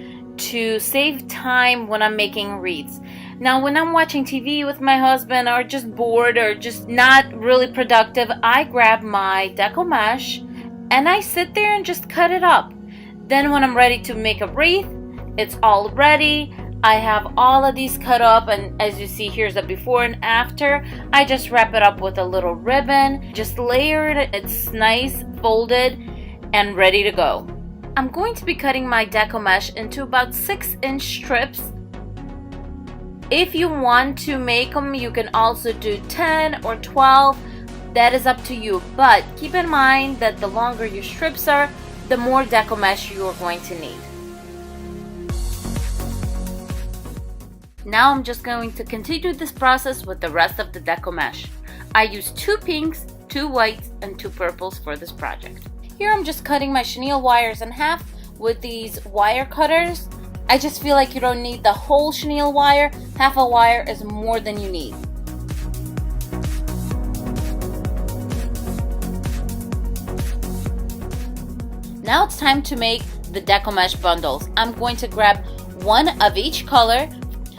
to save time when I'm making wreaths. Now, when I'm watching TV with my husband or just bored or just not really productive, I grab my Deco Mesh and I sit there and just cut it up. Then when I'm ready to make a wreath, it's all ready. I have all of these cut up, and as you see, here's a before and after. I just wrap it up with a little ribbon, just layer it. It's nice, folded, and ready to go. I'm going to be cutting my Deco Mesh into about 6-inch strips. If you want to make them, you can also do 10 or 12. That is up to you. But keep in mind that the longer your strips are, the more Deco Mesh you are going to need. Now I'm just going to continue this process with the rest of the Deco Mesh. I used 2 pinks, 2 whites, and 2 purples for this project. Here I'm just cutting my chenille wires in half with these wire cutters. I just feel like you don't need the whole chenille wire. Half a wire is more than you need. Now it's time to make the Deco Mesh bundles. I'm going to grab 1 of each color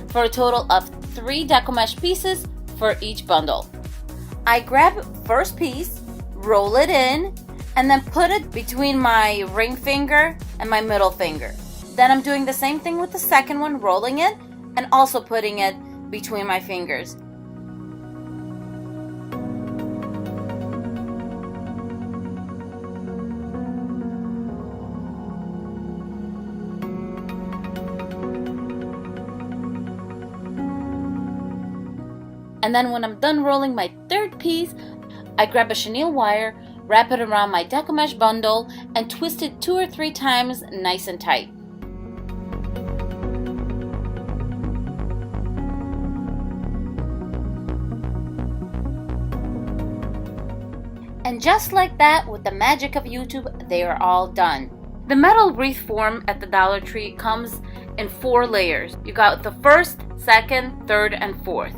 for a total of 3 Deco Mesh pieces for each bundle. I grab first piece, roll it in, and then put it between my ring finger and my middle finger. Then I'm doing the same thing with the second one, rolling it and also putting it between my fingers. And then when I'm done rolling my third piece, I grab a chenille wire, wrap it around my Deco Mesh bundle, and twist it 2 or 3 times nice and tight. And just like that, with the magic of YouTube, they are all done. The metal wreath form at the Dollar Tree comes in 4 layers. You got the first, second, third, and fourth.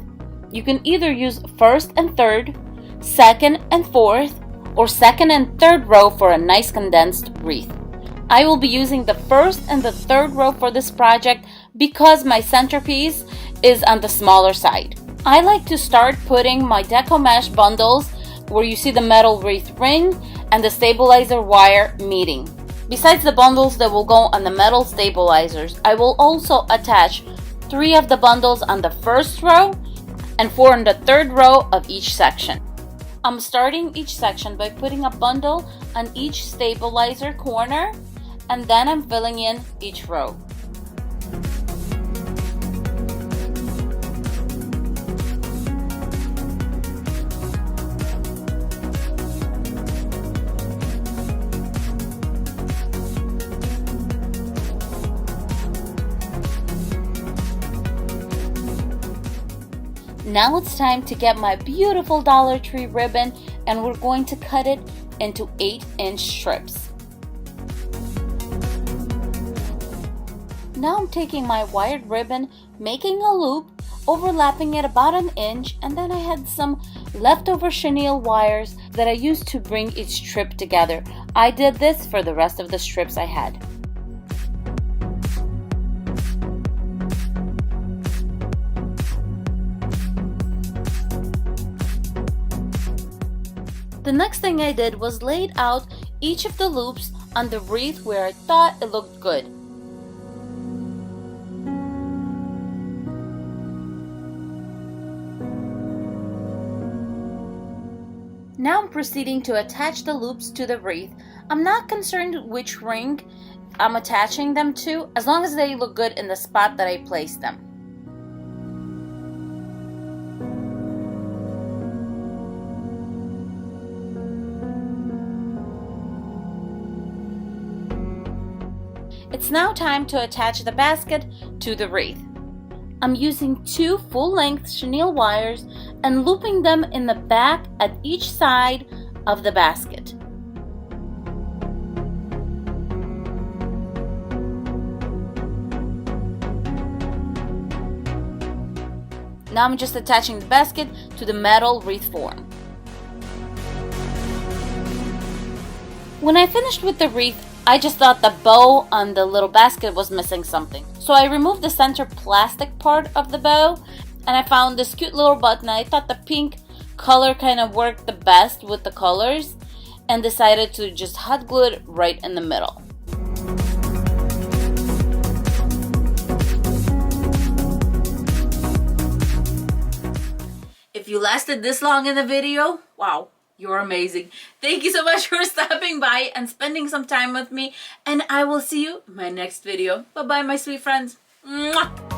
You can either use first and third, second and fourth, or second and third row for a nice condensed wreath. I will be using the first and the third row for this project because my centerpiece is on the smaller side. I like to start putting my Deco Mesh bundles where you see the metal wreath ring and the stabilizer wire meeting. Besides the bundles that will go on the metal stabilizers, I will also attach 3 of the bundles on the first row and 4 on the third row of each section. I'm starting each section by putting a bundle on each stabilizer corner, and then I'm filling in each row. Now it's time to get my beautiful Dollar Tree ribbon, and we're going to cut it into 8-inch strips. Now I'm taking my wired ribbon, making a loop, overlapping it about 1 inch, and then I had some leftover chenille wires that I used to bring each strip together. I did this for the rest of the strips I had. The next thing I did was laid out each of the loops on the wreath where I thought it looked good. Now I'm proceeding to attach the loops to the wreath. I'm not concerned which ring I'm attaching them to, as long as they look good in the spot that I placed them. It's now time to attach the basket to the wreath. I'm using 2 full-length chenille wires and looping them in the back at each side of the basket. Now I'm just attaching the basket to the metal wreath form. When I finished with the wreath, I just thought the bow on the little basket was missing something. So I removed the center plastic part of the bow, and I found this cute little button. I thought the pink color kind of worked the best with the colors, and decided to just hot glue it right in the middle. If you lasted this long in the video, wow. You're amazing. Thank you so much for stopping by and spending some time with me. And I will see you in my next video. Bye-bye, my sweet friends. Mwah!